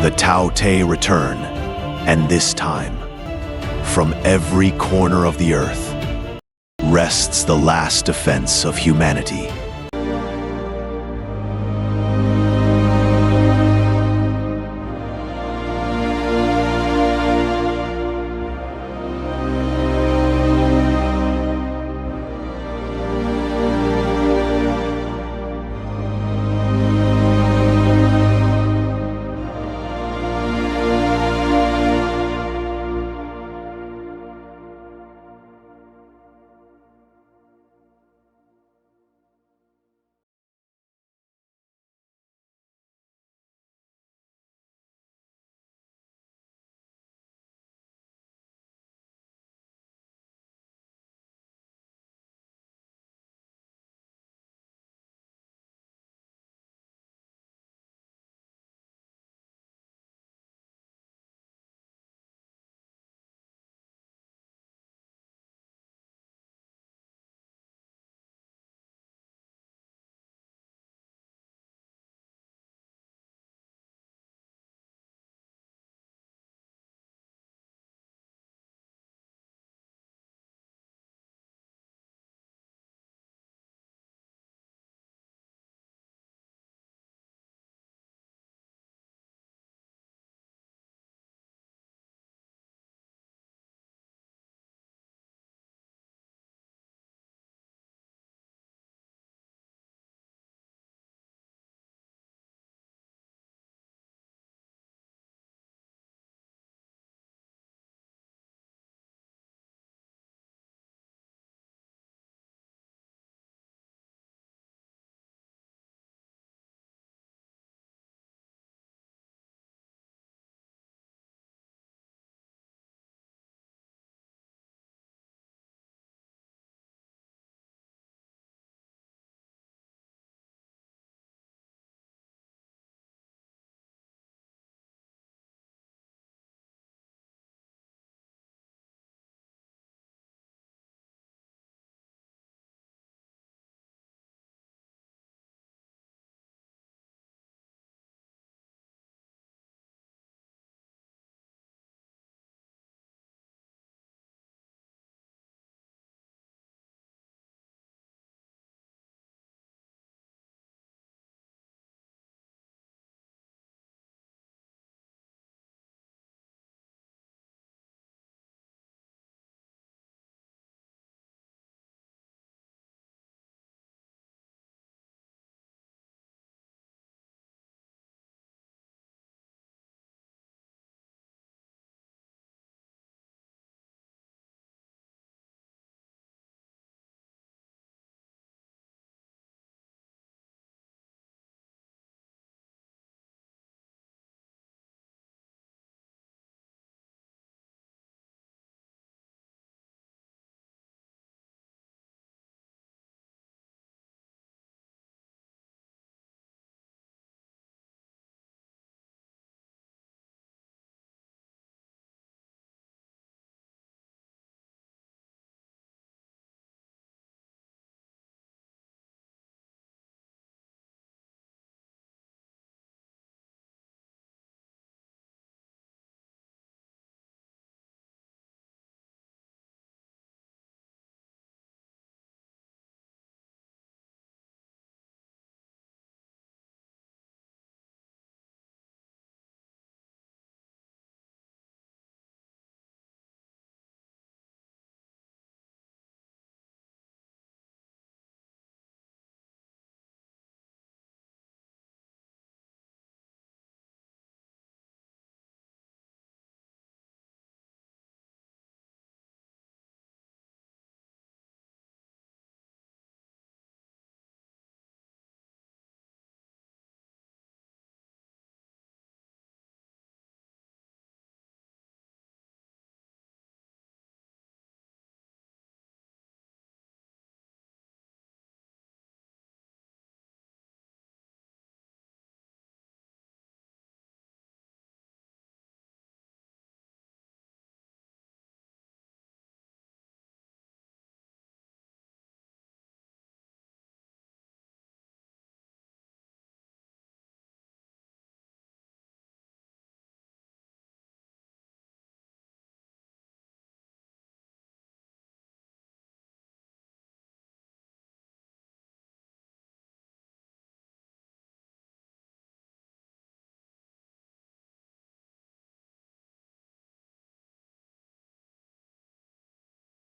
The Tao Te return, and this time, from every corner of the earth, rests the last defense of humanity.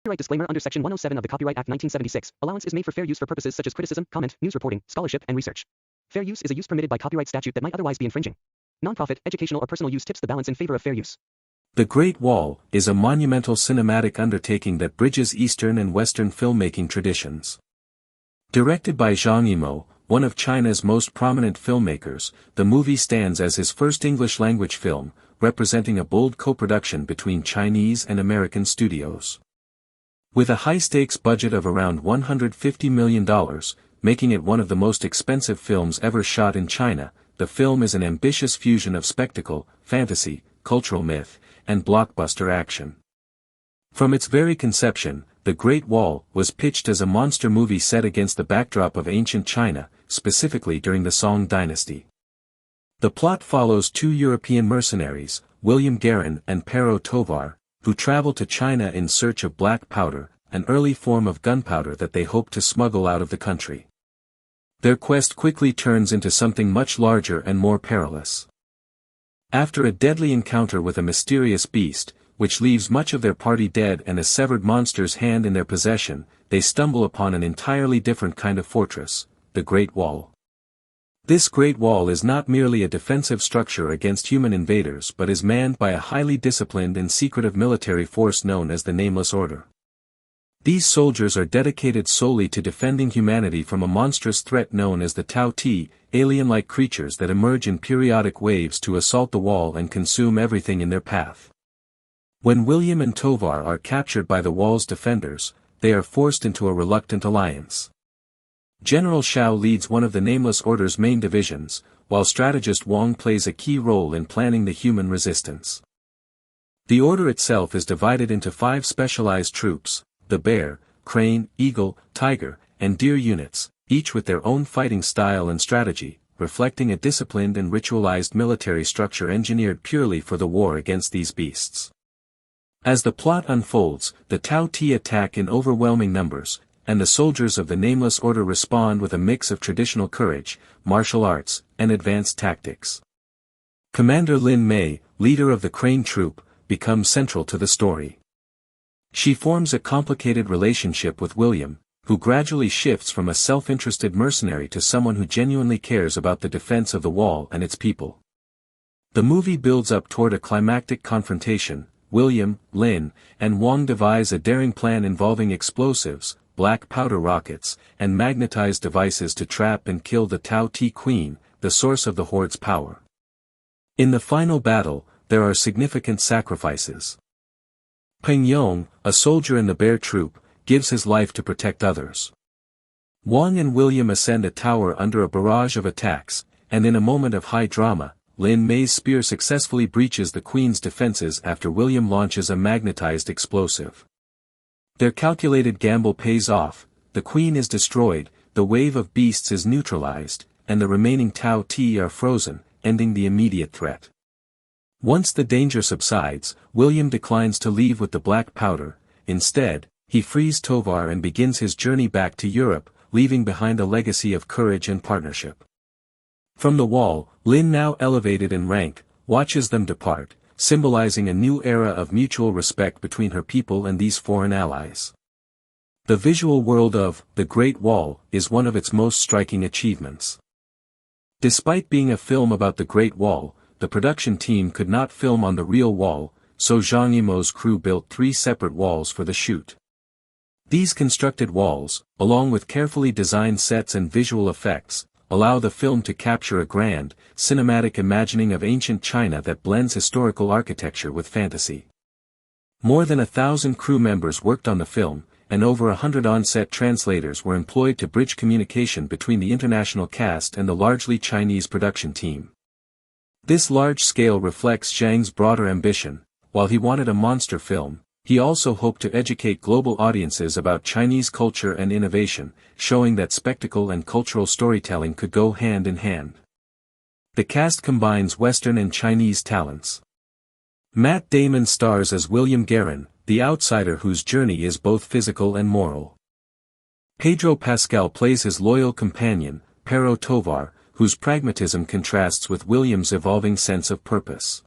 Copyright disclaimer under Section 107 of the Copyright Act 1976. Allowance is made for fair use for purposes such as criticism, comment, news reporting, scholarship, and research. Fair use is a use permitted by copyright statute that might otherwise be infringing. Nonprofit, educational, or personal use tips the balance in favor of fair use. The Great Wall is a monumental cinematic undertaking that bridges Eastern and Western filmmaking traditions. Directed by Zhang Yimou, one of China's most prominent filmmakers, the movie stands as his first English-language film, representing a bold co-production between Chinese and American studios. With a high-stakes budget of around $150 million, making it one of the most expensive films ever shot in China, the film is an ambitious fusion of spectacle, fantasy, cultural myth, and blockbuster action. From its very conception, The Great Wall was pitched as a monster movie set against the backdrop of ancient China, specifically during the Song dynasty. The plot follows two European mercenaries, Willem Dafoe and Pero Tovar, who travel to China in search of black powder, an early form of gunpowder that they hope to smuggle out of the country. Their quest quickly turns into something much larger and more perilous. After a deadly encounter with a mysterious beast, which leaves much of their party dead and a severed monster's hand in their possession, they stumble upon an entirely different kind of fortress, the Great Wall. This Great Wall is not merely a defensive structure against human invaders but is manned by a highly disciplined and secretive military force known as the Nameless Order. These soldiers are dedicated solely to defending humanity from a monstrous threat known as the Tao Ti, alien-like creatures that emerge in periodic waves to assault the wall and consume everything in their path. When William and Tovar are captured by the wall's defenders, they are forced into a reluctant alliance. General Xiao leads one of the Nameless Order's main divisions, while strategist Wang plays a key role in planning the human resistance. The order itself is divided into 5 specialized troops, the Bear, Crane, Eagle, Tiger, and Deer units, each with their own fighting style and strategy, reflecting a disciplined and ritualized military structure engineered purely for the war against these beasts. As the plot unfolds, the Tao Ti attack in overwhelming numbers, and the soldiers of the Nameless Order respond with a mix of traditional courage, martial arts, and advanced tactics. Commander Lin Mei, leader of the Crane Troop, becomes central to the story. She forms a complicated relationship with William, who gradually shifts from a self-interested mercenary to someone who genuinely cares about the defense of the wall and its people. The movie builds up toward a climactic confrontation. William, Lin, and Wang devise a daring plan involving explosives, black powder rockets, and magnetized devices to trap and kill the Tao Ti Queen, the source of the Horde's power. In the final battle, there are significant sacrifices. Peng Yong, a soldier in the Bear Troop, gives his life to protect others. Wang and William ascend a tower under a barrage of attacks, and in a moment of high drama, Lin Mei's spear successfully breaches the Queen's defenses after William launches a magnetized explosive. Their calculated gamble pays off, the Queen is destroyed, the wave of beasts is neutralized, and the remaining Tao Ti are frozen, ending the immediate threat. Once the danger subsides, William declines to leave with the black powder. Instead, he frees Tovar and begins his journey back to Europe, leaving behind a legacy of courage and partnership. From the wall, Lin, now elevated in rank, watches them depart, symbolizing a new era of mutual respect between her people and these foreign allies. The visual world of The Great Wall is one of its most striking achievements. Despite being a film about the Great Wall, the production team could not film on the real wall, so Zhang Yimou's crew built 3 separate walls for the shoot. These constructed walls, along with carefully designed sets and visual effects, allow the film to capture a grand, cinematic imagining of ancient China that blends historical architecture with fantasy. More than 1,000 crew members worked on the film, and over 100 on-set translators were employed to bridge communication between the international cast and the largely Chinese production team. This large scale reflects Zhang's broader ambition. While he wanted a monster film, he also hoped to educate global audiences about Chinese culture and innovation, showing that spectacle and cultural storytelling could go hand in hand. The cast combines Western and Chinese talents. Matt Damon stars as William Dafoe, the outsider whose journey is both physical and moral. Pedro Pascal plays his loyal companion, Pero Tovar, whose pragmatism contrasts with William's evolving sense of purpose.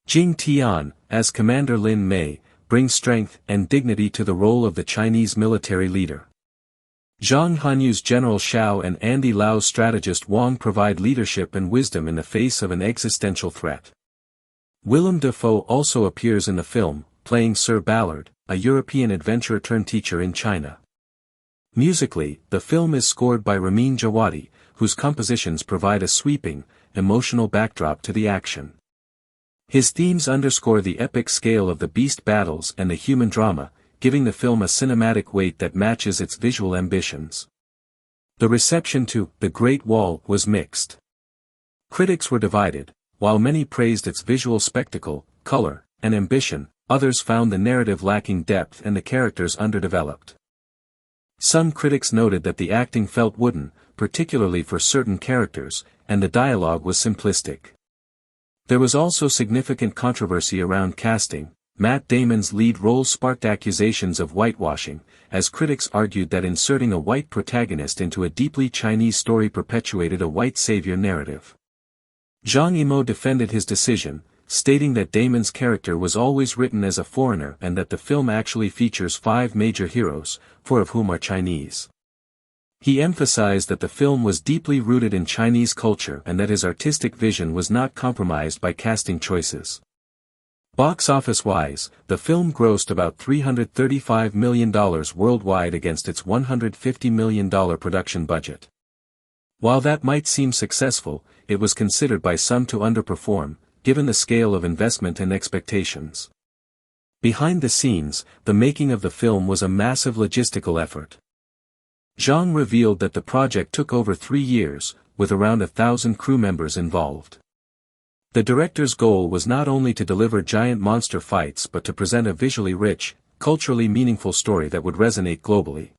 Jing Tian, as Commander Lin Mei, bring strength and dignity to the role of the Chinese military leader. Zhang Hanyu's General Xiao and Andy Lau's strategist Wang provide leadership and wisdom in the face of an existential threat. Willem Dafoe also appears in the film, playing Sir Ballard, a European adventurer-turned-teacher in China. Musically, the film is scored by Ramin Djawadi, whose compositions provide a sweeping, emotional backdrop to the action. His themes underscore the epic scale of the beast battles and the human drama, giving the film a cinematic weight that matches its visual ambitions. The reception to The Great Wall was mixed. Critics were divided. While many praised its visual spectacle, color, and ambition, others found the narrative lacking depth and the characters underdeveloped. Some critics noted that the acting felt wooden, particularly for certain characters, and the dialogue was simplistic. There was also significant controversy around casting. Matt Damon's lead role sparked accusations of whitewashing, as critics argued that inserting a white protagonist into a deeply Chinese story perpetuated a white savior narrative. Zhang Yimou defended his decision, stating that Damon's character was always written as a foreigner and that the film actually features 5 major heroes, 4 of whom are Chinese. He emphasized that the film was deeply rooted in Chinese culture and that his artistic vision was not compromised by casting choices. Box office-wise, the film grossed about $335 million worldwide against its $150 million production budget. While that might seem successful, it was considered by some to underperform, given the scale of investment and expectations. Behind the scenes, the making of the film was a massive logistical effort. Zhang revealed that the project took over 3 years, with around 1,000 crew members involved. The director's goal was not only to deliver giant monster fights but to present a visually rich, culturally meaningful story that would resonate globally.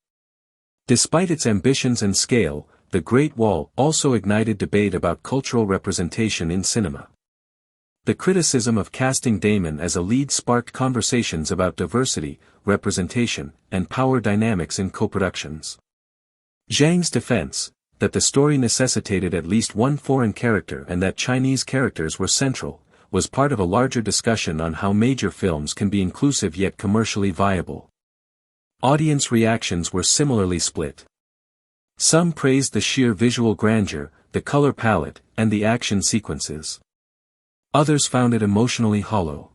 Despite its ambitions and scale, The Great Wall also ignited debate about cultural representation in cinema. The criticism of casting Damon as a lead sparked conversations about diversity, representation, and power dynamics in co-productions. Zhang's defense, that the story necessitated at least one foreign character and that Chinese characters were central, was part of a larger discussion on how major films can be inclusive yet commercially viable. Audience reactions were similarly split. Some praised the sheer visual grandeur, the color palette, and the action sequences. Others found it emotionally hollow.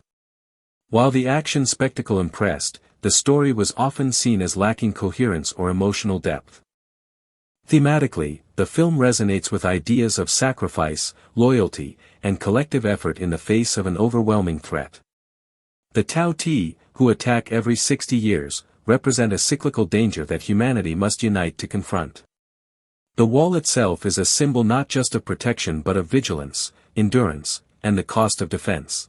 While the action spectacle impressed, the story was often seen as lacking coherence or emotional depth. Thematically, the film resonates with ideas of sacrifice, loyalty, and collective effort in the face of an overwhelming threat. The Tao Ti, who attack every 60 years, represent a cyclical danger that humanity must unite to confront. The wall itself is a symbol not just of protection but of vigilance, endurance, and the cost of defense.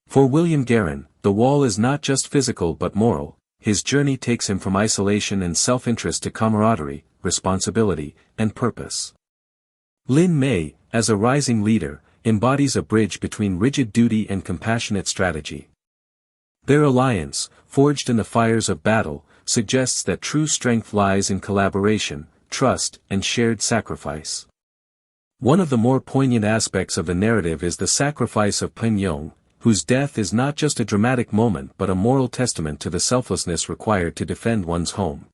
For William Guerin, the wall is not just physical but moral. His journey takes him from isolation and self-interest to camaraderie, responsibility, and purpose. Lin Mei, as a rising leader, embodies a bridge between rigid duty and compassionate strategy. Their alliance, forged in the fires of battle, suggests that true strength lies in collaboration, trust, and shared sacrifice. One of the more poignant aspects of the narrative is the sacrifice of Peng Yong, whose death is not just a dramatic moment but a moral testament to the selflessness required to defend one's home.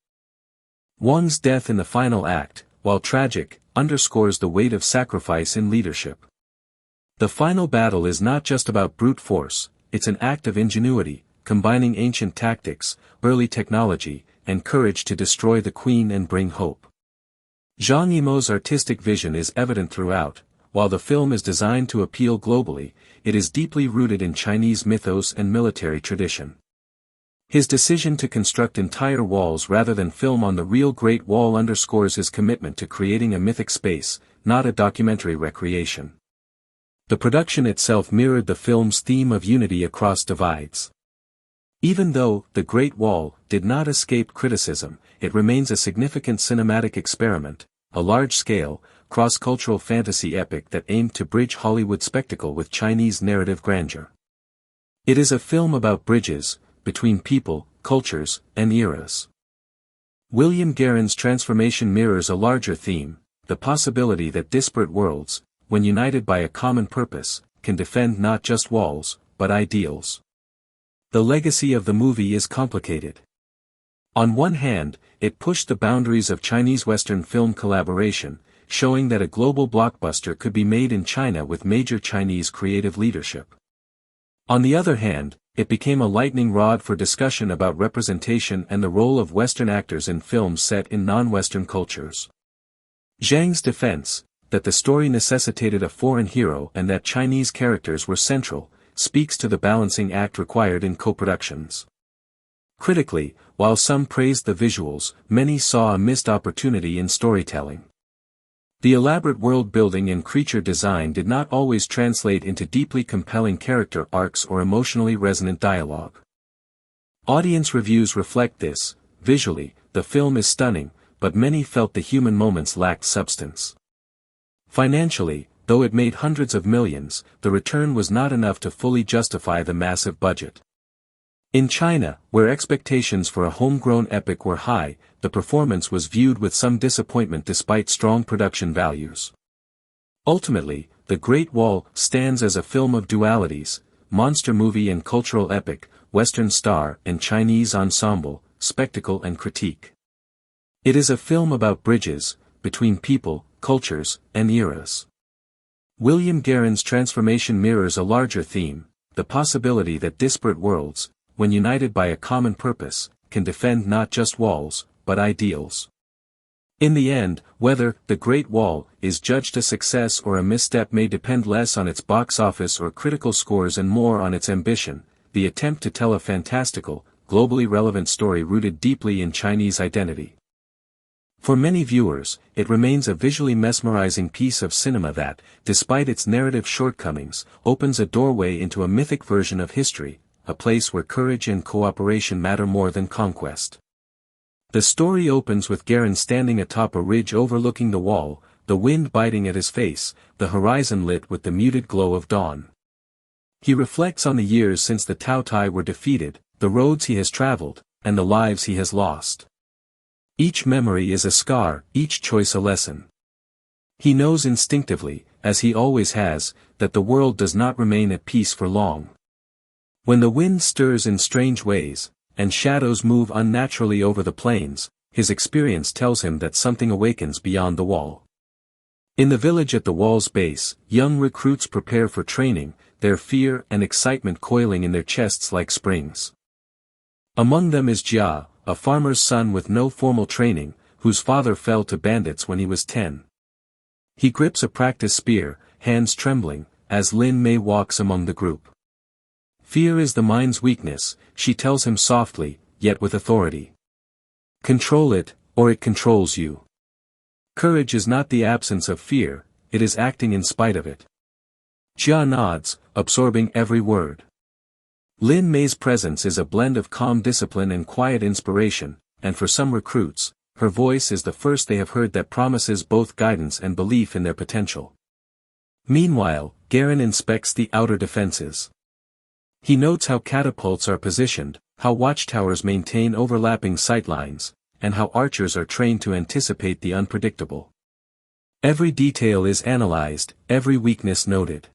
Wang's death in the final act, while tragic, underscores the weight of sacrifice in leadership. The final battle is not just about brute force, it's an act of ingenuity, combining ancient tactics, early technology, and courage to destroy the queen and bring hope. Zhang Yimou's artistic vision is evident throughout. While the film is designed to appeal globally, it is deeply rooted in Chinese mythos and military tradition. His decision to construct entire walls rather than film on the real Great Wall underscores his commitment to creating a mythic space, not a documentary recreation. The production itself mirrored the film's theme of unity across divides. Even though The Great Wall did not escape criticism, it remains a significant cinematic experiment, a large-scale, cross-cultural fantasy epic that aimed to bridge Hollywood spectacle with Chinese narrative grandeur. It is a film about bridges, between people, cultures, and eras. William Guerin's transformation mirrors a larger theme, the possibility that disparate worlds, when united by a common purpose, can defend not just walls, but ideals. The legacy of the movie is complicated. On one hand, it pushed the boundaries of Chinese Western film collaboration, showing that a global blockbuster could be made in China with major Chinese creative leadership. On the other hand, it became a lightning rod for discussion about representation and the role of Western actors in films set in non-Western cultures. Zhang's defense, that the story necessitated a foreign hero and that Chinese characters were central, speaks to the balancing act required in co-productions. Critically, while some praised the visuals, many saw a missed opportunity in storytelling. The elaborate world-building and creature design did not always translate into deeply compelling character arcs or emotionally resonant dialogue. Audience reviews reflect this. Visually, the film is stunning, but many felt the human moments lacked substance. Financially, though it made hundreds of millions, the return was not enough to fully justify the massive budget. In China, where expectations for a homegrown epic were high, the performance was viewed with some disappointment despite strong production values. Ultimately, The Great Wall stands as a film of dualities, monster movie and cultural epic, Western star and Chinese ensemble, spectacle and critique. It is a film about bridges, between people, cultures, and eras. William Guerin's transformation mirrors a larger theme, the possibility that disparate worlds, when united by a common purpose, can defend not just walls, but ideals. In the end, whether The Great Wall is judged a success or a misstep may depend less on its box office or critical scores and more on its ambition, the attempt to tell a fantastical, globally relevant story rooted deeply in Chinese identity. For many viewers, it remains a visually mesmerizing piece of cinema that, despite its narrative shortcomings, opens a doorway into a mythic version of history, a place where courage and cooperation matter more than conquest. The story opens with Guerin standing atop a ridge overlooking the wall, the wind biting at his face, the horizon lit with the muted glow of dawn. He reflects on the years since the Tao Tai were defeated, the roads he has traveled, and the lives he has lost. Each memory is a scar, each choice a lesson. He knows instinctively, as he always has, that the world does not remain at peace for long. When the wind stirs in strange ways, and shadows move unnaturally over the plains, his experience tells him that something awakens beyond the wall. In the village at the wall's base, young recruits prepare for training, their fear and excitement coiling in their chests like springs. Among them is Jia, a farmer's son with no formal training, whose father fell to bandits when he was 10. He grips a practice spear, hands trembling, as Lin Mei walks among the group. Fear is the mind's weakness, she tells him softly, yet with authority. Control it, or it controls you. Courage is not the absence of fear, it is acting in spite of it. Jia nods, absorbing every word. Lin Mei's presence is a blend of calm discipline and quiet inspiration, and for some recruits, her voice is the first they have heard that promises both guidance and belief in their potential. Meanwhile, Guerin inspects the outer defenses. He notes how catapults are positioned, how watchtowers maintain overlapping sightlines, and how archers are trained to anticipate the unpredictable. Every detail is analyzed, every weakness noted.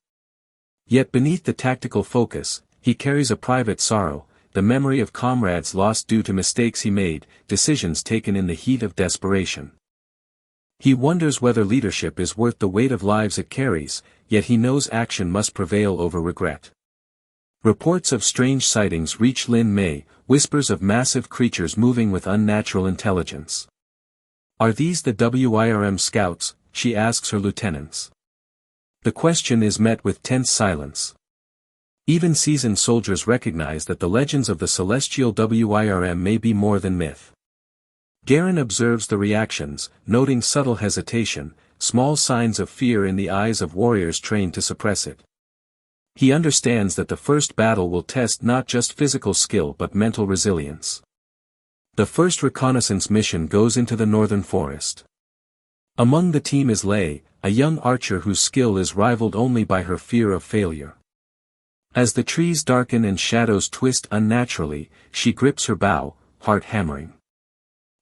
Yet beneath the tactical focus, he carries a private sorrow, the memory of comrades lost due to mistakes he made, decisions taken in the heat of desperation. He wonders whether leadership is worth the weight of lives it carries, yet he knows action must prevail over regret. Reports of strange sightings reach Lin Mei, whispers of massive creatures moving with unnatural intelligence. Are these the WIRM scouts? She asks her lieutenants. The question is met with tense silence. Even seasoned soldiers recognize that the legends of the celestial WIRM may be more than myth. Guerin observes the reactions, noting subtle hesitation, small signs of fear in the eyes of warriors trained to suppress it. He understands that the first battle will test not just physical skill but mental resilience. The first reconnaissance mission goes into the northern forest. Among the team is Lei, a young archer whose skill is rivaled only by her fear of failure. As the trees darken and shadows twist unnaturally, she grips her bow, heart hammering.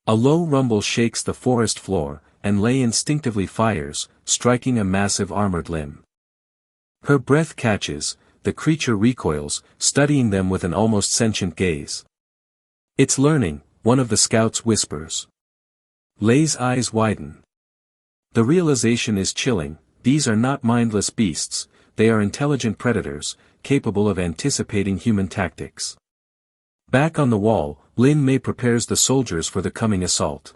A low rumble shakes the forest floor, and Lei instinctively fires, striking a massive armored limb. Her breath catches, the creature recoils, studying them with an almost sentient gaze. "It's learning," one of the scouts whispers. Lei's eyes widen. The realization is chilling: these are not mindless beasts, they are intelligent predators, capable of anticipating human tactics. Back on the wall, Lin Mei prepares the soldiers for the coming assault.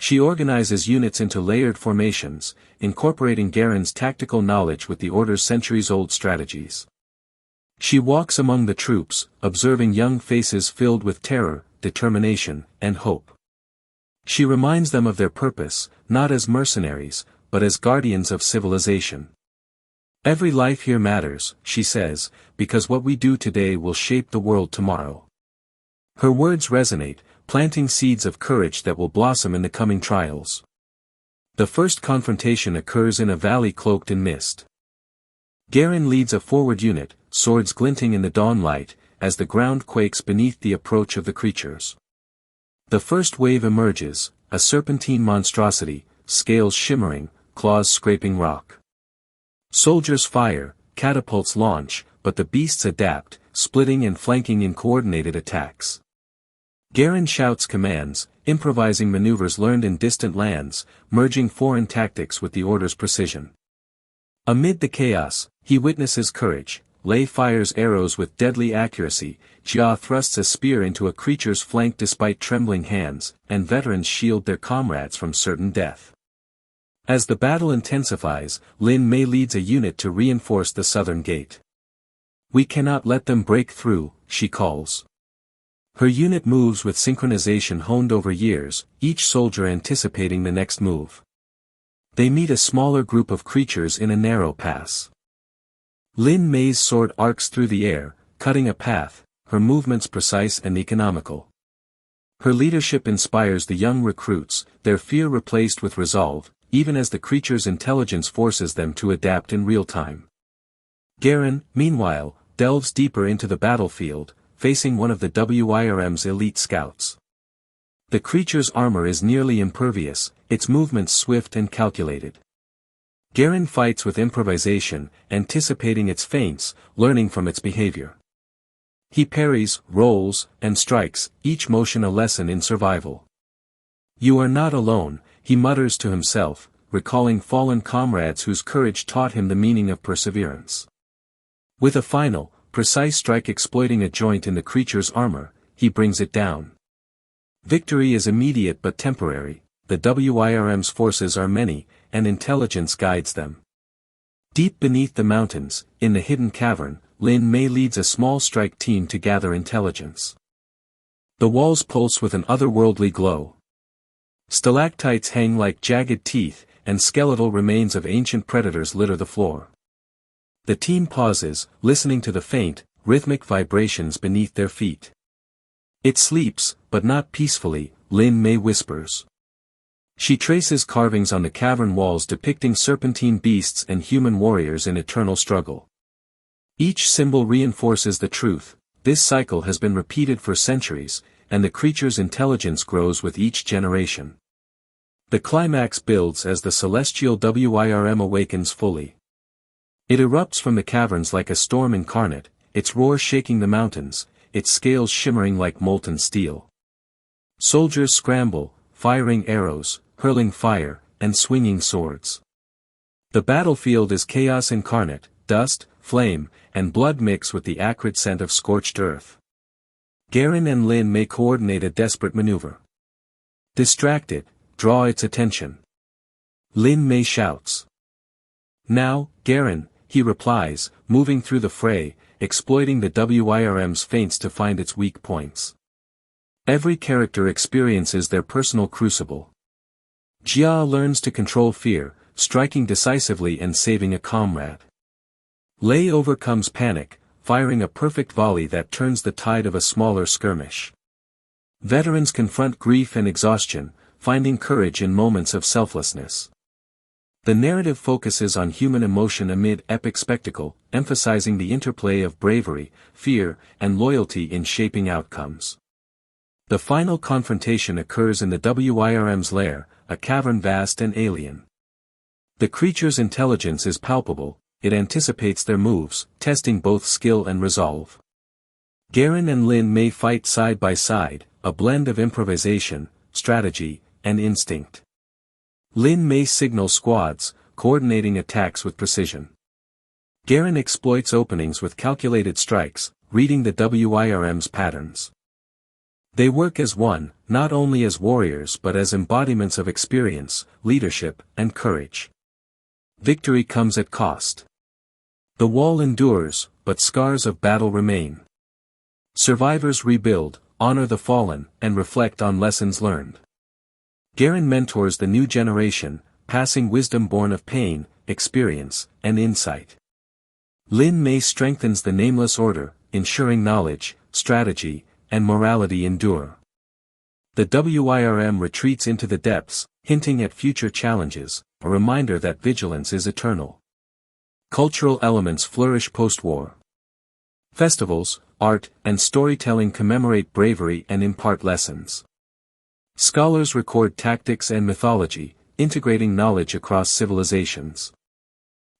She organizes units into layered formations, incorporating Garen's tactical knowledge with the Order's centuries-old strategies. She walks among the troops, observing young faces filled with terror, determination, and hope. She reminds them of their purpose, not as mercenaries, but as guardians of civilization. "Every life here matters," she says, "because what we do today will shape the world tomorrow." Her words resonate, planting seeds of courage that will blossom in the coming trials. The first confrontation occurs in a valley cloaked in mist. Garen leads a forward unit, swords glinting in the dawn light, as the ground quakes beneath the approach of the creatures. The first wave emerges, a serpentine monstrosity, scales shimmering, claws scraping rock. Soldiers fire, catapults launch, but the beasts adapt, splitting and flanking in coordinated attacks. Garen shouts commands, improvising maneuvers learned in distant lands, merging foreign tactics with the Order's precision. Amid the chaos, he witnesses courage. Lei fires arrows with deadly accuracy, Jia thrusts a spear into a creature's flank despite trembling hands, and veterans shield their comrades from certain death. As the battle intensifies, Lin Mei leads a unit to reinforce the southern gate. "We cannot let them break through," she calls. Her unit moves with synchronization honed over years, each soldier anticipating the next move. They meet a smaller group of creatures in a narrow pass. Lin Mei's sword arcs through the air, cutting a path, her movements precise and economical. Her leadership inspires the young recruits, their fear replaced with resolve, even as the creature's intelligence forces them to adapt in real time. Garen, meanwhile, delves deeper into the battlefield, facing one of the WIRM's elite scouts. The creature's armor is nearly impervious, its movements swift and calculated. Garen fights with improvisation, anticipating its feints, learning from its behavior. He parries, rolls, and strikes, each motion a lesson in survival. "You are not alone," he mutters to himself, recalling fallen comrades whose courage taught him the meaning of perseverance. With a final, precise strike exploiting a joint in the creature's armor, he brings it down. Victory is immediate but temporary, the WIRM's forces are many, and intelligence guides them. Deep beneath the mountains, in the hidden cavern, Lin Mei leads a small strike team to gather intelligence. The walls pulse with an otherworldly glow. Stalactites hang like jagged teeth, and skeletal remains of ancient predators litter the floor. The team pauses, listening to the faint, rhythmic vibrations beneath their feet. "It sleeps, but not peacefully," Lin Mei whispers. She traces carvings on the cavern walls depicting serpentine beasts and human warriors in eternal struggle. Each symbol reinforces the truth: this cycle has been repeated for centuries, and the creature's intelligence grows with each generation. The climax builds as the celestial WIRM awakens fully. It erupts from the caverns like a storm incarnate, its roar shaking the mountains, its scales shimmering like molten steel. Soldiers scramble, firing arrows, hurling fire, and swinging swords. The battlefield is chaos incarnate, dust, flame, and blood mix with the acrid scent of scorched earth. Garen and Lin Mei coordinate a desperate maneuver. "Distract it, draw its attention." Lin Mei shouts. "Now, Garen," he replies, moving through the fray, exploiting the WIRM's feints to find its weak points. Every character experiences their personal crucible. Jia learns to control fear, striking decisively and saving a comrade. Lei overcomes panic, firing a perfect volley that turns the tide of a smaller skirmish. Veterans confront grief and exhaustion, finding courage in moments of selflessness. The narrative focuses on human emotion amid epic spectacle, emphasizing the interplay of bravery, fear, and loyalty in shaping outcomes. The final confrontation occurs in the WIRM's lair, a cavern vast and alien. The creature's intelligence is palpable, it anticipates their moves, testing both skill and resolve. Garen and Lin Mei fight side by side, a blend of improvisation, strategy, and instinct. Lin Mei signals squads, coordinating attacks with precision. Garen exploits openings with calculated strikes, reading the WIRM's patterns. They work as one, not only as warriors but as embodiments of experience, leadership, and courage. Victory comes at cost. The wall endures, but scars of battle remain. Survivors rebuild, honor the fallen, and reflect on lessons learned. Garen mentors the new generation, passing wisdom born of pain, experience, and insight. Lin Mei strengthens the nameless order, ensuring knowledge, strategy, and morality endure. The WIRM retreats into the depths, hinting at future challenges, a reminder that vigilance is eternal. Cultural elements flourish post-war. Festivals, art, and storytelling commemorate bravery and impart lessons. Scholars record tactics and mythology, integrating knowledge across civilizations.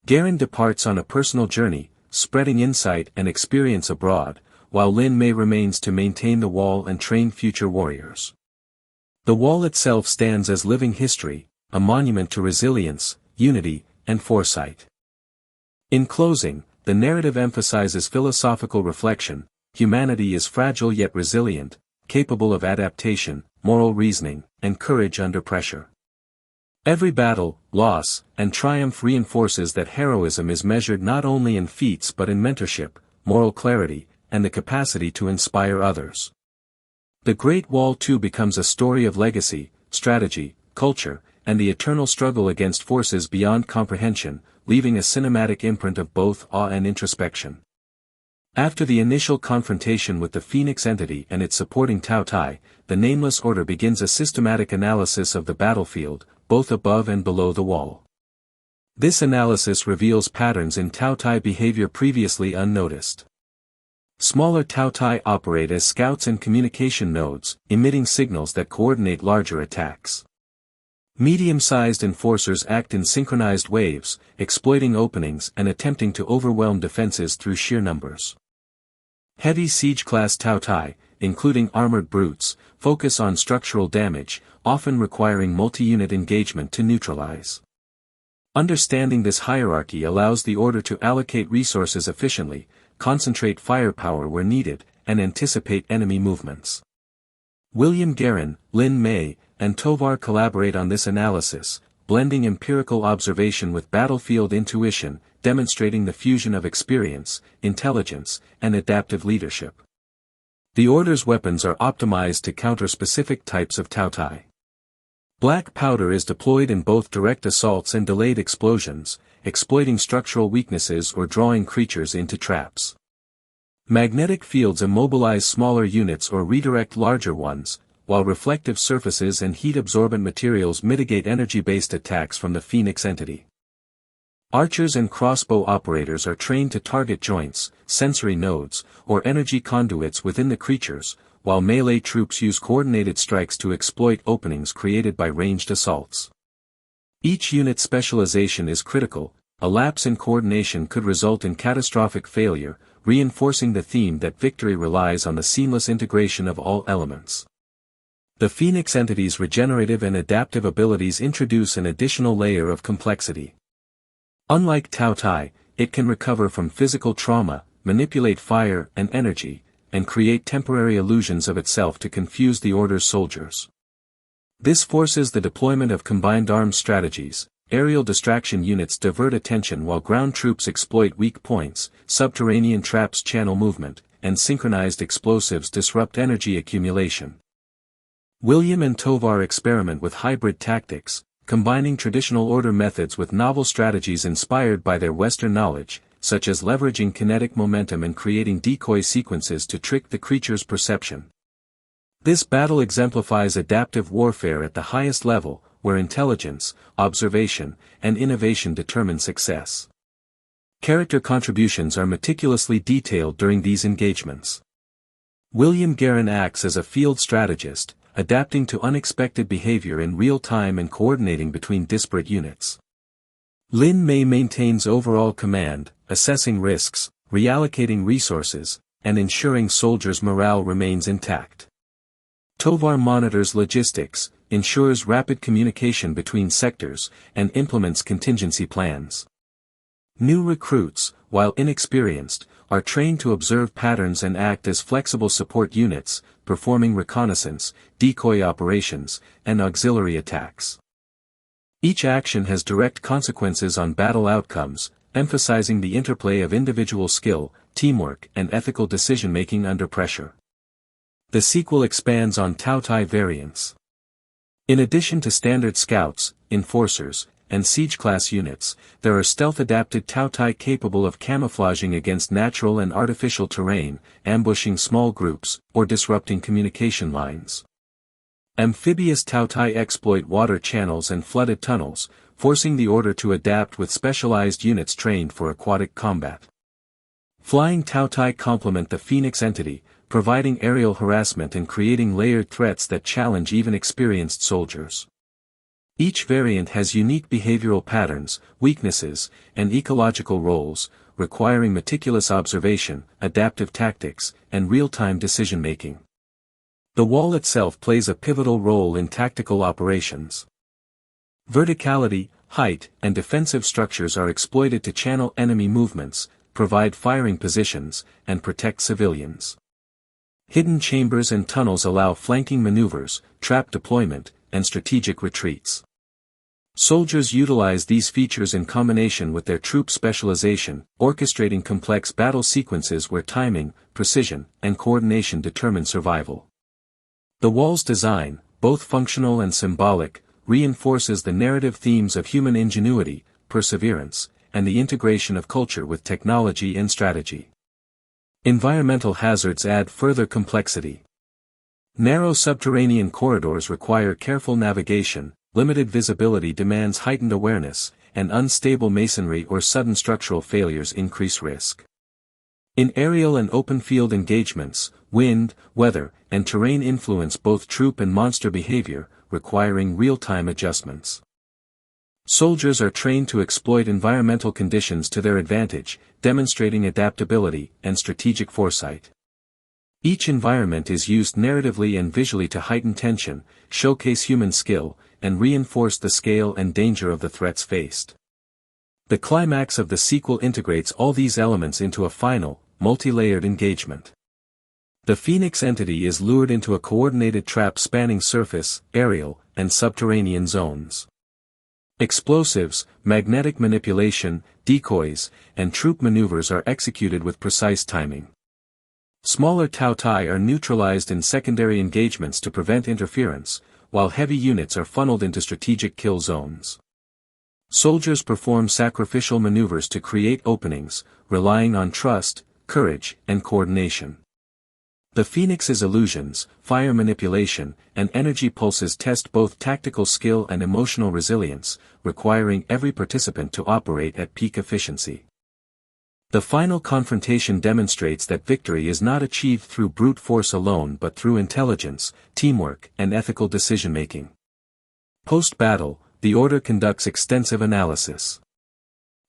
Garen departs on a personal journey, spreading insight and experience abroad, while Lin Mei remains to maintain the wall and train future warriors. The wall itself stands as living history, a monument to resilience, unity, and foresight. In closing, the narrative emphasizes philosophical reflection. Humanity is fragile yet resilient, capable of adaptation, moral reasoning, and courage under pressure. Every battle, loss, and triumph reinforces that heroism is measured not only in feats but in mentorship, moral clarity, and the capacity to inspire others. The Great Wall too becomes a story of legacy, strategy, culture, and the eternal struggle against forces beyond comprehension, leaving a cinematic imprint of both awe and introspection. After the initial confrontation with the Phoenix entity and its supporting Tao Tai, the Nameless Order begins a systematic analysis of the battlefield, both above and below the wall. This analysis reveals patterns in Tao Tai behavior previously unnoticed. Smaller Tao Tai operate as scouts and communication nodes, emitting signals that coordinate larger attacks. Medium-sized enforcers act in synchronized waves, exploiting openings and attempting to overwhelm defenses through sheer numbers. Heavy siege-class Tao Tai, including armored brutes, focus on structural damage, often requiring multi-unit engagement to neutralize. Understanding this hierarchy allows the Order to allocate resources efficiently, concentrate firepower where needed, and anticipate enemy movements. William Garen, Lin Mei, and Tovar collaborate on this analysis, blending empirical observation with battlefield intuition, demonstrating the fusion of experience, intelligence, and adaptive leadership. The Order's weapons are optimized to counter specific types of Tao Tai. Black powder is deployed in both direct assaults and delayed explosions, exploiting structural weaknesses or drawing creatures into traps. Magnetic fields immobilize smaller units or redirect larger ones, while reflective surfaces and heat-absorbent materials mitigate energy-based attacks from the Phoenix entity. Archers and crossbow operators are trained to target joints, sensory nodes, or energy conduits within the creatures, while melee troops use coordinated strikes to exploit openings created by ranged assaults. Each unit's specialization is critical. A lapse in coordination could result in catastrophic failure, reinforcing the theme that victory relies on the seamless integration of all elements. The Phoenix entity's regenerative and adaptive abilities introduce an additional layer of complexity. Unlike Tao Tai, it can recover from physical trauma, manipulate fire and energy, and create temporary illusions of itself to confuse the Order's soldiers. This forces the deployment of combined arms strategies. Aerial distraction units divert attention while ground troops exploit weak points, subterranean traps channel movement, and synchronized explosives disrupt energy accumulation. William and Tovar experiment with hybrid tactics, combining traditional Order methods with novel strategies inspired by their Western knowledge, such as leveraging kinetic momentum and creating decoy sequences to trick the creature's perception. This battle exemplifies adaptive warfare at the highest level, where intelligence, observation, and innovation determine success. Character contributions are meticulously detailed during these engagements. William Garen acts as a field strategist, adapting to unexpected behavior in real time and coordinating between disparate units. Lin Mei maintains overall command, assessing risks, reallocating resources, and ensuring soldiers' morale remains intact. Tovar monitors logistics, ensures rapid communication between sectors, and implements contingency plans. New recruits, while inexperienced, are trained to observe patterns and act as flexible support units, performing reconnaissance, decoy operations, and auxiliary attacks. Each action has direct consequences on battle outcomes, emphasizing the interplay of individual skill, teamwork, and ethical decision-making under pressure. The sequel expands on Taotai variants. In addition to standard scouts, enforcers, and siege-class units, there are stealth-adapted Taotai capable of camouflaging against natural and artificial terrain, ambushing small groups, or disrupting communication lines. Amphibious Taotai exploit water channels and flooded tunnels, forcing the order to adapt with specialized units trained for aquatic combat. Flying Taotai complement the Phoenix entity, providing aerial harassment and creating layered threats that challenge even experienced soldiers. Each variant has unique behavioral patterns, weaknesses, and ecological roles, requiring meticulous observation, adaptive tactics, and real-time decision-making. The wall itself plays a pivotal role in tactical operations. Verticality, height, and defensive structures are exploited to channel enemy movements, provide firing positions, and protect civilians. Hidden chambers and tunnels allow flanking maneuvers, trap deployment, and strategic retreats. Soldiers utilize these features in combination with their troop specialization, orchestrating complex battle sequences where timing, precision, and coordination determine survival. The wall's design, both functional and symbolic, reinforces the narrative themes of human ingenuity, perseverance, and the integration of culture with technology and strategy. Environmental hazards add further complexity. Narrow subterranean corridors require careful navigation, limited visibility demands heightened awareness, and unstable masonry or sudden structural failures increase risk. In aerial and open field engagements, wind, weather, and terrain influence both troop and monster behavior, requiring real-time adjustments. Soldiers are trained to exploit environmental conditions to their advantage, demonstrating adaptability and strategic foresight. Each environment is used narratively and visually to heighten tension, showcase human skill, and reinforce the scale and danger of the threats faced. The climax of the sequel integrates all these elements into a final, multi-layered engagement. The Phoenix entity is lured into a coordinated trap spanning surface, aerial, and subterranean zones. Explosives, magnetic manipulation, decoys, and troop maneuvers are executed with precise timing. Smaller Taotai are neutralized in secondary engagements to prevent interference, while heavy units are funneled into strategic kill zones. Soldiers perform sacrificial maneuvers to create openings, relying on trust, courage, and coordination. The Phoenix's illusions, fire manipulation, and energy pulses test both tactical skill and emotional resilience, requiring every participant to operate at peak efficiency. The final confrontation demonstrates that victory is not achieved through brute force alone but through intelligence, teamwork, and ethical decision-making. Post-battle, the Order conducts extensive analysis.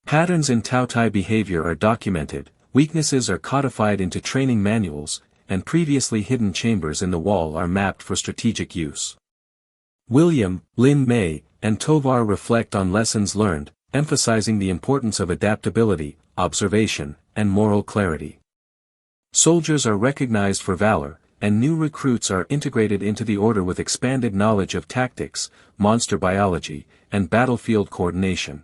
Patterns in Taotai behavior are documented, weaknesses are codified into training manuals, and previously hidden chambers in the wall are mapped for strategic use. William, Lin Mei, and Tovar reflect on lessons learned, emphasizing the importance of adaptability, observation, and moral clarity. Soldiers are recognized for valor, and new recruits are integrated into the Order with expanded knowledge of tactics, monster biology, and battlefield coordination.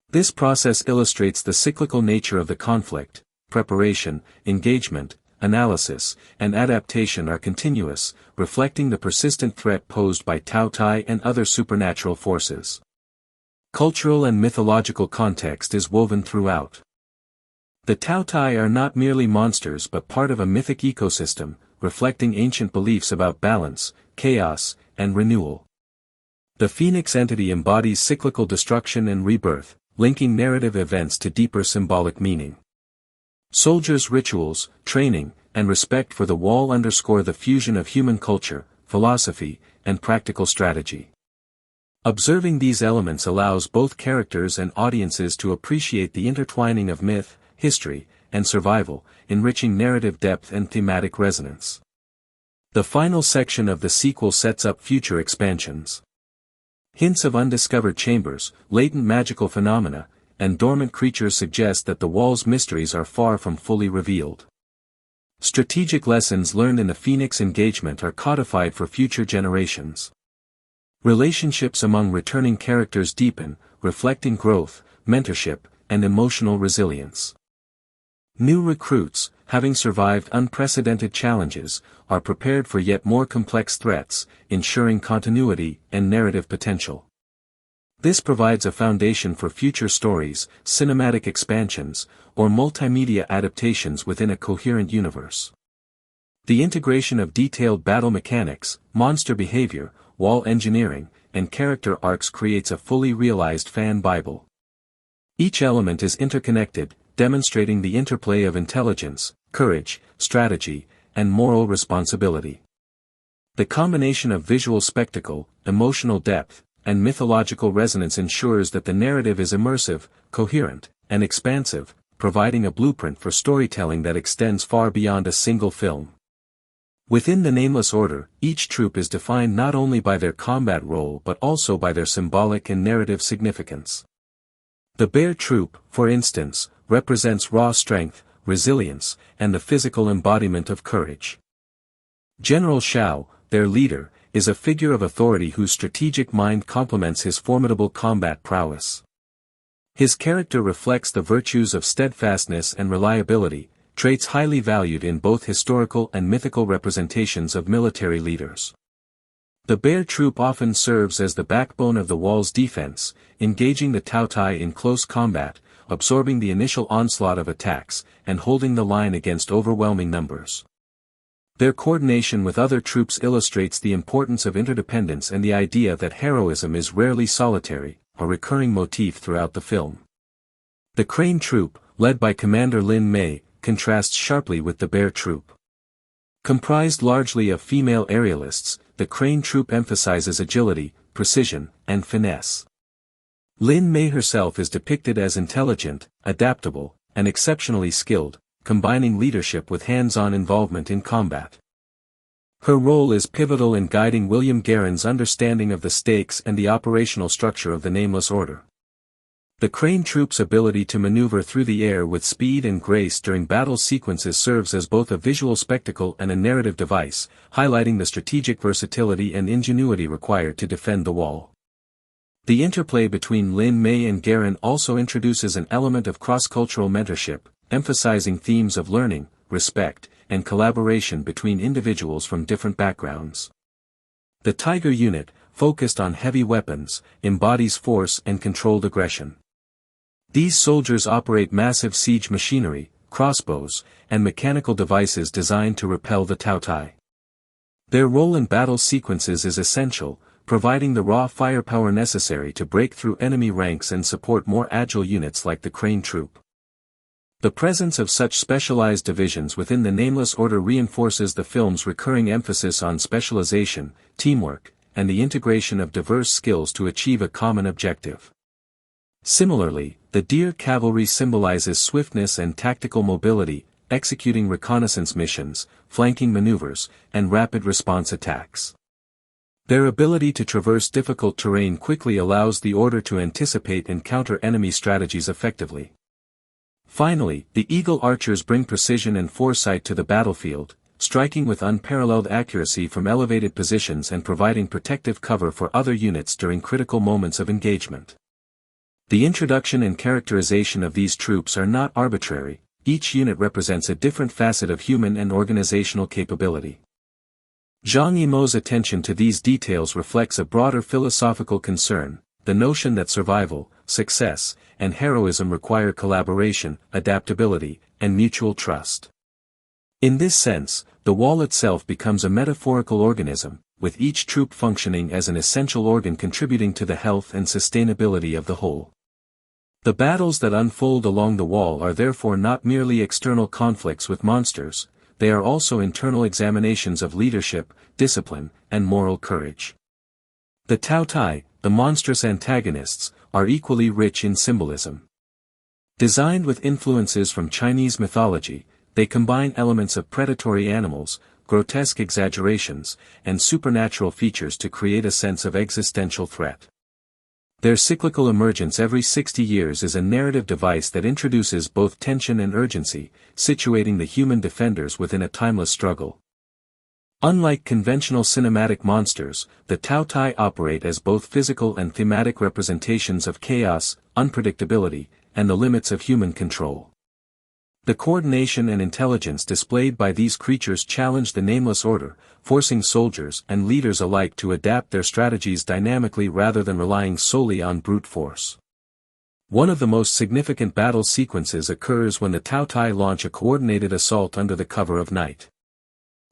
This process illustrates the cyclical nature of the conflict. Preparation, engagement, analysis, and adaptation are continuous, reflecting the persistent threat posed by Taotai and other supernatural forces. Cultural and mythological context is woven throughout. The Taotai are not merely monsters but part of a mythic ecosystem, reflecting ancient beliefs about balance, chaos, and renewal. The Phoenix entity embodies cyclical destruction and rebirth, linking narrative events to deeper symbolic meaning. Soldiers' rituals, training, and respect for the wall underscore the fusion of human culture, philosophy, and practical strategy. Observing these elements allows both characters and audiences to appreciate the intertwining of myth, history, and survival, enriching narrative depth and thematic resonance. The final section of the sequel sets up future expansions. Hints of undiscovered chambers, latent magical phenomena, and dormant creatures suggest that the wall's mysteries are far from fully revealed. Strategic lessons learned in the Phoenix engagement are codified for future generations. Relationships among returning characters deepen, reflecting growth, mentorship, and emotional resilience. New recruits, having survived unprecedented challenges, are prepared for yet more complex threats, ensuring continuity and narrative potential. This provides a foundation for future stories, cinematic expansions, or multimedia adaptations within a coherent universe. The integration of detailed battle mechanics, monster behavior, wall engineering, and character arcs creates a fully realized fan Bible. Each element is interconnected, demonstrating the interplay of intelligence, courage, strategy, and moral responsibility. The combination of visual spectacle, emotional depth, and mythological resonance ensures that the narrative is immersive, coherent, and expansive, providing a blueprint for storytelling that extends far beyond a single film. Within the Nameless Order, each troop is defined not only by their combat role but also by their symbolic and narrative significance. The Bear Troop, for instance, represents raw strength, resilience, and the physical embodiment of courage. General Shao, their leader, is a figure of authority whose strategic mind complements his formidable combat prowess. His character reflects the virtues of steadfastness and reliability, traits highly valued in both historical and mythical representations of military leaders. The Bear Troop often serves as the backbone of the wall's defense, engaging the Tao Tai in close combat, absorbing the initial onslaught of attacks, and holding the line against overwhelming numbers. Their coordination with other troops illustrates the importance of interdependence and the idea that heroism is rarely solitary, a recurring motif throughout the film. The Crane Troop, led by Commander Lin Mei, contrasts sharply with the Bear Troop. Comprised largely of female aerialists, the Crane Troop emphasizes agility, precision, and finesse. Lin Mei herself is depicted as intelligent, adaptable, and exceptionally skilled, combining leadership with hands-on involvement in combat. Her role is pivotal in guiding William Guerin's understanding of the stakes and the operational structure of the Nameless Order. The Crane Troop's ability to maneuver through the air with speed and grace during battle sequences serves as both a visual spectacle and a narrative device, highlighting the strategic versatility and ingenuity required to defend the wall. The interplay between Lin Mei and Guerin also introduces an element of cross-cultural mentorship, emphasizing themes of learning, respect, and collaboration between individuals from different backgrounds. The Tiger Unit, focused on heavy weapons, embodies force and controlled aggression. These soldiers operate massive siege machinery, crossbows, and mechanical devices designed to repel the Tao Tai. Their role in battle sequences is essential, providing the raw firepower necessary to break through enemy ranks and support more agile units like the Crane Troop. The presence of such specialized divisions within the Nameless Order reinforces the film's recurring emphasis on specialization, teamwork, and the integration of diverse skills to achieve a common objective. Similarly, the Deer Cavalry symbolizes swiftness and tactical mobility, executing reconnaissance missions, flanking maneuvers, and rapid response attacks. Their ability to traverse difficult terrain quickly allows the Order to anticipate and counter enemy strategies effectively. Finally, the Eagle Archers bring precision and foresight to the battlefield, striking with unparalleled accuracy from elevated positions and providing protective cover for other units during critical moments of engagement. The introduction and characterization of these troops are not arbitrary, each unit represents a different facet of human and organizational capability. Zhang Yimou's attention to these details reflects a broader philosophical concern, the notion that survival, success, and heroism require collaboration, adaptability, and mutual trust. In this sense, the wall itself becomes a metaphorical organism, with each troop functioning as an essential organ contributing to the health and sustainability of the whole. The battles that unfold along the wall are therefore not merely external conflicts with monsters, they are also internal examinations of leadership, discipline, and moral courage. The Tao Tai, the monstrous antagonists, are equally rich in symbolism. Designed with influences from Chinese mythology, they combine elements of predatory animals, grotesque exaggerations, and supernatural features to create a sense of existential threat. Their cyclical emergence every 60 years is a narrative device that introduces both tension and urgency, situating the human defenders within a timeless struggle. Unlike conventional cinematic monsters, the Tao Tai operate as both physical and thematic representations of chaos, unpredictability, and the limits of human control. The coordination and intelligence displayed by these creatures challenge the nameless order, forcing soldiers and leaders alike to adapt their strategies dynamically rather than relying solely on brute force. One of the most significant battle sequences occurs when the Tao Tai launch a coordinated assault under the cover of night.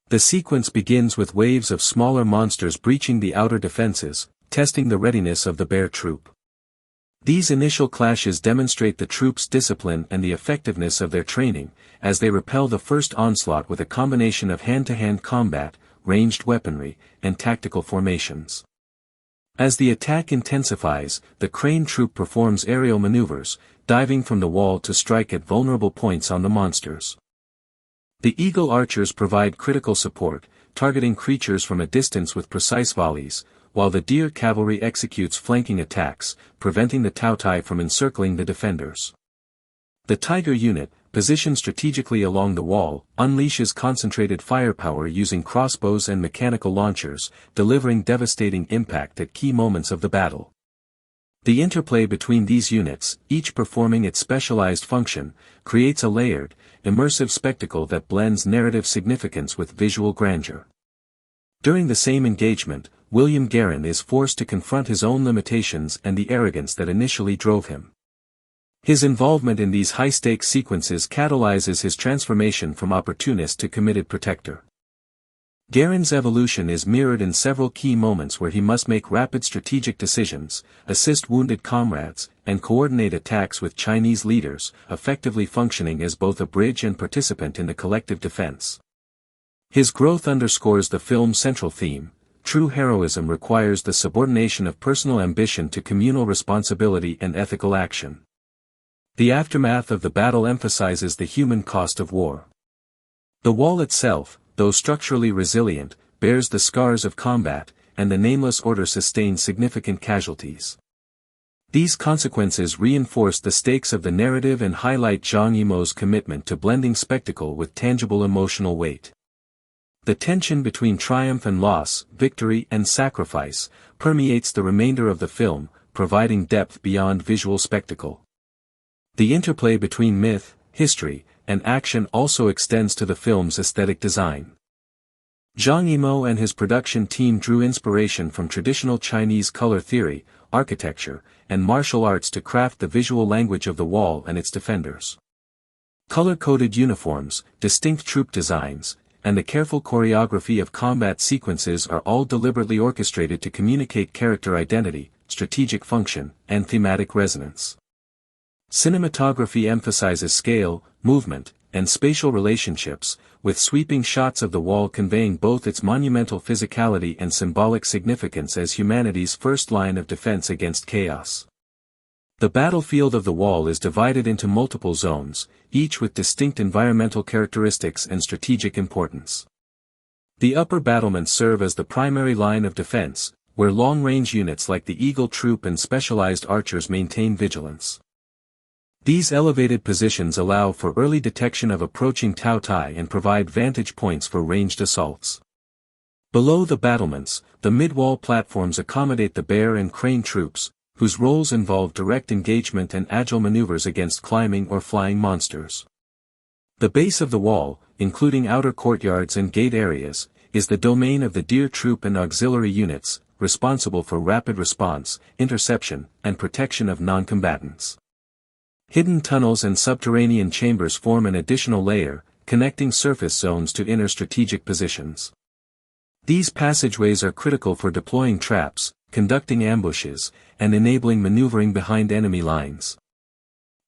The sequence begins with waves of smaller monsters breaching the outer defenses, testing the readiness of the bear troop. These initial clashes demonstrate the troops' discipline and the effectiveness of their training, as they repel the first onslaught with a combination of hand-to-hand combat, ranged weaponry, and tactical formations. As the attack intensifies, the crane troop performs aerial maneuvers, diving from the wall to strike at vulnerable points on the monsters. The eagle archers provide critical support, targeting creatures from a distance with precise volleys, while the deer cavalry executes flanking attacks, preventing the Tao Tai from encircling the defenders. The tiger unit, positioned strategically along the wall, unleashes concentrated firepower using crossbows and mechanical launchers, delivering devastating impact at key moments of the battle. The interplay between these units, each performing its specialized function, creates a layered, immersive spectacle that blends narrative significance with visual grandeur. During the same engagement, William Guerin is forced to confront his own limitations and the arrogance that initially drove him. His involvement in these high-stakes sequences catalyzes his transformation from opportunist to committed protector. Guerin's evolution is mirrored in several key moments where he must make rapid strategic decisions, assist wounded comrades, and coordinate attacks with Chinese leaders, effectively functioning as both a bridge and participant in the collective defense. His growth underscores the film's central theme: true heroism requires the subordination of personal ambition to communal responsibility and ethical action. The aftermath of the battle emphasizes the human cost of war. The wall itself, though structurally resilient, bears the scars of combat, and the nameless order sustains significant casualties. These consequences reinforce the stakes of the narrative and highlight Zhang Yimou's commitment to blending spectacle with tangible emotional weight. The tension between triumph and loss, victory and sacrifice, permeates the remainder of the film, providing depth beyond visual spectacle. The interplay between myth, history, and action also extends to the film's aesthetic design. Zhang Yimou and his production team drew inspiration from traditional Chinese color theory, architecture, and martial arts to craft the visual language of the wall and its defenders. Color-coded uniforms, distinct troop designs, and the careful choreography of combat sequences are all deliberately orchestrated to communicate character identity, strategic function, and thematic resonance. Cinematography emphasizes scale, movement, and spatial relationships, with sweeping shots of the wall conveying both its monumental physicality and symbolic significance as humanity's first line of defense against chaos. The battlefield of the wall is divided into multiple zones, each with distinct environmental characteristics and strategic importance. The upper battlements serve as the primary line of defense, where long-range units like the Eagle Troop and specialized archers maintain vigilance. These elevated positions allow for early detection of approaching Tao Tai and provide vantage points for ranged assaults. Below the battlements, the mid-wall platforms accommodate the bear and crane troops, whose roles involve direct engagement and agile maneuvers against climbing or flying monsters. The base of the wall, including outer courtyards and gate areas, is the domain of the deer troop and auxiliary units, responsible for rapid response, interception, and protection of non-combatants. Hidden tunnels and subterranean chambers form an additional layer, connecting surface zones to inner strategic positions. These passageways are critical for deploying traps, conducting ambushes, and enabling maneuvering behind enemy lines.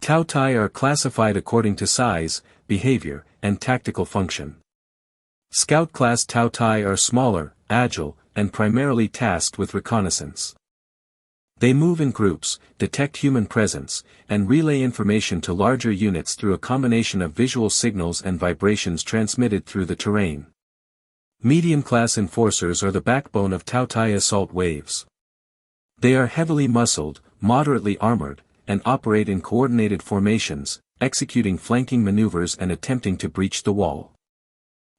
Tao Tai are classified according to size, behavior, and tactical function. Scout-class Tao Tai are smaller, agile, and primarily tasked with reconnaissance. They move in groups, detect human presence, and relay information to larger units through a combination of visual signals and vibrations transmitted through the terrain. Medium-class enforcers are the backbone of Taotai assault waves. They are heavily muscled, moderately armored, and operate in coordinated formations, executing flanking maneuvers and attempting to breach the wall.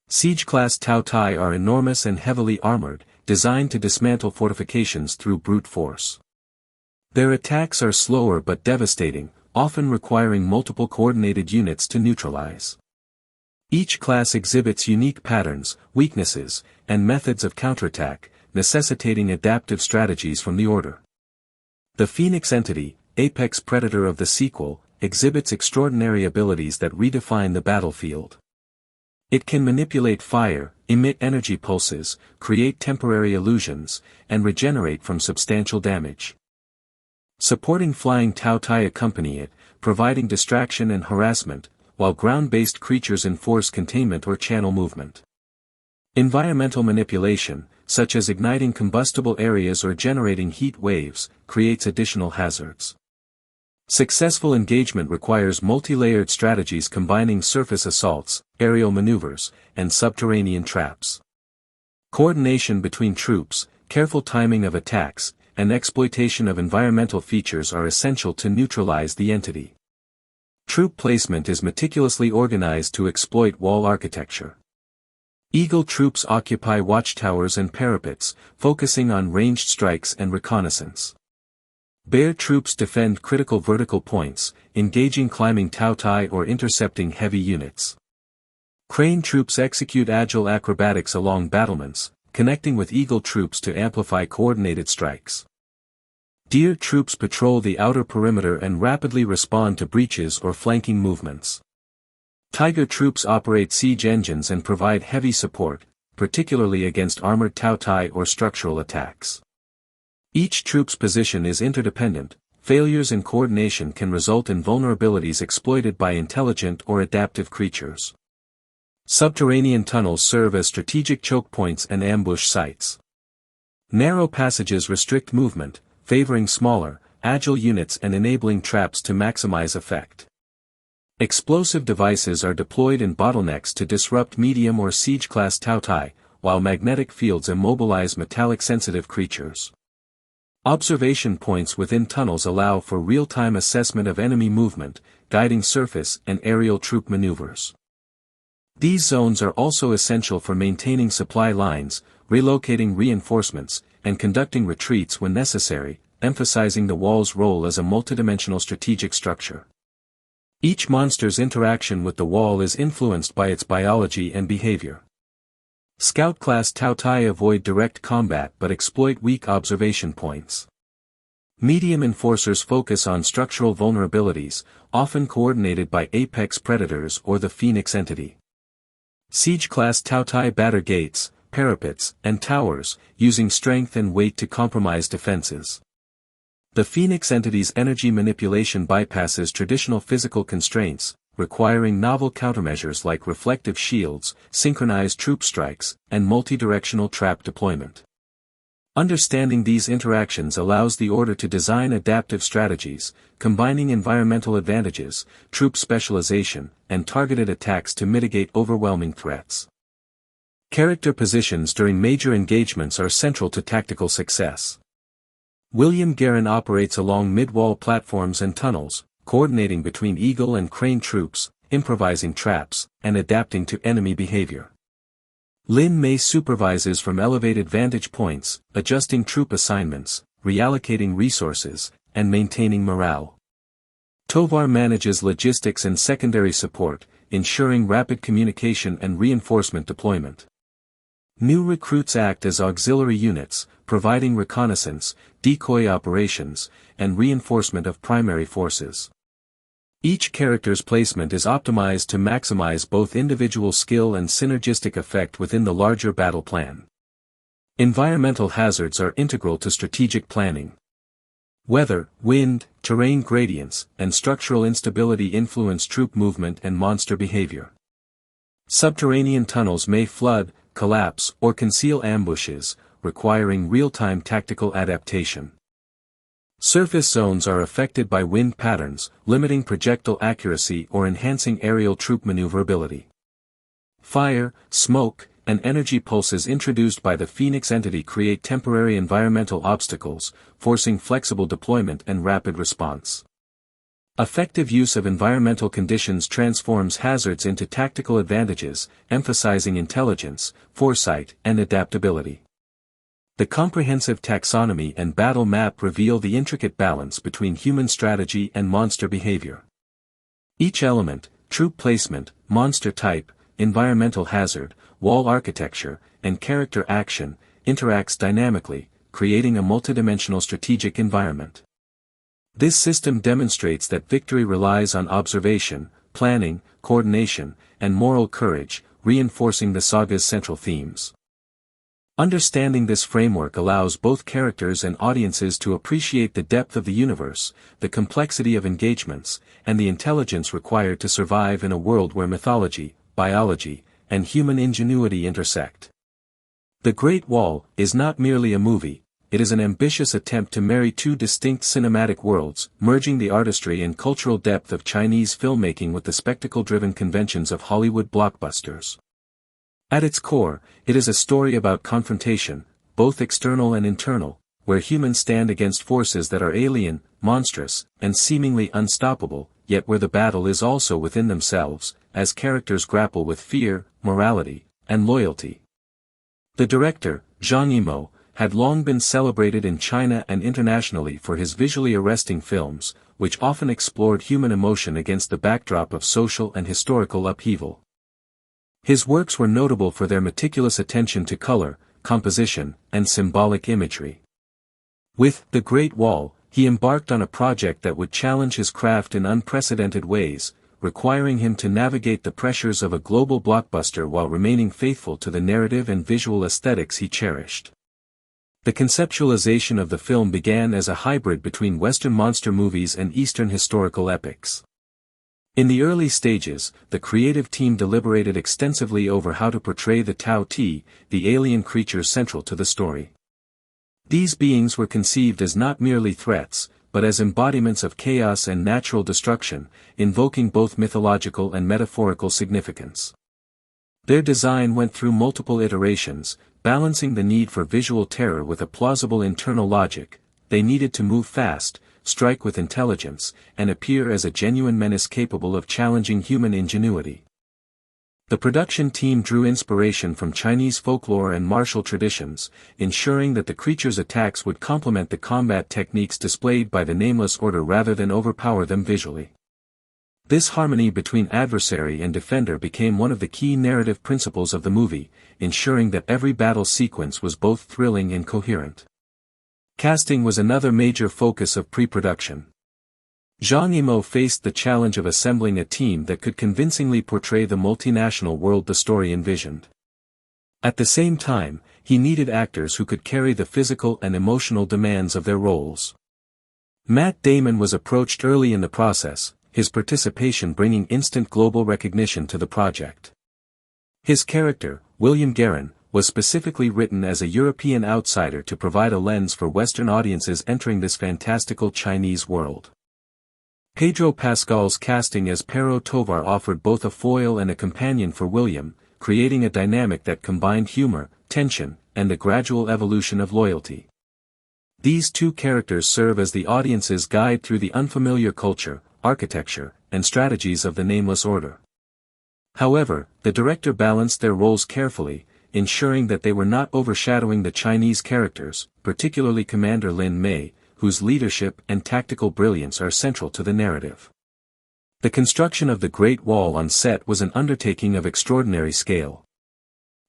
Siege-class Taotai are enormous and heavily armored, designed to dismantle fortifications through brute force. Their attacks are slower but devastating, often requiring multiple coordinated units to neutralize. Each class exhibits unique patterns, weaknesses, and methods of counterattack, necessitating adaptive strategies from the order. The Phoenix entity, apex predator of the sequel, exhibits extraordinary abilities that redefine the battlefield. It can manipulate fire, emit energy pulses, create temporary illusions, and regenerate from substantial damage. Supporting flying Taotai accompany it, providing distraction and harassment, while ground-based creatures enforce containment or channel movement. Environmental manipulation, such as igniting combustible areas or generating heat waves, creates additional hazards. Successful engagement requires multi-layered strategies combining surface assaults, aerial maneuvers, and subterranean traps. Coordination between troops, careful timing of attacks, and exploitation of environmental features are essential to neutralize the entity. Troop placement is meticulously organized to exploit wall architecture. Eagle troops occupy watchtowers and parapets, focusing on ranged strikes and reconnaissance. Bear troops defend critical vertical points, engaging climbing Taotai or intercepting heavy units. Crane troops execute agile acrobatics along battlements, connecting with Eagle troops to amplify coordinated strikes. Deer troops patrol the outer perimeter and rapidly respond to breaches or flanking movements. Tiger troops operate siege engines and provide heavy support, particularly against armored Taotai or structural attacks. Each troop's position is interdependent. Failures in coordination can result in vulnerabilities exploited by intelligent or adaptive creatures. Subterranean tunnels serve as strategic choke points and ambush sites. Narrow passages restrict movement, favoring smaller, agile units and enabling traps to maximize effect. Explosive devices are deployed in bottlenecks to disrupt medium or siege-class Taotai, while magnetic fields immobilize metallic-sensitive creatures. Observation points within tunnels allow for real-time assessment of enemy movement, guiding surface and aerial troop maneuvers. These zones are also essential for maintaining supply lines, relocating reinforcements, and conducting retreats when necessary, emphasizing the wall's role as a multidimensional strategic structure. Each monster's interaction with the wall is influenced by its biology and behavior. Scout-class Taotai avoid direct combat but exploit weak observation points. Medium enforcers focus on structural vulnerabilities, often coordinated by apex predators or the Phoenix entity. Siege-class Taotai batter gates, parapets, and towers, using strength and weight to compromise defenses. The Phoenix entity's energy manipulation bypasses traditional physical constraints, requiring novel countermeasures like reflective shields, synchronized troop strikes, and multi-directional trap deployment. Understanding these interactions allows the Order to design adaptive strategies, combining environmental advantages, troop specialization, and targeted attacks to mitigate overwhelming threats. Character positions during major engagements are central to tactical success. William Guerin operates along mid-wall platforms and tunnels, coordinating between Eagle and Crane troops, improvising traps, and adapting to enemy behavior. Lin Mei supervises from elevated vantage points, adjusting troop assignments, reallocating resources, and maintaining morale. Tovar manages logistics and secondary support, ensuring rapid communication and reinforcement deployment. New recruits act as auxiliary units, providing reconnaissance, decoy operations, and reinforcement of primary forces. Each character's placement is optimized to maximize both individual skill and synergistic effect within the larger battle plan. Environmental hazards are integral to strategic planning. Weather, wind, terrain gradients, and structural instability influence troop movement and monster behavior. Subterranean tunnels may flood, collapse, or conceal ambushes, requiring real-time tactical adaptation. Surface zones are affected by wind patterns, limiting projectile accuracy or enhancing aerial troop maneuverability. Fire, smoke, and energy pulses introduced by the Phoenix entity create temporary environmental obstacles, forcing flexible deployment and rapid response. Effective use of environmental conditions transforms hazards into tactical advantages, emphasizing intelligence, foresight, and adaptability. The comprehensive taxonomy and battle map reveal the intricate balance between human strategy and monster behavior. Each element, troop placement, monster type, environmental hazard, wall architecture, and character action, interacts dynamically, creating a multidimensional strategic environment. This system demonstrates that victory relies on observation, planning, coordination, and moral courage, reinforcing the saga's central themes. Understanding this framework allows both characters and audiences to appreciate the depth of the universe, the complexity of engagements, and the intelligence required to survive in a world where mythology, biology, and human ingenuity intersect. The Great Wall is not merely a movie, it is an ambitious attempt to marry two distinct cinematic worlds, merging the artistry and cultural depth of Chinese filmmaking with the spectacle-driven conventions of Hollywood blockbusters. At its core, it is a story about confrontation, both external and internal, where humans stand against forces that are alien, monstrous, and seemingly unstoppable, yet where the battle is also within themselves, as characters grapple with fear, morality, and loyalty. The director, Zhang Yimou, had long been celebrated in China and internationally for his visually arresting films, which often explored human emotion against the backdrop of social and historical upheaval. His works were notable for their meticulous attention to color, composition, and symbolic imagery. With The Great Wall, he embarked on a project that would challenge his craft in unprecedented ways, requiring him to navigate the pressures of a global blockbuster while remaining faithful to the narrative and visual aesthetics he cherished. The conceptualization of the film began as a hybrid between Western monster movies and Eastern historical epics. In the early stages, the creative team deliberated extensively over how to portray the Tao Ti, the alien creatures central to the story. These beings were conceived as not merely threats, but as embodiments of chaos and natural destruction, invoking both mythological and metaphorical significance. Their design went through multiple iterations, balancing the need for visual terror with a plausible internal logic. They needed to move fast, strike with intelligence, and appear as a genuine menace capable of challenging human ingenuity. The production team drew inspiration from Chinese folklore and martial traditions, ensuring that the creatures' attacks would complement the combat techniques displayed by the Nameless Order rather than overpower them visually. This harmony between adversary and defender became one of the key narrative principles of the movie, ensuring that every battle sequence was both thrilling and coherent. Casting was another major focus of pre-production. Zhang Yimou faced the challenge of assembling a team that could convincingly portray the multinational world the story envisioned. At the same time, he needed actors who could carry the physical and emotional demands of their roles. Matt Damon was approached early in the process, his participation bringing instant global recognition to the project. His character, William Dafoe, was specifically written as a European outsider to provide a lens for Western audiences entering this fantastical Chinese world. Pedro Pascal's casting as Pero Tovar offered both a foil and a companion for William, creating a dynamic that combined humor, tension, and the gradual evolution of loyalty. These two characters serve as the audience's guide through the unfamiliar culture, architecture, and strategies of the Nameless Order. However, the director balanced their roles carefully, ensuring that they were not overshadowing the Chinese characters, particularly Commander Lin Mei, whose leadership and tactical brilliance are central to the narrative. The construction of the Great Wall on set was an undertaking of extraordinary scale.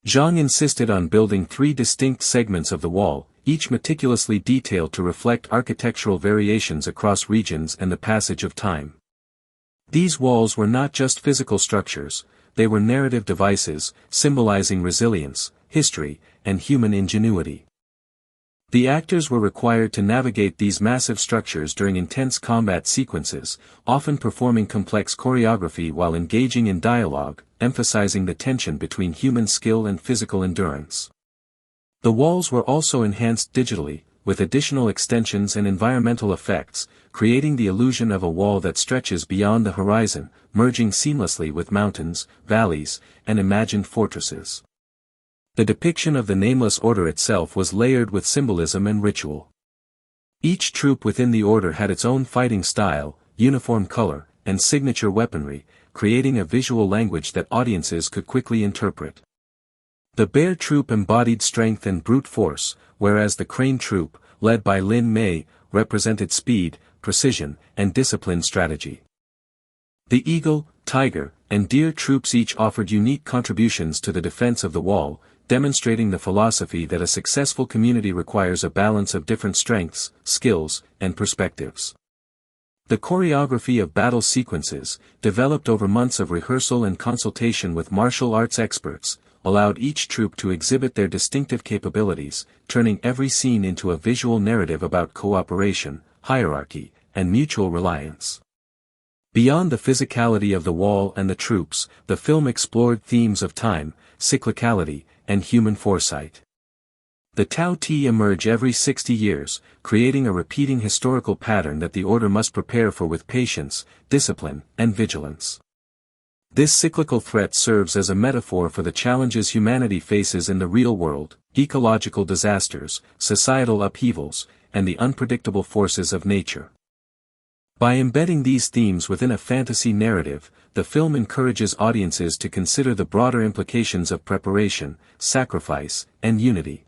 Zhang insisted on building 3 distinct segments of the wall, each meticulously detailed to reflect architectural variations across regions and the passage of time. These walls were not just physical structures, they were narrative devices, symbolizing resilience, history, and human ingenuity. The actors were required to navigate these massive structures during intense combat sequences, often performing complex choreography while engaging in dialogue, emphasizing the tension between human skill and physical endurance. The walls were also enhanced digitally, with additional extensions and environmental effects, creating the illusion of a wall that stretches beyond the horizon, merging seamlessly with mountains, valleys, and imagined fortresses. The depiction of the nameless order itself was layered with symbolism and ritual. Each troop within the order had its own fighting style, uniform color, and signature weaponry, creating a visual language that audiences could quickly interpret. The Bear Troop embodied strength and brute force, whereas the Crane Troop, led by Lin Mei, represented speed, precision, and disciplined strategy. The Eagle, Tiger, and Deer troops each offered unique contributions to the defense of the wall, demonstrating the philosophy that a successful community requires a balance of different strengths, skills, and perspectives. The choreography of battle sequences, developed over months of rehearsal and consultation with martial arts experts, allowed each troop to exhibit their distinctive capabilities, turning every scene into a visual narrative about cooperation, hierarchy, and mutual reliance. Beyond the physicality of the wall and the troops, the film explored themes of time, cyclicality, and human foresight. The Tao Te emerge every 60 years, creating a repeating historical pattern that the order must prepare for with patience, discipline, and vigilance. This cyclical threat serves as a metaphor for the challenges humanity faces in the real world: ecological disasters, societal upheavals, and the unpredictable forces of nature. By embedding these themes within a fantasy narrative, the film encourages audiences to consider the broader implications of preparation, sacrifice, and unity.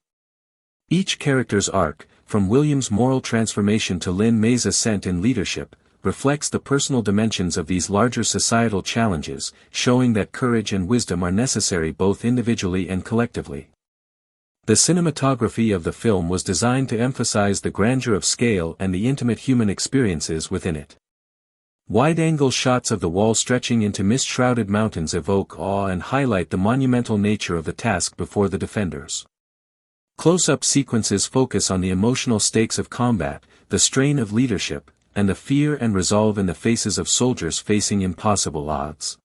Each character's arc, from William's moral transformation to Lin Mei's ascent in leadership, reflects the personal dimensions of these larger societal challenges, showing that courage and wisdom are necessary both individually and collectively. The cinematography of the film was designed to emphasize the grandeur of scale and the intimate human experiences within it. Wide-angle shots of the wall stretching into mist-shrouded mountains evoke awe and highlight the monumental nature of the task before the defenders. Close-up sequences focus on the emotional stakes of combat, the strain of leadership, and the fear and resolve in the faces of soldiers facing impossible odds.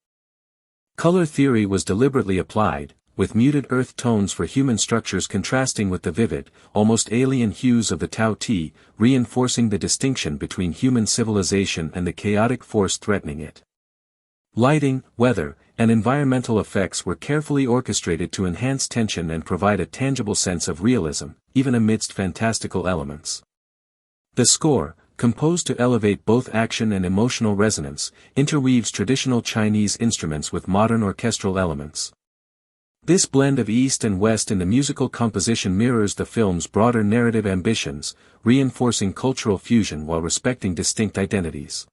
Color theory was deliberately applied, with muted earth tones for human structures contrasting with the vivid, almost alien hues of the Tao Te, reinforcing the distinction between human civilization and the chaotic force threatening it. Lighting, weather, and environmental effects were carefully orchestrated to enhance tension and provide a tangible sense of realism, even amidst fantastical elements. The score, composed to elevate both action and emotional resonance, interweaves traditional Chinese instruments with modern orchestral elements. This blend of East and West in the musical composition mirrors the film's broader narrative ambitions, reinforcing cultural fusion while respecting distinct identities.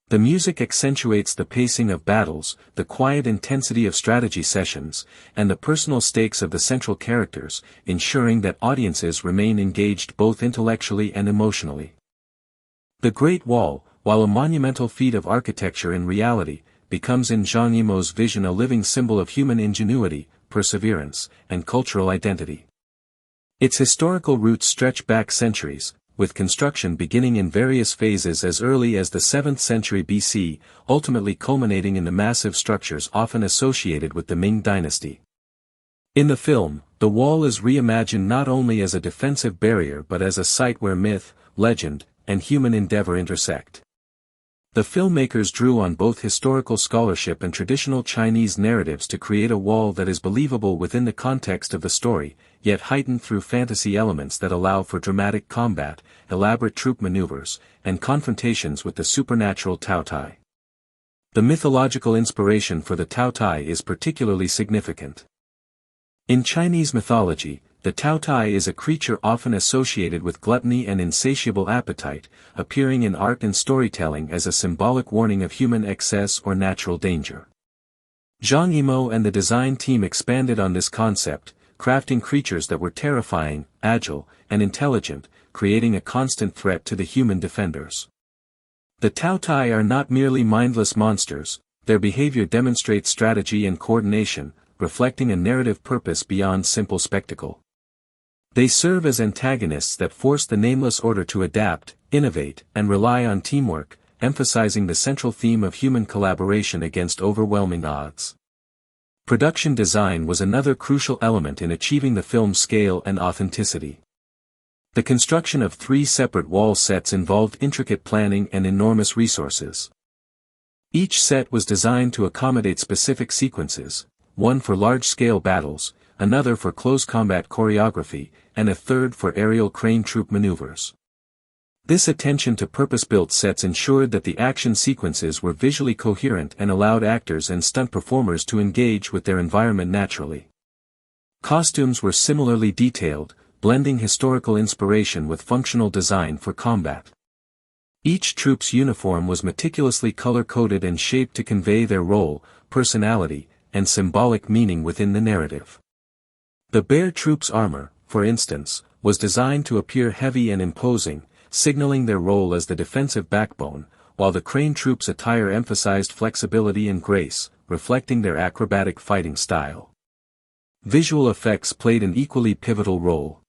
The music accentuates the pacing of battles, the quiet intensity of strategy sessions, and the personal stakes of the central characters, ensuring that audiences remain engaged both intellectually and emotionally. The Great Wall, while a monumental feat of architecture in reality, becomes in Zhang Yimou's vision a living symbol of human ingenuity, perseverance, and cultural identity. Its historical roots stretch back centuries, with construction beginning in various phases as early as the 7th century BC, ultimately culminating in the massive structures often associated with the Ming dynasty. In the film, the wall is reimagined not only as a defensive barrier but as a site where myth, legend, and human endeavor intersect. The filmmakers drew on both historical scholarship and traditional Chinese narratives to create a wall that is believable within the context of the story, yet heightened through fantasy elements that allow for dramatic combat, elaborate troop maneuvers, and confrontations with the supernatural Tao Te. The mythological inspiration for the Tao Te is particularly significant. In Chinese mythology, the Tao Te is a creature often associated with gluttony and insatiable appetite, appearing in art and storytelling as a symbolic warning of human excess or natural danger. Zhang Yimou and the design team expanded on this concept, crafting creatures that were terrifying, agile, and intelligent, creating a constant threat to the human defenders. The Tao Te are not merely mindless monsters, their behavior demonstrates strategy and coordination, reflecting a narrative purpose beyond simple spectacle. They serve as antagonists that force the Nameless Order to adapt, innovate, and rely on teamwork, emphasizing the central theme of human collaboration against overwhelming odds. Production design was another crucial element in achieving the film's scale and authenticity. The construction of 3 separate wall sets involved intricate planning and enormous resources. Each set was designed to accommodate specific sequences, one for large-scale battles, another for close combat choreography, and a third for aerial crane troop maneuvers. This attention to purpose-built sets ensured that the action sequences were visually coherent and allowed actors and stunt performers to engage with their environment naturally. Costumes were similarly detailed, blending historical inspiration with functional design for combat. Each troop's uniform was meticulously color-coded and shaped to convey their role, personality, and symbolic meaning within the narrative. The bear troop's armor, for instance, was designed to appear heavy and imposing, signaling their role as the defensive backbone, while the crane troop's attire emphasized flexibility and grace, reflecting their acrobatic fighting style. Visual effects played an equally pivotal role.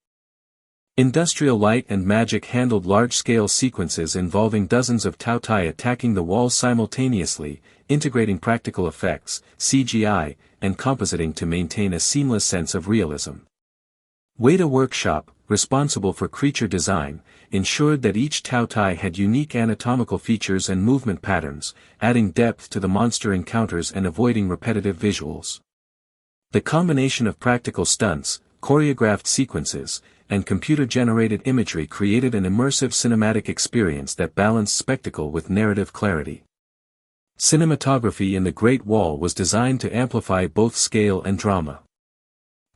Industrial light and magic handled large-scale sequences involving dozens of Tao-Tai attacking the walls simultaneously, integrating practical effects, CGI, and compositing to maintain a seamless sense of realism. Weta Workshop, responsible for creature design, ensured that each Tao-Tai had unique anatomical features and movement patterns, adding depth to the monster encounters and avoiding repetitive visuals. The combination of practical stunts, choreographed sequences, and computer-generated imagery created an immersive cinematic experience that balanced spectacle with narrative clarity. Cinematography in the Great Wall was designed to amplify both scale and drama.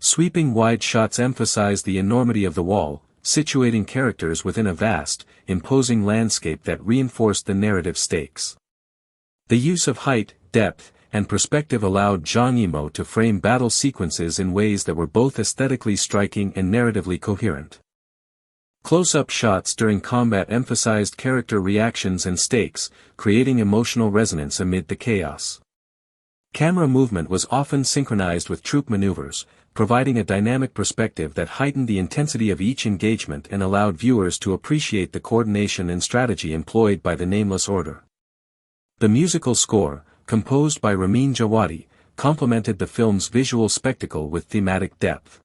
Sweeping wide shots emphasized the enormity of the wall, situating characters within a vast, imposing landscape that reinforced the narrative stakes. The use of height, depth, and perspective allowed Zhang Yimou to frame battle sequences in ways that were both aesthetically striking and narratively coherent. Close-up shots during combat emphasized character reactions and stakes, creating emotional resonance amid the chaos. Camera movement was often synchronized with troop maneuvers, providing a dynamic perspective that heightened the intensity of each engagement and allowed viewers to appreciate the coordination and strategy employed by the Nameless Order. The musical score, composed by Ramin Djawadi, complemented the film's visual spectacle with thematic depth.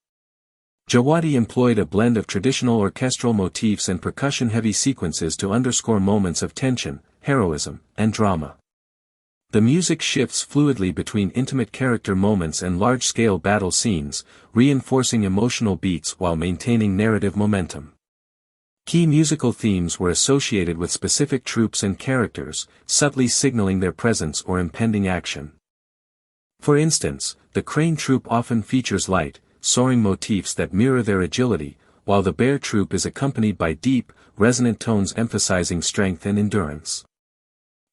Djawadi employed a blend of traditional orchestral motifs and percussion-heavy sequences to underscore moments of tension, heroism, and drama. The music shifts fluidly between intimate character moments and large-scale battle scenes, reinforcing emotional beats while maintaining narrative momentum. Key musical themes were associated with specific troops and characters, subtly signaling their presence or impending action. For instance, the crane troop often features light, soaring motifs that mirror their agility, while the bear troop is accompanied by deep, resonant tones emphasizing strength and endurance.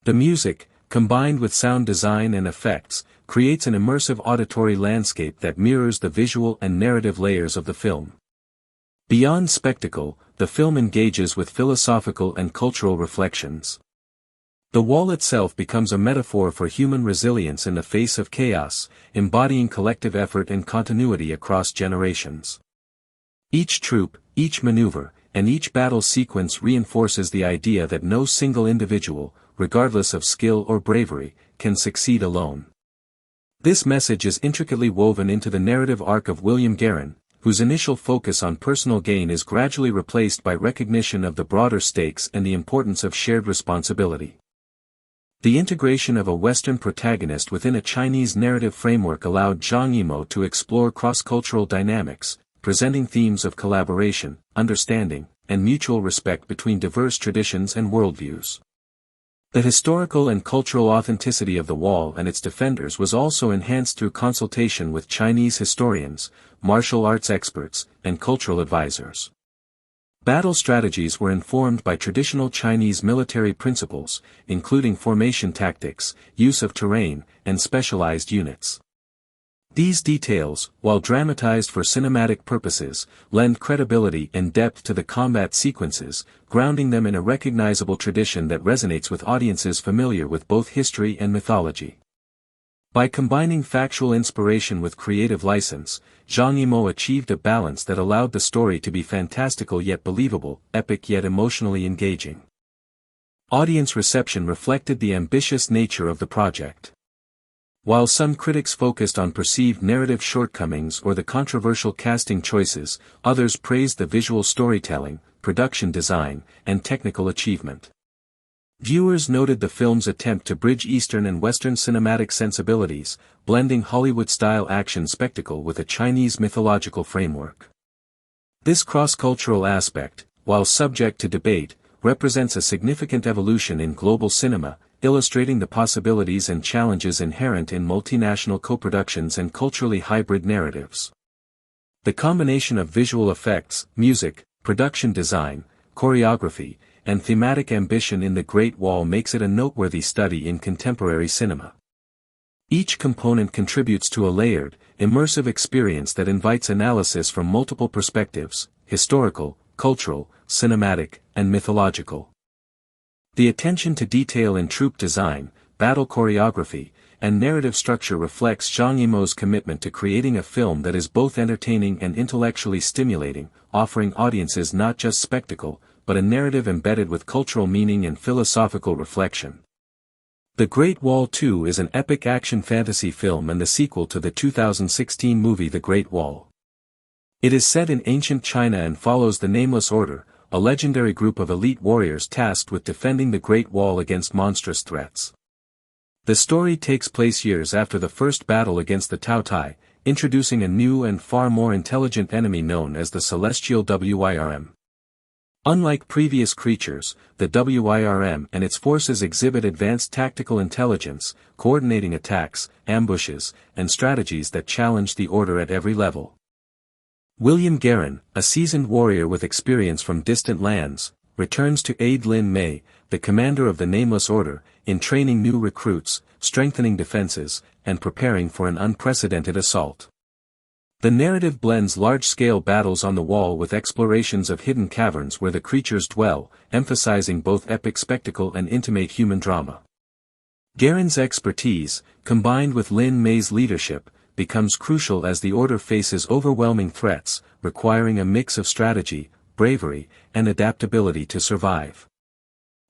The music, combined with sound design and effects, creates an immersive auditory landscape that mirrors the visual and narrative layers of the film. Beyond spectacle, the film engages with philosophical and cultural reflections. The wall itself becomes a metaphor for human resilience in the face of chaos, embodying collective effort and continuity across generations. Each troop, each maneuver, and each battle sequence reinforces the idea that no single individual, regardless of skill or bravery, can succeed alone. This message is intricately woven into the narrative arc of William Guerin, whose initial focus on personal gain is gradually replaced by recognition of the broader stakes and the importance of shared responsibility. The integration of a Western protagonist within a Chinese narrative framework allowed Zhang Yimou to explore cross-cultural dynamics, presenting themes of collaboration, understanding, and mutual respect between diverse traditions and worldviews. The historical and cultural authenticity of the wall and its defenders was also enhanced through consultation with Chinese historians, martial arts experts, and cultural advisors. Battle strategies were informed by traditional Chinese military principles, including formation tactics, use of terrain, and specialized units. These details, while dramatized for cinematic purposes, lend credibility and depth to the combat sequences, grounding them in a recognizable tradition that resonates with audiences familiar with both history and mythology. By combining factual inspiration with creative license, Zhang Yimou achieved a balance that allowed the story to be fantastical yet believable, epic yet emotionally engaging. Audience reception reflected the ambitious nature of the project. While some critics focused on perceived narrative shortcomings or the controversial casting choices, others praised the visual storytelling, production design, and technical achievement. Viewers noted the film's attempt to bridge Eastern and Western cinematic sensibilities, blending Hollywood-style action spectacle with a Chinese mythological framework. This cross-cultural aspect, while subject to debate, represents a significant evolution in global cinema, illustrating the possibilities and challenges inherent in multinational co-productions and culturally hybrid narratives. The combination of visual effects, music, production design, choreography, and thematic ambition in The Great Wall makes it a noteworthy study in contemporary cinema. Each component contributes to a layered, immersive experience that invites analysis from multiple perspectives: historical, cultural, cinematic, and mythological. The attention to detail in troupe design, battle choreography, and narrative structure reflects Zhang Yimou's commitment to creating a film that is both entertaining and intellectually stimulating, offering audiences not just spectacle, but a narrative embedded with cultural meaning and philosophical reflection. The Great Wall 2 is an epic action fantasy film and the sequel to the 2016 movie The Great Wall. It is set in ancient China and follows the Nameless Order, a legendary group of elite warriors tasked with defending the Great Wall against monstrous threats. The story takes place years after the first battle against the Tao Tai, introducing a new and far more intelligent enemy known as the Celestial Wirm. Unlike previous creatures, the Wirm and its forces exhibit advanced tactical intelligence, coordinating attacks, ambushes, and strategies that challenge the order at every level. William Guerin, a seasoned warrior with experience from distant lands, returns to aid Lin Mei, the commander of the Nameless Order, in training new recruits, strengthening defenses, and preparing for an unprecedented assault. The narrative blends large-scale battles on the wall with explorations of hidden caverns where the creatures dwell, emphasizing both epic spectacle and intimate human drama. Guerin's expertise, combined with Lin Mei's leadership, becomes crucial as the Order faces overwhelming threats, requiring a mix of strategy, bravery, and adaptability to survive.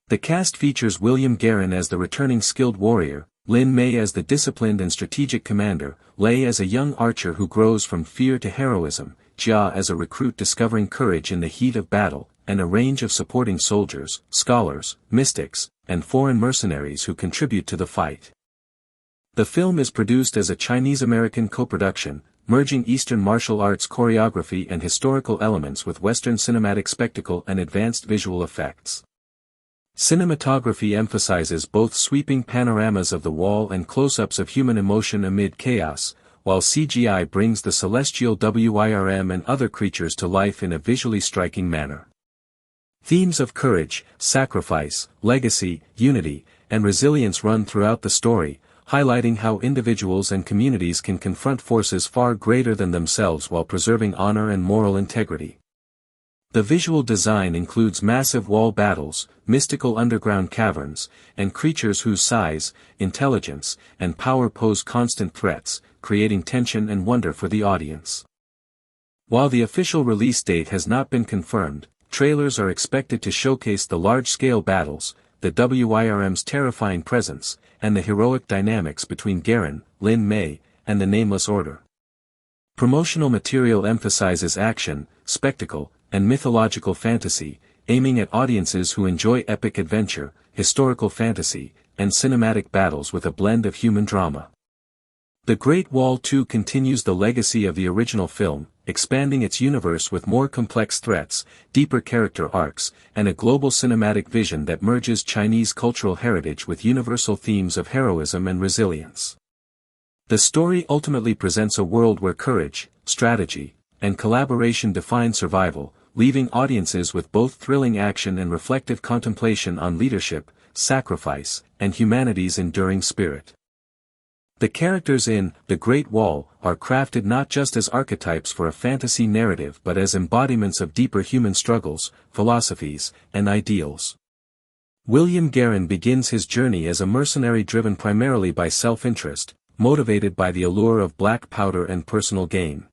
The cast features William Guerin as the returning skilled warrior, Lin Mei as the disciplined and strategic commander, Lei as a young archer who grows from fear to heroism, Jia as a recruit discovering courage in the heat of battle, and a range of supporting soldiers, scholars, mystics, and foreign mercenaries who contribute to the fight. The film is produced as a Chinese-American co-production, merging Eastern martial arts choreography and historical elements with Western cinematic spectacle and advanced visual effects. Cinematography emphasizes both sweeping panoramas of the wall and close-ups of human emotion amid chaos, while CGI brings the Celestial Wirm and other creatures to life in a visually striking manner. Themes of courage, sacrifice, legacy, unity, and resilience run throughout the story, highlighting how individuals and communities can confront forces far greater than themselves while preserving honor and moral integrity. The visual design includes massive wall battles, mystical underground caverns, and creatures whose size, intelligence, and power pose constant threats, creating tension and wonder for the audience. While the official release date has not been confirmed, trailers are expected to showcase the large-scale battles, the Wirm's terrifying presence, and the heroic dynamics between Guerin, Lin Mei, and the Nameless Order. Promotional material emphasizes action, spectacle, and mythological fantasy, aiming at audiences who enjoy epic adventure, historical fantasy, and cinematic battles with a blend of human drama. The Great Wall 2 continues the legacy of the original film, expanding its universe with more complex threats, deeper character arcs, and a global cinematic vision that merges Chinese cultural heritage with universal themes of heroism and resilience. The story ultimately presents a world where courage, strategy, and collaboration define survival, leaving audiences with both thrilling action and reflective contemplation on leadership, sacrifice, and humanity's enduring spirit. The characters in The Great Wall are crafted not just as archetypes for a fantasy narrative but as embodiments of deeper human struggles, philosophies, and ideals. William Guerin begins his journey as a mercenary driven primarily by self-interest, motivated by the allure of black powder and personal gain.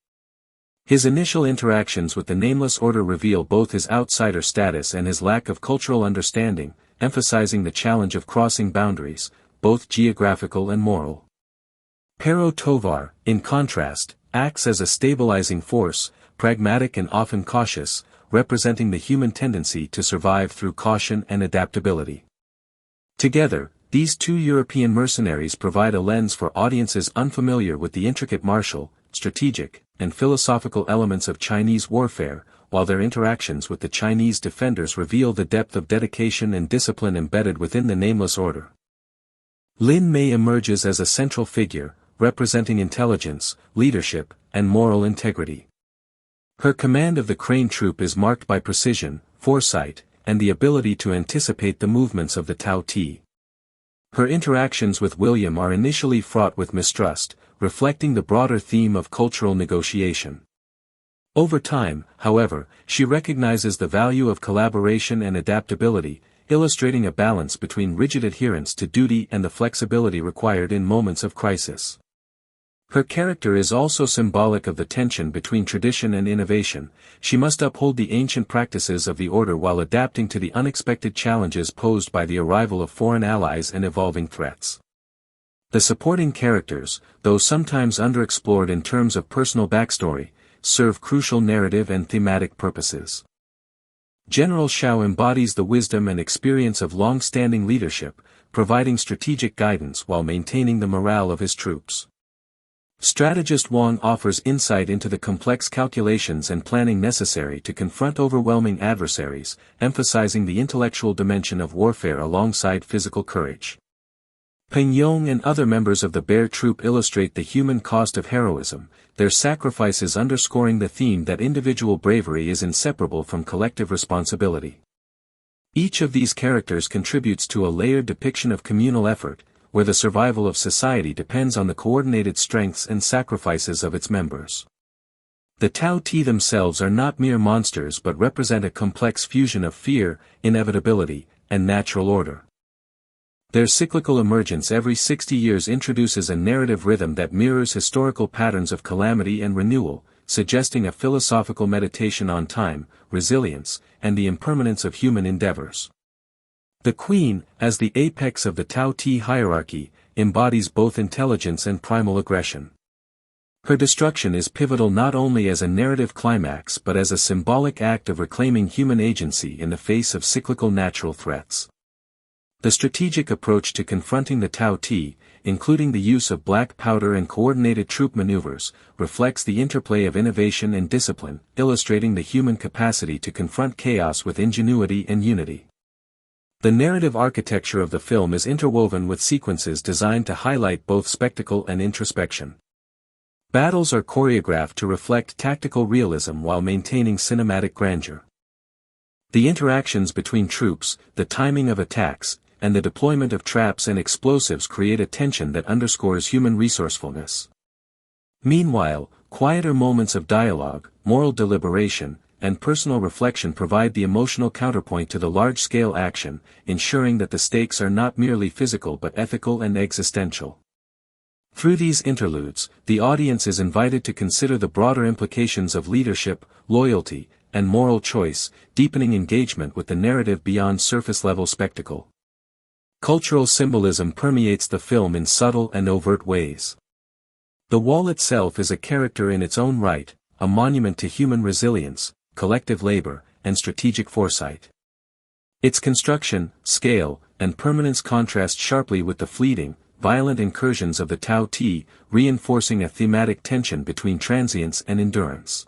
His initial interactions with the Nameless Order reveal both his outsider status and his lack of cultural understanding, emphasizing the challenge of crossing boundaries, both geographical and moral. Pero Tovar, in contrast, acts as a stabilizing force, pragmatic and often cautious, representing the human tendency to survive through caution and adaptability. Together, these two European mercenaries provide a lens for audiences unfamiliar with the intricate martial, strategic, and philosophical elements of Chinese warfare, while their interactions with the Chinese defenders reveal the depth of dedication and discipline embedded within the Nameless Order. Lin Mei emerges as a central figure, representing intelligence, leadership, and moral integrity. Her command of the Crane Troop is marked by precision, foresight, and the ability to anticipate the movements of the Tao Ti. Her interactions with William are initially fraught with mistrust, reflecting the broader theme of cultural negotiation. Over time, however, she recognizes the value of collaboration and adaptability, illustrating a balance between rigid adherence to duty and the flexibility required in moments of crisis. Her character is also symbolic of the tension between tradition and innovation. She must uphold the ancient practices of the order while adapting to the unexpected challenges posed by the arrival of foreign allies and evolving threats. The supporting characters, though sometimes underexplored in terms of personal backstory, serve crucial narrative and thematic purposes. General Shao embodies the wisdom and experience of long-standing leadership, providing strategic guidance while maintaining the morale of his troops. Strategist Wang offers insight into the complex calculations and planning necessary to confront overwhelming adversaries, emphasizing the intellectual dimension of warfare alongside physical courage. Peng Yong and other members of the Bear Troop illustrate the human cost of heroism, their sacrifices underscoring the theme that individual bravery is inseparable from collective responsibility. Each of these characters contributes to a layered depiction of communal effort, where the survival of society depends on the coordinated strengths and sacrifices of its members. The Tao Ti themselves are not mere monsters but represent a complex fusion of fear, inevitability, and natural order. Their cyclical emergence every 60 years introduces a narrative rhythm that mirrors historical patterns of calamity and renewal, suggesting a philosophical meditation on time, resilience, and the impermanence of human endeavors. The Queen, as the apex of the Tao Ti hierarchy, embodies both intelligence and primal aggression. Her destruction is pivotal not only as a narrative climax but as a symbolic act of reclaiming human agency in the face of cyclical natural threats. The strategic approach to confronting the Tao Ti, including the use of black powder and coordinated troop maneuvers, reflects the interplay of innovation and discipline, illustrating the human capacity to confront chaos with ingenuity and unity. The narrative architecture of the film is interwoven with sequences designed to highlight both spectacle and introspection. Battles are choreographed to reflect tactical realism while maintaining cinematic grandeur. The interactions between troops, the timing of attacks, and the deployment of traps and explosives create a tension that underscores human resourcefulness. Meanwhile, quieter moments of dialogue, moral deliberation, and personal reflection provide the emotional counterpoint to the large-scale action, ensuring that the stakes are not merely physical but ethical and existential. Through these interludes, the audience is invited to consider the broader implications of leadership, loyalty, and moral choice, deepening engagement with the narrative beyond surface-level spectacle. Cultural symbolism permeates the film in subtle and overt ways. The wall itself is a character in its own right, a monument to human resilience, collective labor, and strategic foresight. Its construction, scale, and permanence contrast sharply with the fleeting, violent incursions of the Tao Ti, reinforcing a thematic tension between transience and endurance.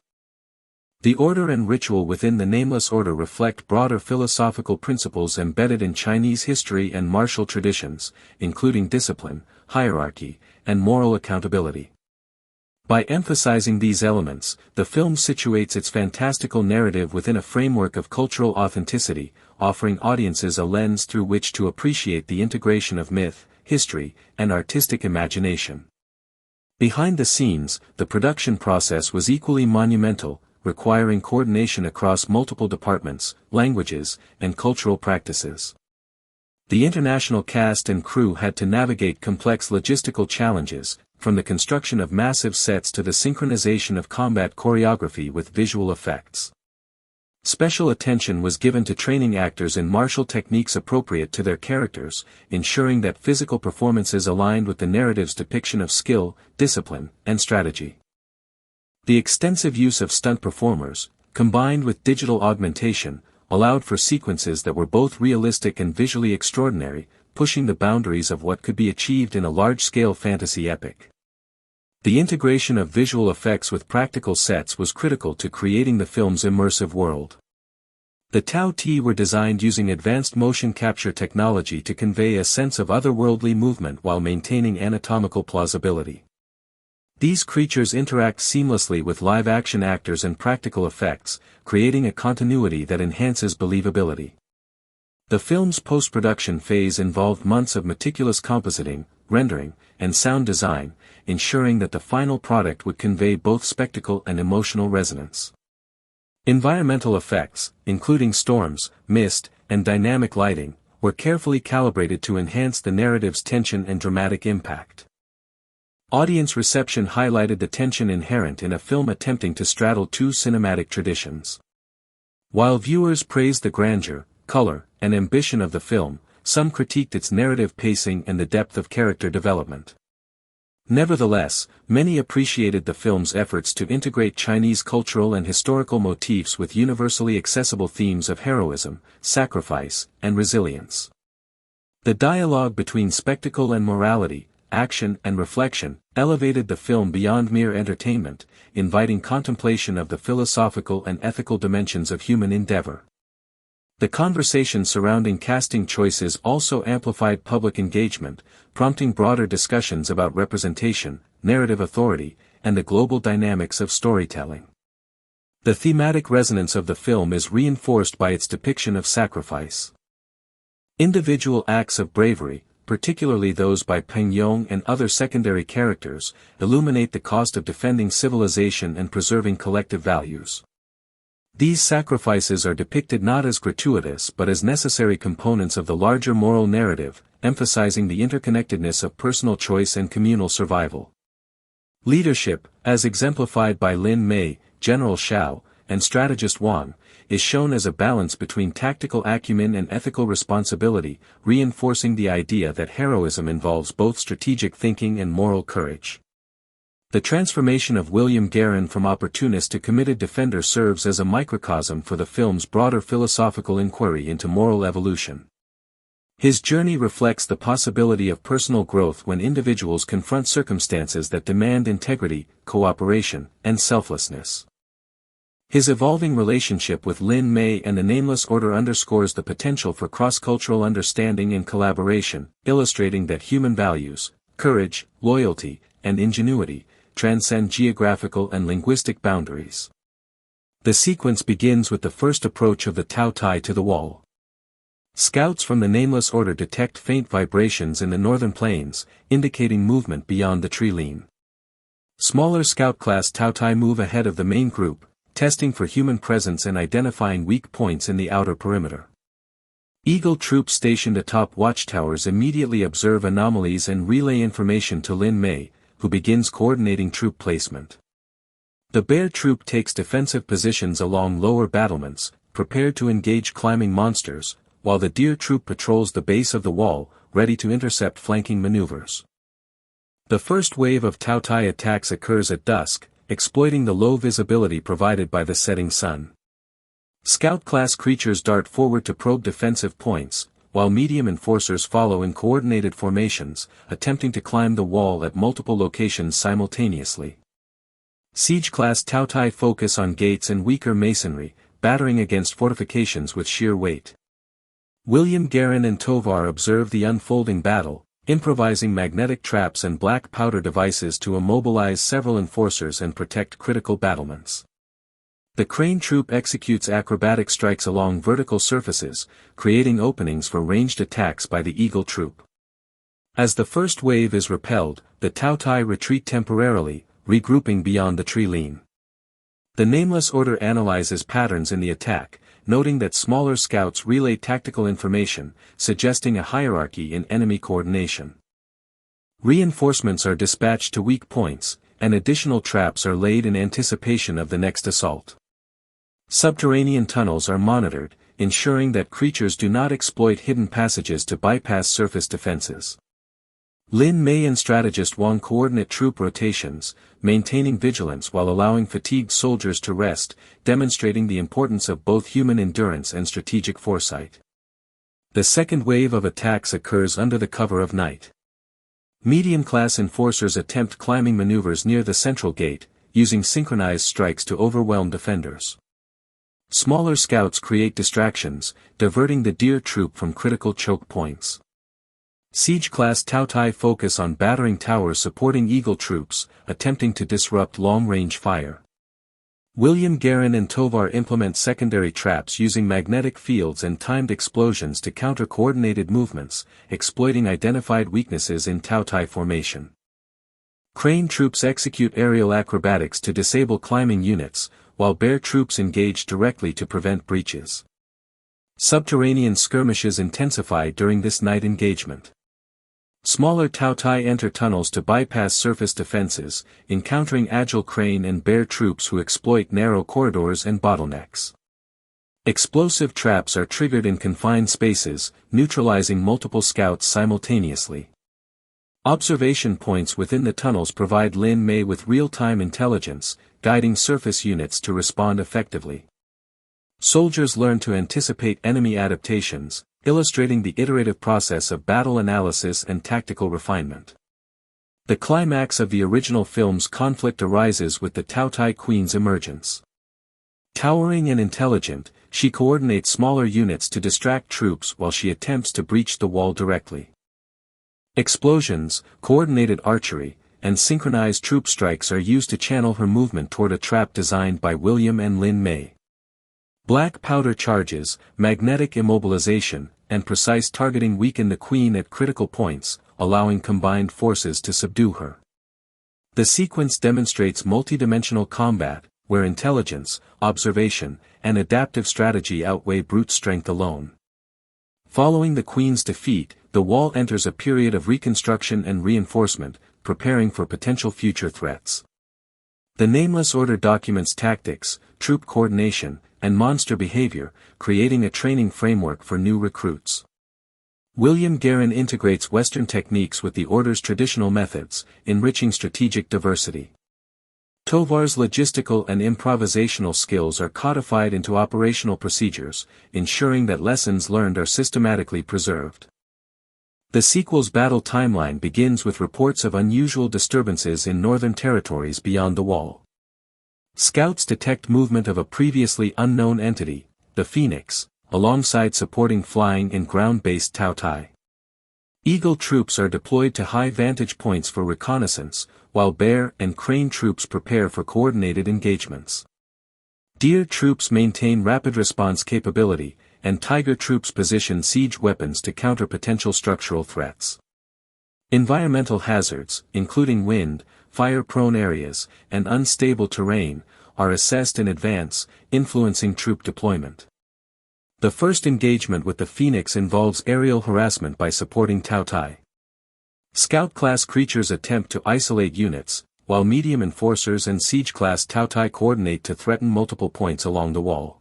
The order and ritual within the Nameless Order reflect broader philosophical principles embedded in Chinese history and martial traditions, including discipline, hierarchy, and moral accountability. By emphasizing these elements, the film situates its fantastical narrative within a framework of cultural authenticity, offering audiences a lens through which to appreciate the integration of myth, history, and artistic imagination. Behind the scenes, the production process was equally monumental, requiring coordination across multiple departments, languages, and cultural practices. The international cast and crew had to navigate complex logistical challenges, from the construction of massive sets to the synchronization of combat choreography with visual effects. Special attention was given to training actors in martial techniques appropriate to their characters, ensuring that physical performances aligned with the narrative's depiction of skill, discipline, and strategy. The extensive use of stunt performers, combined with digital augmentation, allowed for sequences that were both realistic and visually extraordinary, pushing the boundaries of what could be achieved in a large-scale fantasy epic. The integration of visual effects with practical sets was critical to creating the film's immersive world. The Tao Te were designed using advanced motion capture technology to convey a sense of otherworldly movement while maintaining anatomical plausibility. These creatures interact seamlessly with live-action actors and practical effects, creating a continuity that enhances believability. The film's post-production phase involved months of meticulous compositing, rendering, and sound design, ensuring that the final product would convey both spectacle and emotional resonance. Environmental effects, including storms, mist, and dynamic lighting, were carefully calibrated to enhance the narrative's tension and dramatic impact. Audience reception highlighted the tension inherent in a film attempting to straddle two cinematic traditions. While viewers praised the grandeur, color, and ambition of the film, some critiqued its narrative pacing and the depth of character development. Nevertheless, many appreciated the film's efforts to integrate Chinese cultural and historical motifs with universally accessible themes of heroism, sacrifice, and resilience. The dialogue between spectacle and morality, action and reflection, elevated the film beyond mere entertainment, inviting contemplation of the philosophical and ethical dimensions of human endeavor. The conversation surrounding casting choices also amplified public engagement, prompting broader discussions about representation, narrative authority, and the global dynamics of storytelling. The thematic resonance of the film is reinforced by its depiction of sacrifice. Individual acts of bravery, particularly those by Peng Yong and other secondary characters, illuminate the cost of defending civilization and preserving collective values. These sacrifices are depicted not as gratuitous but as necessary components of the larger moral narrative, emphasizing the interconnectedness of personal choice and communal survival. Leadership, as exemplified by Lin Mei, General Xiao, and strategist Wang, is shown as a balance between tactical acumen and ethical responsibility, reinforcing the idea that heroism involves both strategic thinking and moral courage. The transformation of William Guerin from opportunist to committed defender serves as a microcosm for the film's broader philosophical inquiry into moral evolution. His journey reflects the possibility of personal growth when individuals confront circumstances that demand integrity, cooperation, and selflessness. His evolving relationship with Lin Mei and the Nameless Order underscores the potential for cross-cultural understanding and collaboration, illustrating that human values, courage, loyalty, and ingenuity, transcend geographical and linguistic boundaries. The sequence begins with the first approach of the Tao Te to the wall. Scouts from the Nameless Order detect faint vibrations in the northern plains, indicating movement beyond the tree line. Smaller scout-class Tao Te move ahead of the main group, testing for human presence and identifying weak points in the outer perimeter. Eagle troops stationed atop watchtowers immediately observe anomalies and relay information to Lin Mei, who begins coordinating troop placement. The Bear troop takes defensive positions along lower battlements, prepared to engage climbing monsters, while the Deer troop patrols the base of the wall, ready to intercept flanking maneuvers. The first wave of Tao Te attacks occurs at dusk, exploiting the low visibility provided by the setting sun. Scout-class creatures dart forward to probe defensive points, while medium enforcers follow in coordinated formations, attempting to climb the wall at multiple locations simultaneously. Siege-class Tao Te focus on gates and weaker masonry, battering against fortifications with sheer weight. William Guerin and Tovar observe the unfolding battle, improvising magnetic traps and black powder devices to immobilize several enforcers and protect critical battlements. The Crane troop executes acrobatic strikes along vertical surfaces, creating openings for ranged attacks by the Eagle troop. As the first wave is repelled, the Tao Te retreat temporarily, regrouping beyond the tree line. The Nameless Order analyzes patterns in the attack, noting that smaller scouts relay tactical information, suggesting a hierarchy in enemy coordination. Reinforcements are dispatched to weak points, and additional traps are laid in anticipation of the next assault. Subterranean tunnels are monitored, ensuring that creatures do not exploit hidden passages to bypass surface defenses. Lin Mei and strategist Wang coordinate troop rotations, maintaining vigilance while allowing fatigued soldiers to rest, demonstrating the importance of both human endurance and strategic foresight. The second wave of attacks occurs under the cover of night. Medium-class enforcers attempt climbing maneuvers near the central gate, using synchronized strikes to overwhelm defenders. Smaller scouts create distractions, diverting the deer troop from critical choke points. Siege-class Taotai focus on battering towers supporting Eagle troops, attempting to disrupt long-range fire. William Guerin and Tovar implement secondary traps using magnetic fields and timed explosions to counter coordinated movements, exploiting identified weaknesses in Taotai formation. Crane troops execute aerial acrobatics to disable climbing units, while bear troops engage directly to prevent breaches. Subterranean skirmishes intensify during this night engagement. Smaller Taotai enter tunnels to bypass surface defenses, encountering agile crane and bear troops who exploit narrow corridors and bottlenecks. Explosive traps are triggered in confined spaces, neutralizing multiple scouts simultaneously. Observation points within the tunnels provide Lin Mei with real-time intelligence, guiding surface units to respond effectively. Soldiers learn to anticipate enemy adaptations, illustrating the iterative process of battle analysis and tactical refinement. The climax of the original film's conflict arises with the Taotai Queen's emergence. Towering and intelligent, she coordinates smaller units to distract troops while she attempts to breach the wall directly. Explosions, coordinated archery, and synchronized troop strikes are used to channel her movement toward a trap designed by William and Lin Mei. Black powder charges, magnetic immobilization, and precise targeting weaken the Queen at critical points, allowing combined forces to subdue her. The sequence demonstrates multidimensional combat, where intelligence, observation, and adaptive strategy outweigh brute strength alone. Following the Queen's defeat, the wall enters a period of reconstruction and reinforcement, preparing for potential future threats. The Nameless Order documents tactics, troop coordination, and monster behavior, creating a training framework for new recruits. William Guerin integrates Western techniques with the Order's traditional methods, enriching strategic diversity. Tovar's logistical and improvisational skills are codified into operational procedures, ensuring that lessons learned are systematically preserved. The sequel's battle timeline begins with reports of unusual disturbances in northern territories beyond the wall. Scouts detect movement of a previously unknown entity, the Phoenix, alongside supporting flying and ground-based Taotai. Eagle troops are deployed to high vantage points for reconnaissance, while bear and crane troops prepare for coordinated engagements. Deer troops maintain rapid response capability, and tiger troops position siege weapons to counter potential structural threats. Environmental hazards, including wind, fire-prone areas, and unstable terrain, are assessed in advance, influencing troop deployment. The first engagement with the Phoenix involves aerial harassment by supporting Taotai. Scout-class creatures attempt to isolate units, while medium enforcers and siege-class Taotai coordinate to threaten multiple points along the wall.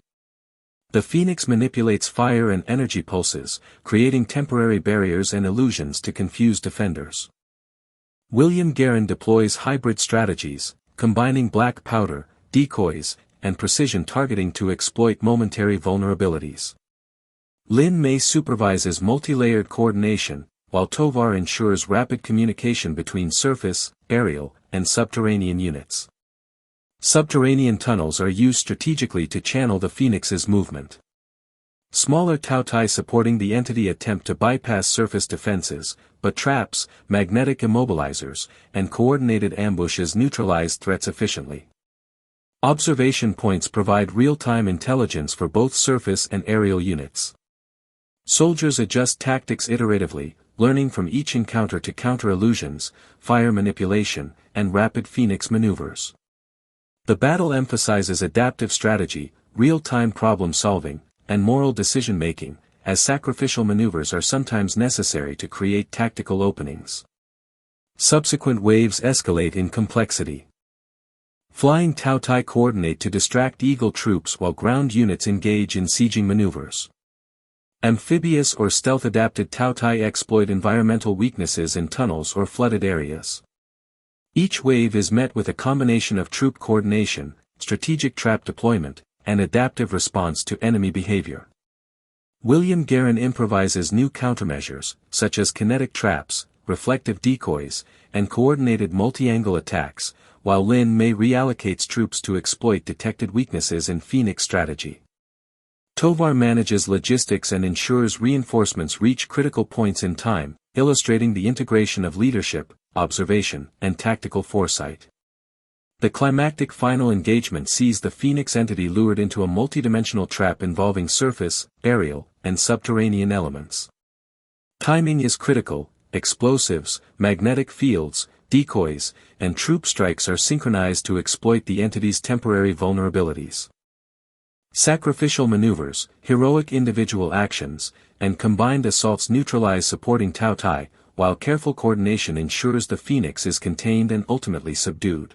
The Phoenix manipulates fire and energy pulses, creating temporary barriers and illusions to confuse defenders. William Guerin deploys hybrid strategies, combining black powder, decoys, and precision targeting to exploit momentary vulnerabilities. Lin Mei supervises multi-layered coordination, while Tovar ensures rapid communication between surface, aerial, and subterranean units. Subterranean tunnels are used strategically to channel the Phoenix's movement. Smaller Taotai supporting the entity attempt to bypass surface defenses, but traps, magnetic immobilizers, and coordinated ambushes neutralize threats efficiently. Observation points provide real-time intelligence for both surface and aerial units. Soldiers adjust tactics iteratively, learning from each encounter to counter illusions, fire manipulation, and rapid Phoenix maneuvers. The battle emphasizes adaptive strategy, real-time problem-solving, and moral decision-making, as sacrificial maneuvers are sometimes necessary to create tactical openings. Subsequent waves escalate in complexity. Flying Tao Tai coordinate to distract Eagle troops while ground units engage in sieging maneuvers. Amphibious or stealth-adapted Tao Tai exploit environmental weaknesses in tunnels or flooded areas. Each wave is met with a combination of troop coordination, strategic trap deployment, and adaptive response to enemy behavior. Willem Dafoe improvises new countermeasures, such as kinetic traps, reflective decoys, and coordinated multi-angle attacks, while Lin May reallocates troops to exploit detected weaknesses in Phoenix strategy. Tovar manages logistics and ensures reinforcements reach critical points in time, illustrating the integration of leadership, observation, and tactical foresight. The climactic final engagement sees the Phoenix entity lured into a multidimensional trap involving surface, aerial, and subterranean elements. Timing is critical. Explosives, magnetic fields, decoys, and troop strikes are synchronized to exploit the entity's temporary vulnerabilities. Sacrificial maneuvers, heroic individual actions, and combined assaults neutralize supporting Tao Tai, while careful coordination ensures the Phoenix is contained and ultimately subdued.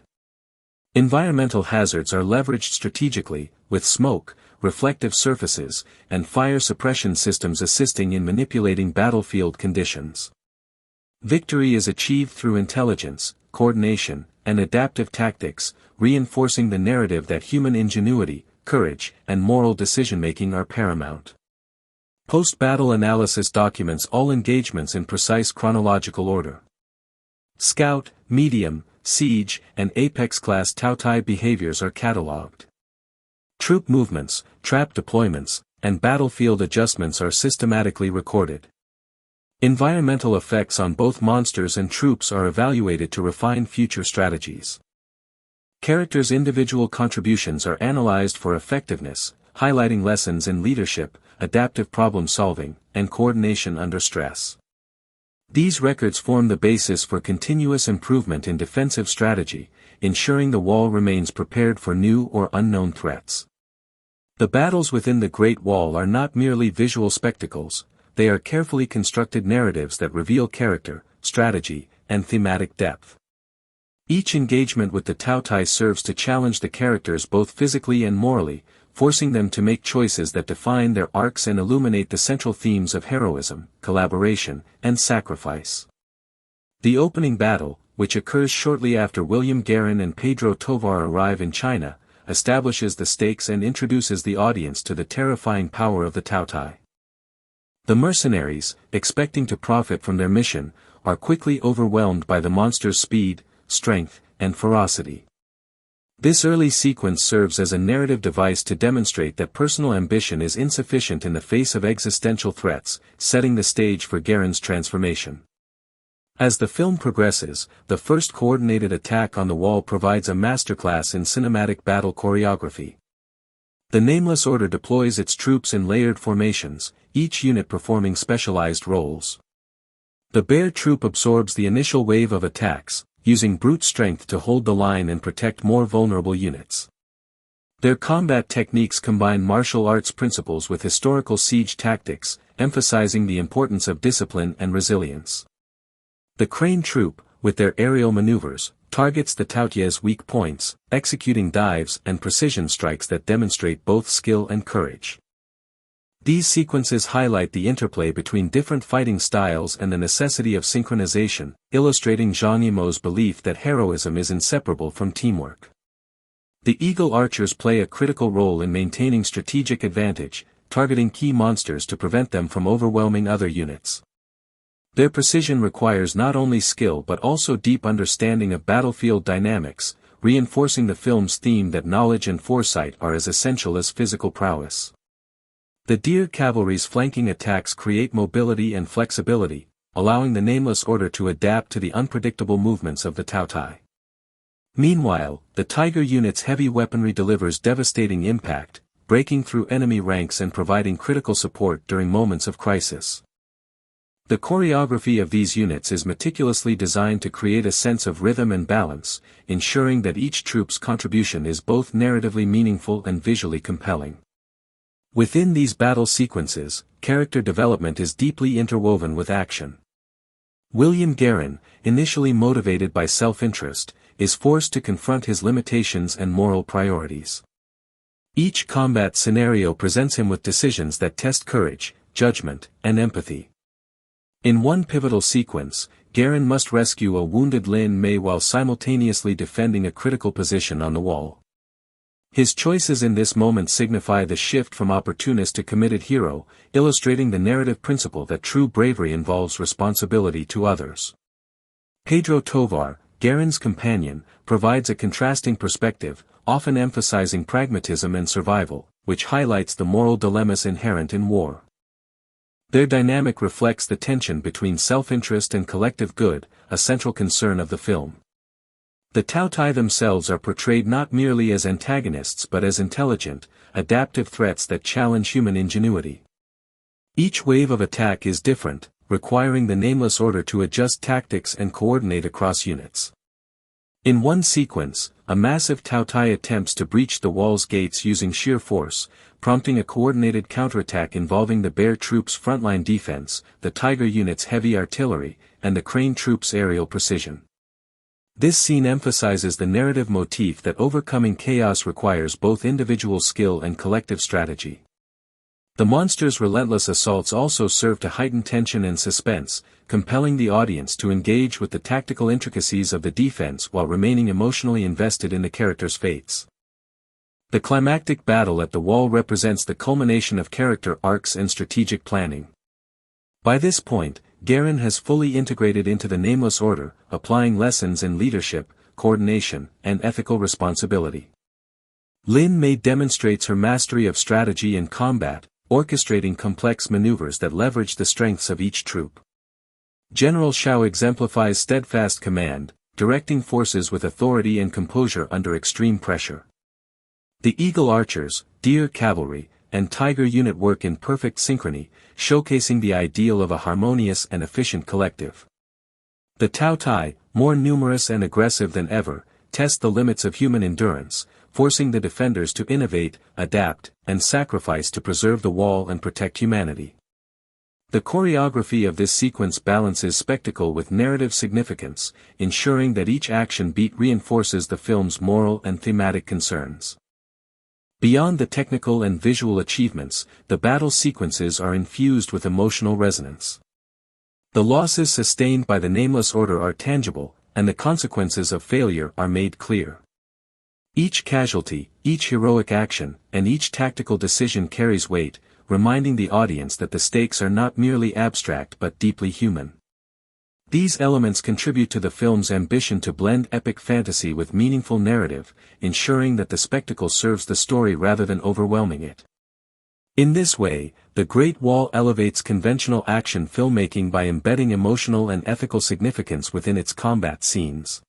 Environmental hazards are leveraged strategically, with smoke, reflective surfaces, and fire suppression systems assisting in manipulating battlefield conditions. Victory is achieved through intelligence, coordination, and adaptive tactics, reinforcing the narrative that human ingenuity, courage, and moral decision-making are paramount. Post-battle analysis documents all engagements in precise chronological order. Scout, medium, siege, and apex-class Tao Tai behaviors are catalogued. Troop movements, trap deployments, and battlefield adjustments are systematically recorded. Environmental effects on both monsters and troops are evaluated to refine future strategies. Characters' individual contributions are analyzed for effectiveness, highlighting lessons in leadership, adaptive problem-solving, and coordination under stress. These records form the basis for continuous improvement in defensive strategy, ensuring the wall remains prepared for new or unknown threats. The battles within the Great Wall are not merely visual spectacles, they are carefully constructed narratives that reveal character, strategy, and thematic depth. Each engagement with the Tao Tai serves to challenge the characters both physically and morally, forcing them to make choices that define their arcs and illuminate the central themes of heroism, collaboration, and sacrifice. The opening battle, which occurs shortly after Willem Dafoe and Pedro Tovar arrive in China, establishes the stakes and introduces the audience to the terrifying power of the Tao Tai. The mercenaries, expecting to profit from their mission, are quickly overwhelmed by the monster's speed, strength, and ferocity. This early sequence serves as a narrative device to demonstrate that personal ambition is insufficient in the face of existential threats, setting the stage for Garen's transformation. As the film progresses, the first coordinated attack on the wall provides a masterclass in cinematic battle choreography. The Nameless Order deploys its troops in layered formations, each unit performing specialized roles. The Bear Troop absorbs the initial wave of attacks, using brute strength to hold the line and protect more vulnerable units. Their combat techniques combine martial arts principles with historical siege tactics, emphasizing the importance of discipline and resilience. The Crane Troop, with their aerial maneuvers, targets the Tao Tai's weak points, executing dives and precision strikes that demonstrate both skill and courage. These sequences highlight the interplay between different fighting styles and the necessity of synchronization, illustrating Zhang Yimou's belief that heroism is inseparable from teamwork. The Eagle Archers play a critical role in maintaining strategic advantage, targeting key monsters to prevent them from overwhelming other units. Their precision requires not only skill but also deep understanding of battlefield dynamics, reinforcing the film's theme that knowledge and foresight are as essential as physical prowess. The Deer Cavalry's flanking attacks create mobility and flexibility, allowing the Nameless Order to adapt to the unpredictable movements of the Tao Tai. Meanwhile, the Tiger unit's heavy weaponry delivers devastating impact, breaking through enemy ranks and providing critical support during moments of crisis. The choreography of these units is meticulously designed to create a sense of rhythm and balance, ensuring that each troop's contribution is both narratively meaningful and visually compelling. Within these battle sequences, character development is deeply interwoven with action. Willem Dafoe, initially motivated by self-interest, is forced to confront his limitations and moral priorities. Each combat scenario presents him with decisions that test courage, judgment, and empathy. In one pivotal sequence, Garen must rescue a wounded Lin Mei while simultaneously defending a critical position on the wall. His choices in this moment signify the shift from opportunist to committed hero, illustrating the narrative principle that true bravery involves responsibility to others. Pedro Tovar, Garen's companion, provides a contrasting perspective, often emphasizing pragmatism and survival, which highlights the moral dilemmas inherent in war. Their dynamic reflects the tension between self-interest and collective good, a central concern of the film. The Tautai themselves are portrayed not merely as antagonists but as intelligent, adaptive threats that challenge human ingenuity. Each wave of attack is different, requiring the Nameless Order to adjust tactics and coordinate across units. In one sequence, a massive Tautai attempts to breach the wall's gates using sheer force, prompting a coordinated counterattack involving the Bear troops' frontline defense, the Tiger unit's heavy artillery, and the Crane troops' aerial precision. This scene emphasizes the narrative motif that overcoming chaos requires both individual skill and collective strategy. The monsters' relentless assaults also serve to heighten tension and suspense, compelling the audience to engage with the tactical intricacies of the defense while remaining emotionally invested in the characters' fates. The climactic battle at the wall represents the culmination of character arcs and strategic planning. By this point, Garen has fully integrated into the Nameless Order, applying lessons in leadership, coordination, and ethical responsibility. Lin Mei demonstrates her mastery of strategy and combat, orchestrating complex maneuvers that leverage the strengths of each troop. General Xiao exemplifies steadfast command, directing forces with authority and composure under extreme pressure. The Eagle Archers, Deer Cavalry, and Tiger unit work in perfect synchrony, showcasing the ideal of a harmonious and efficient collective. The Tautai, more numerous and aggressive than ever, test the limits of human endurance, forcing the defenders to innovate, adapt, and sacrifice to preserve the wall and protect humanity. The choreography of this sequence balances spectacle with narrative significance, ensuring that each action beat reinforces the film's moral and thematic concerns. Beyond the technical and visual achievements, the battle sequences are infused with emotional resonance. The losses sustained by the Nameless Order are tangible, and the consequences of failure are made clear. Each casualty, each heroic action, and each tactical decision carries weight, reminding the audience that the stakes are not merely abstract but deeply human. These elements contribute to the film's ambition to blend epic fantasy with meaningful narrative, ensuring that the spectacle serves the story rather than overwhelming it. In this way, The Great Wall elevates conventional action filmmaking by embedding emotional and ethical significance within its combat scenes.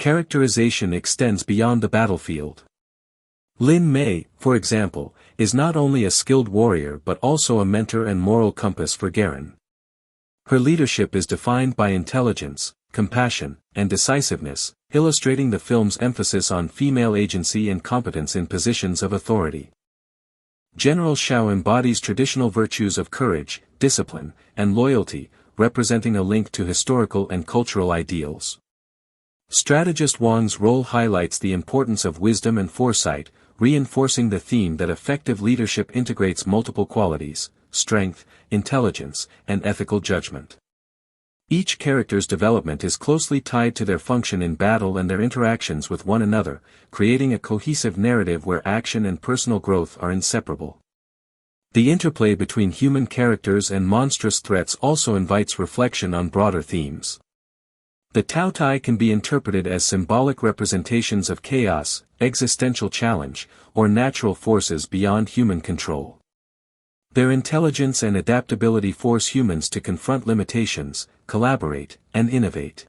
Characterization extends beyond the battlefield. Lin Mei, for example, is not only a skilled warrior but also a mentor and moral compass for Garen. Her leadership is defined by intelligence, compassion, and decisiveness, illustrating the film's emphasis on female agency and competence in positions of authority. General Xiao embodies traditional virtues of courage, discipline, and loyalty, representing a link to historical and cultural ideals. Strategist Wang's role highlights the importance of wisdom and foresight, reinforcing the theme that effective leadership integrates multiple qualities: strength, intelligence, and ethical judgment. Each character's development is closely tied to their function in battle and their interactions with one another, creating a cohesive narrative where action and personal growth are inseparable. The interplay between human characters and monstrous threats also invites reflection on broader themes. The Tautai can be interpreted as symbolic representations of chaos, existential challenge, or natural forces beyond human control. Their intelligence and adaptability force humans to confront limitations, collaborate, and innovate.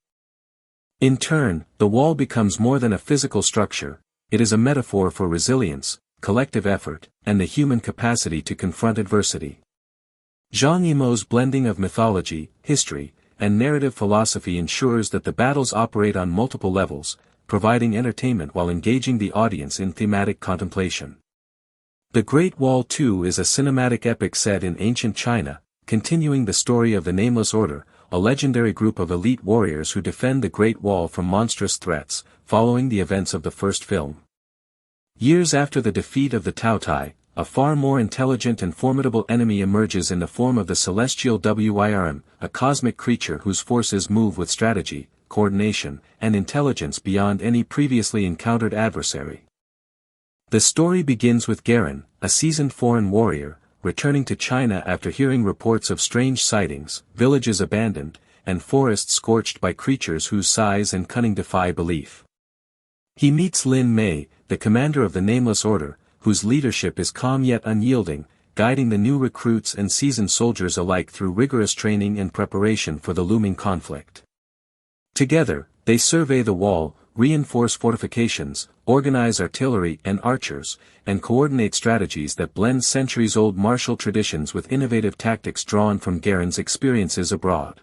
In turn, the wall becomes more than a physical structure; it is a metaphor for resilience, collective effort, and the human capacity to confront adversity. Zhang Yimou's blending of mythology, history, and narrative philosophy ensures that the battles operate on multiple levels, providing entertainment while engaging the audience in thematic contemplation. The Great Wall 2 is a cinematic epic set in ancient China, continuing the story of the Nameless Order, a legendary group of elite warriors who defend the Great Wall from monstrous threats, following the events of the first film. Years after the defeat of the Taotai, a far more intelligent and formidable enemy emerges in the form of the celestial Wirm, a cosmic creature whose forces move with strategy, coordination, and intelligence beyond any previously encountered adversary. The story begins with Garen, a seasoned foreign warrior, returning to China after hearing reports of strange sightings, villages abandoned, and forests scorched by creatures whose size and cunning defy belief. He meets Lin Mei, the commander of the Nameless Order, whose leadership is calm yet unyielding, guiding the new recruits and seasoned soldiers alike through rigorous training and preparation for the looming conflict. Together, they survey the wall, reinforce fortifications, organize artillery and archers, and coordinate strategies that blend centuries-old martial traditions with innovative tactics drawn from Garen's experiences abroad.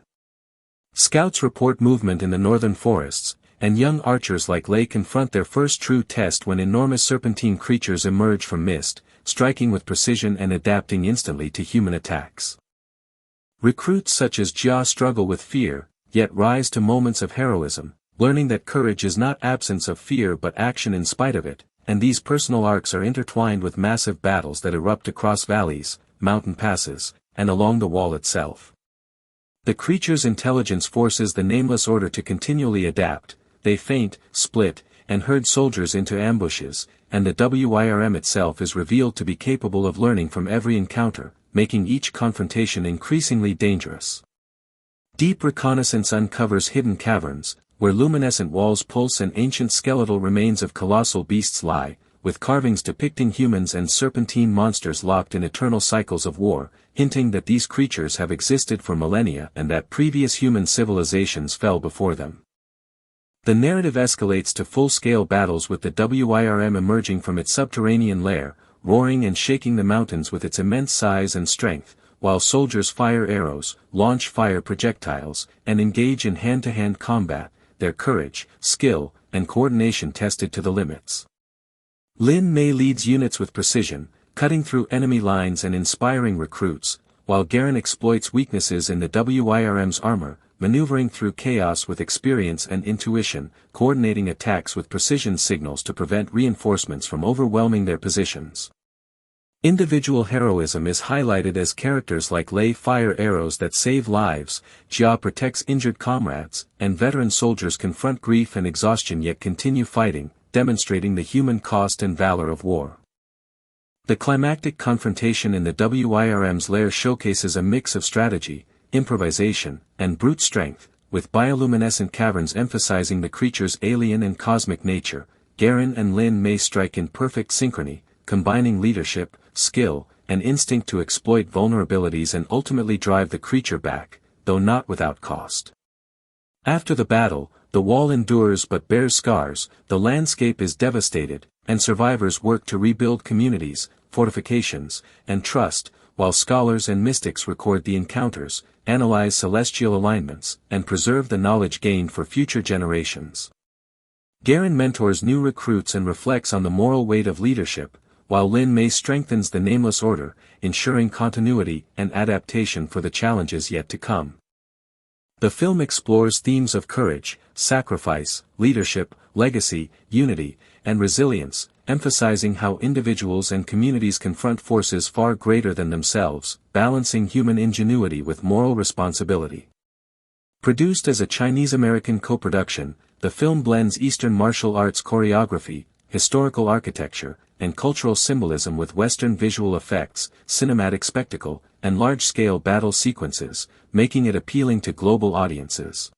Scouts report movement in the northern forests, and young archers like Lei confront their first true test when enormous serpentine creatures emerge from mist, striking with precision and adapting instantly to human attacks. Recruits such as Jia struggle with fear, yet rise to moments of heroism, learning that courage is not absence of fear but action in spite of it, and these personal arcs are intertwined with massive battles that erupt across valleys, mountain passes, and along the wall itself. The creature's intelligence forces the Nameless Order to continually adapt. They feint, split, and herd soldiers into ambushes, and the Wirm itself is revealed to be capable of learning from every encounter, making each confrontation increasingly dangerous. Deep reconnaissance uncovers hidden caverns, where luminescent walls pulse and ancient skeletal remains of colossal beasts lie, with carvings depicting humans and serpentine monsters locked in eternal cycles of war, hinting that these creatures have existed for millennia and that previous human civilizations fell before them. The narrative escalates to full-scale battles with the Wirm emerging from its subterranean lair, roaring and shaking the mountains with its immense size and strength, while soldiers fire arrows, launch fire projectiles, and engage in hand-to-hand combat, their courage, skill, and coordination tested to the limits. Lin Mei leads units with precision, cutting through enemy lines and inspiring recruits, while Garen exploits weaknesses in the Wirm's armor, maneuvering through chaos with experience and intuition, coordinating attacks with precision signals to prevent reinforcements from overwhelming their positions. Individual heroism is highlighted as characters like Lei fire arrows that save lives, Jia protects injured comrades, and veteran soldiers confront grief and exhaustion yet continue fighting, demonstrating the human cost and valor of war. The climactic confrontation in the Wirm's lair showcases a mix of strategy, improvisation, and brute strength, with bioluminescent caverns emphasizing the creature's alien and cosmic nature. Garen and Lin Mei strike in perfect synchrony, combining leadership, skill, and instinct to exploit vulnerabilities and ultimately drive the creature back, though not without cost. After the battle, the wall endures but bears scars, the landscape is devastated, and survivors work to rebuild communities, fortifications, and trust, while scholars and mystics record the encounters, analyze celestial alignments, and preserve the knowledge gained for future generations. Garen mentors new recruits and reflects on the moral weight of leadership, while Lin Mei strengthens the Nameless Order, ensuring continuity and adaptation for the challenges yet to come. The film explores themes of courage, sacrifice, leadership, legacy, unity, and resilience, emphasizing how individuals and communities confront forces far greater than themselves, balancing human ingenuity with moral responsibility. Produced as a Chinese-American co-production, the film blends Eastern martial arts choreography, historical architecture, and cultural symbolism with Western visual effects, cinematic spectacle, and large-scale battle sequences, making it appealing to global audiences.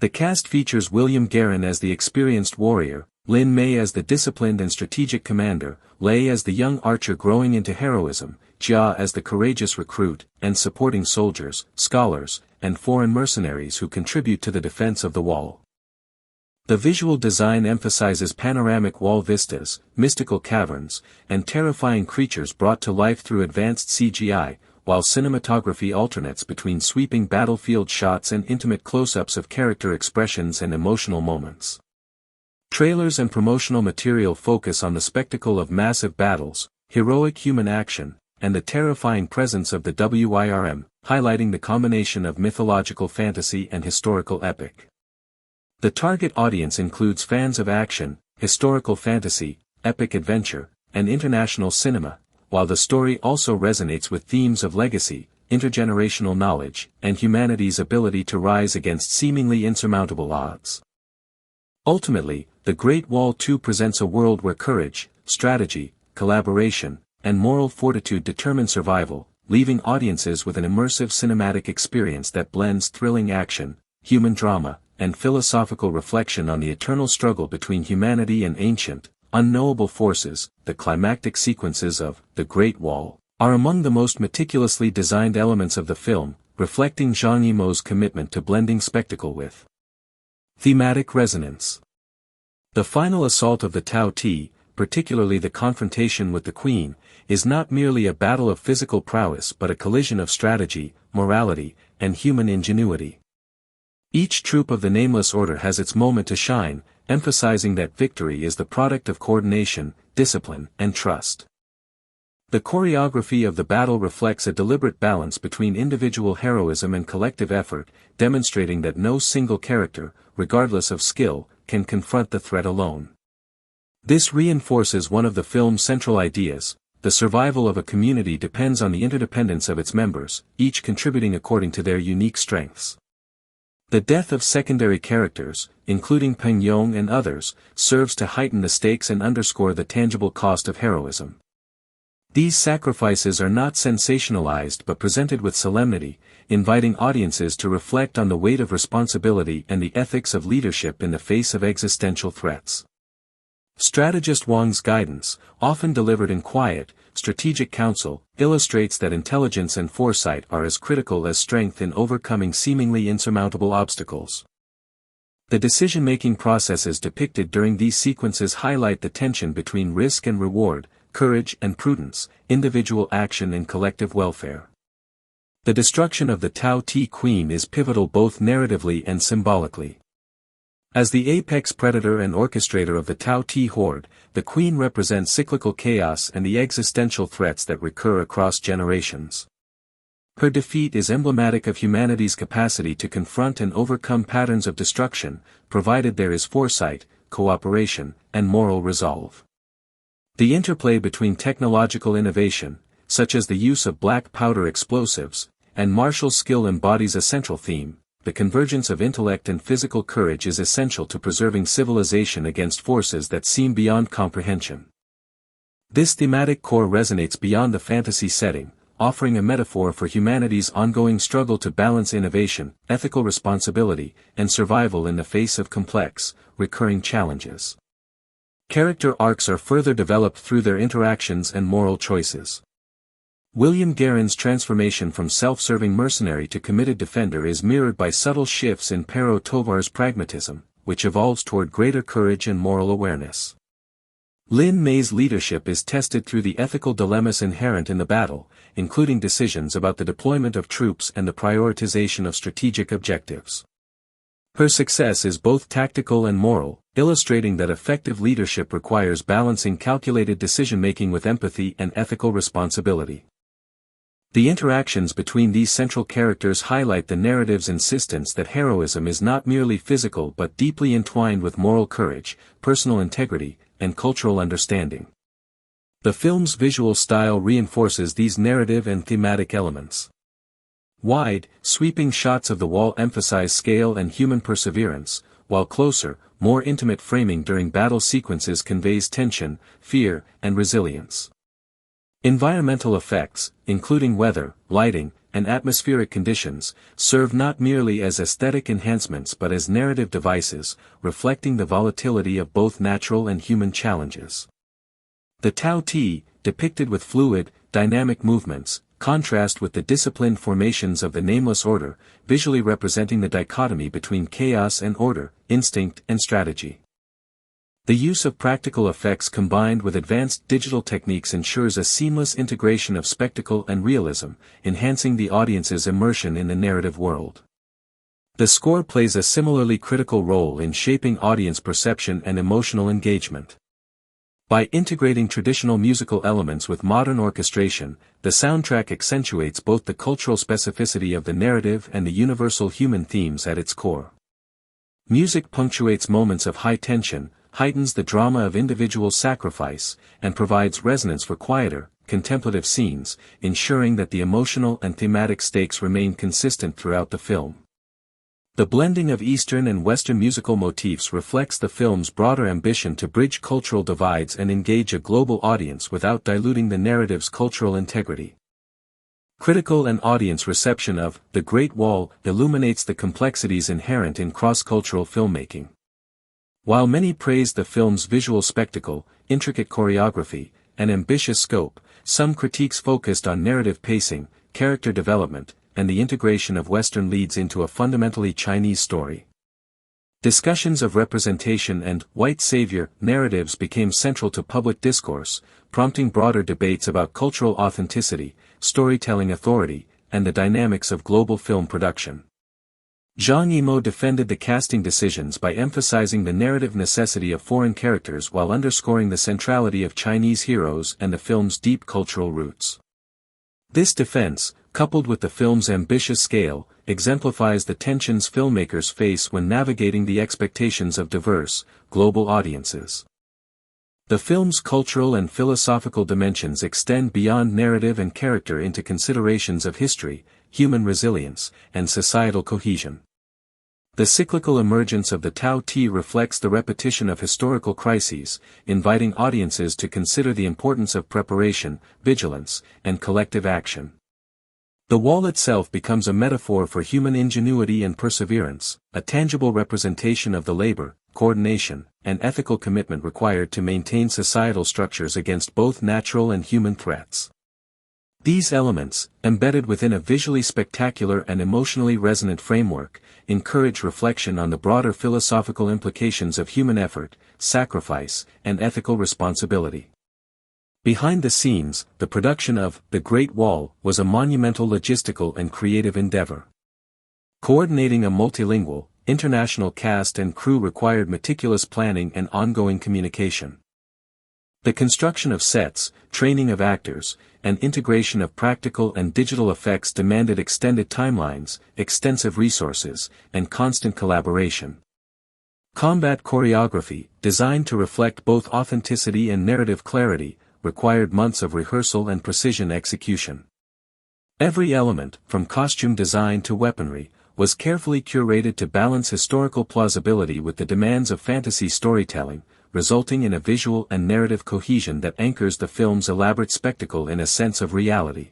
The cast features William Garen as the experienced warrior, Lin Mei as the disciplined and strategic commander, Lei as the young archer growing into heroism, Jia as the courageous recruit, and supporting soldiers, scholars, and foreign mercenaries who contribute to the defense of the wall. The visual design emphasizes panoramic wall vistas, mystical caverns, and terrifying creatures brought to life through advanced CGI, while cinematography alternates between sweeping battlefield shots and intimate close-ups of character expressions and emotional moments. Trailers and promotional material focus on the spectacle of massive battles, heroic human action, and the terrifying presence of the WIRM, highlighting the combination of mythological fantasy and historical epic. The target audience includes fans of action, historical fantasy, epic adventure, and international cinema, while the story also resonates with themes of legacy, intergenerational knowledge, and humanity's ability to rise against seemingly insurmountable odds. Ultimately, The Great Wall 2 presents a world where courage, strategy, collaboration, and moral fortitude determine survival, leaving audiences with an immersive cinematic experience that blends thrilling action, human drama, and philosophical reflection on the eternal struggle between humanity and ancient, unknowable forces. The climactic sequences of The Great Wall are among the most meticulously designed elements of the film, reflecting Zhang Yimou's commitment to blending spectacle with thematic resonance. The final assault of the Tao Ti, particularly the confrontation with the Queen, is not merely a battle of physical prowess but a collision of strategy, morality, and human ingenuity. Each troop of the Nameless Order has its moment to shine, emphasizing that victory is the product of coordination, discipline, and trust. The choreography of the battle reflects a deliberate balance between individual heroism and collective effort, demonstrating that no single character, regardless of skill, can confront the threat alone. This reinforces one of the film's central ideas: the survival of a community depends on the interdependence of its members, each contributing according to their unique strengths. The death of secondary characters, including Peng Yong and others, serves to heighten the stakes and underscore the tangible cost of heroism. These sacrifices are not sensationalized but presented with solemnity, inviting audiences to reflect on the weight of responsibility and the ethics of leadership in the face of existential threats. Strategist Wang's guidance, often delivered in quiet, strategic counsel, illustrates that intelligence and foresight are as critical as strength in overcoming seemingly insurmountable obstacles. The decision-making processes depicted during these sequences highlight the tension between risk and reward, courage and prudence, individual action and collective welfare. The destruction of the Tao Ti Queen is pivotal both narratively and symbolically. As the apex predator and orchestrator of the Tao Ti horde, the Queen represents cyclical chaos and the existential threats that recur across generations. Her defeat is emblematic of humanity's capacity to confront and overcome patterns of destruction, provided there is foresight, cooperation, and moral resolve. The interplay between technological innovation, such as the use of black powder explosives, and martial skill embodies a central theme. The convergence of intellect and physical courage is essential to preserving civilization against forces that seem beyond comprehension. This thematic core resonates beyond the fantasy setting, offering a metaphor for humanity's ongoing struggle to balance innovation, ethical responsibility, and survival in the face of complex, recurring challenges. Character arcs are further developed through their interactions and moral choices. William Guerin's transformation from self-serving mercenary to committed defender is mirrored by subtle shifts in Pero Tovar's pragmatism, which evolves toward greater courage and moral awareness. Lin Mei's leadership is tested through the ethical dilemmas inherent in the battle, including decisions about the deployment of troops and the prioritization of strategic objectives. Her success is both tactical and moral, illustrating that effective leadership requires balancing calculated decision-making with empathy and ethical responsibility. The interactions between these central characters highlight the narrative's insistence that heroism is not merely physical but deeply entwined with moral courage, personal integrity, and cultural understanding. The film's visual style reinforces these narrative and thematic elements. Wide, sweeping shots of the wall emphasize scale and human perseverance, while closer, more intimate framing during battle sequences conveys tension, fear, and resilience. Environmental effects, including weather, lighting, and atmospheric conditions, serve not merely as aesthetic enhancements but as narrative devices, reflecting the volatility of both natural and human challenges. The Tao Ti, depicted with fluid, dynamic movements, contrast with the disciplined formations of the Nameless Order, visually representing the dichotomy between chaos and order, instinct and strategy. The use of practical effects combined with advanced digital techniques ensures a seamless integration of spectacle and realism, enhancing the audience's immersion in the narrative world. The score plays a similarly critical role in shaping audience perception and emotional engagement. By integrating traditional musical elements with modern orchestration, the soundtrack accentuates both the cultural specificity of the narrative and the universal human themes at its core. Music punctuates moments of high tension, heightens the drama of individual sacrifice, and provides resonance for quieter, contemplative scenes, ensuring that the emotional and thematic stakes remain consistent throughout the film. The blending of Eastern and Western musical motifs reflects the film's broader ambition to bridge cultural divides and engage a global audience without diluting the narrative's cultural integrity. Critical and audience reception of The Great Wall illuminates the complexities inherent in cross-cultural filmmaking. While many praised the film's visual spectacle, intricate choreography, and ambitious scope, some critiques focused on narrative pacing, character development, and the integration of Western leads into a fundamentally Chinese story. Discussions of representation and white savior narratives became central to public discourse, prompting broader debates about cultural authenticity, storytelling authority, and the dynamics of global film production. Zhang Yimou defended the casting decisions by emphasizing the narrative necessity of foreign characters while underscoring the centrality of Chinese heroes and the film's deep cultural roots. This defense, coupled with the film's ambitious scale, exemplifies the tensions filmmakers face when navigating the expectations of diverse, global audiences. The film's cultural and philosophical dimensions extend beyond narrative and character into considerations of history, human resilience, and societal cohesion. The cyclical emergence of the Tao Te reflects the repetition of historical crises, inviting audiences to consider the importance of preparation, vigilance, and collective action. The wall itself becomes a metaphor for human ingenuity and perseverance, a tangible representation of the labor, coordination, and ethical commitment required to maintain societal structures against both natural and human threats. These elements, embedded within a visually spectacular and emotionally resonant framework, encourage reflection on the broader philosophical implications of human effort, sacrifice, and ethical responsibility. Behind the scenes, the production of The Great Wall was a monumental logistical and creative endeavor. Coordinating a multilingual, international cast and crew required meticulous planning and ongoing communication. The construction of sets, training of actors, and integration of practical and digital effects demanded extended timelines, extensive resources, and constant collaboration. Combat choreography, designed to reflect both authenticity and narrative clarity, required months of rehearsal and precision execution. Every element, from costume design to weaponry, was carefully curated to balance historical plausibility with the demands of fantasy storytelling, resulting in a visual and narrative cohesion that anchors the film's elaborate spectacle in a sense of reality.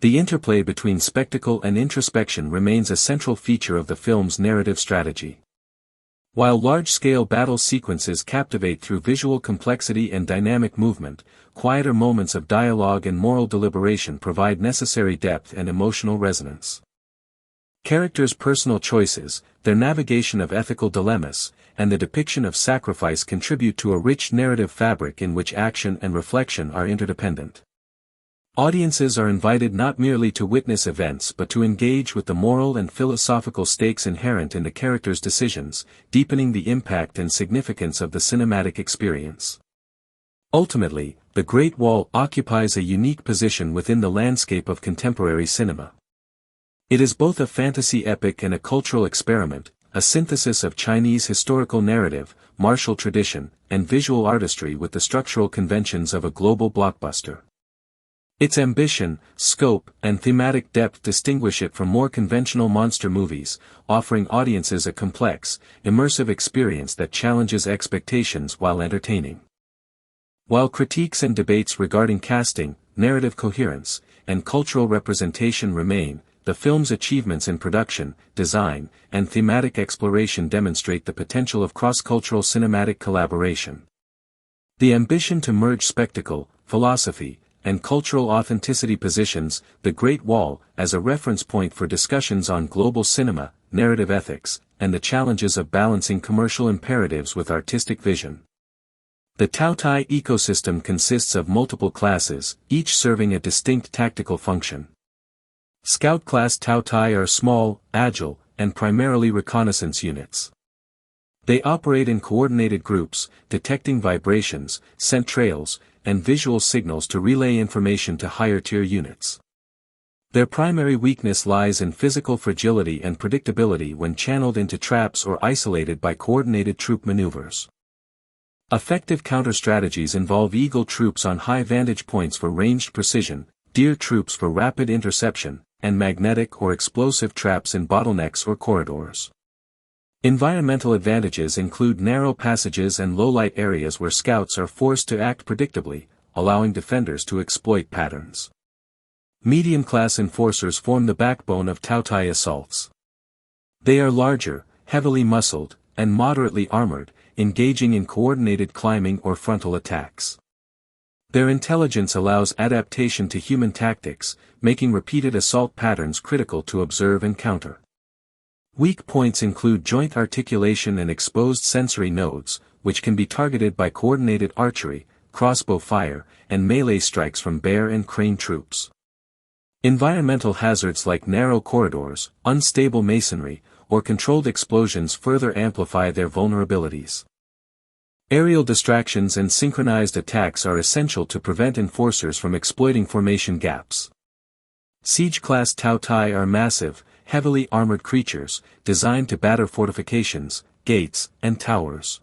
The interplay between spectacle and introspection remains a central feature of the film's narrative strategy. While large-scale battle sequences captivate through visual complexity and dynamic movement, quieter moments of dialogue and moral deliberation provide necessary depth and emotional resonance. Characters' personal choices, their navigation of ethical dilemmas, and the depiction of sacrifice contribute to a rich narrative fabric in which action and reflection are interdependent. Audiences are invited not merely to witness events but to engage with the moral and philosophical stakes inherent in the characters' decisions, deepening the impact and significance of the cinematic experience. Ultimately, The Great Wall occupies a unique position within the landscape of contemporary cinema. It is both a fantasy epic and a cultural experiment, a synthesis of Chinese historical narrative, martial tradition, and visual artistry with the structural conventions of a global blockbuster. Its ambition, scope, and thematic depth distinguish it from more conventional monster movies, offering audiences a complex, immersive experience that challenges expectations while entertaining. While critiques and debates regarding casting, narrative coherence, and cultural representation remain, the film's achievements in production, design, and thematic exploration demonstrate the potential of cross-cultural cinematic collaboration. The ambition to merge spectacle, philosophy, and cultural authenticity positions The Great Wall as a reference point for discussions on global cinema, narrative ethics, and the challenges of balancing commercial imperatives with artistic vision. The Tao Te ecosystem consists of multiple classes, each serving a distinct tactical function. Scout class Tao Te are small, agile, and primarily reconnaissance units. They operate in coordinated groups, detecting vibrations, scent trails, and visual signals to relay information to higher-tier units. Their primary weakness lies in physical fragility and predictability when channeled into traps or isolated by coordinated troop maneuvers. Effective counter-strategies involve eagle troops on high vantage points for ranged precision, deer troops for rapid interception, and magnetic or explosive traps in bottlenecks or corridors. Environmental advantages include narrow passages and low-light areas where scouts are forced to act predictably, allowing defenders to exploit patterns. Medium-class enforcers form the backbone of Taotai assaults. They are larger, heavily muscled, and moderately armored, engaging in coordinated climbing or frontal attacks. Their intelligence allows adaptation to human tactics, making repeated assault patterns critical to observe and counter. Weak points include joint articulation and exposed sensory nodes, which can be targeted by coordinated archery, crossbow fire, and melee strikes from bear and crane troops. Environmental hazards like narrow corridors, unstable masonry, or controlled explosions further amplify their vulnerabilities. Aerial distractions and synchronized attacks are essential to prevent enforcers from exploiting formation gaps. Siege-class Taotai are massive, heavily armored creatures, designed to batter fortifications, gates, and towers.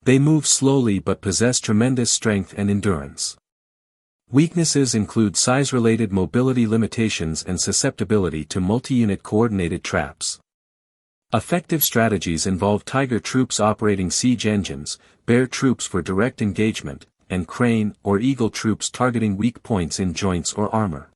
They move slowly but possess tremendous strength and endurance. Weaknesses include size-related mobility limitations and susceptibility to multi-unit coordinated traps. Effective strategies involve tiger troops operating siege engines, bear troops for direct engagement, and crane or eagle troops targeting weak points in joints or armor.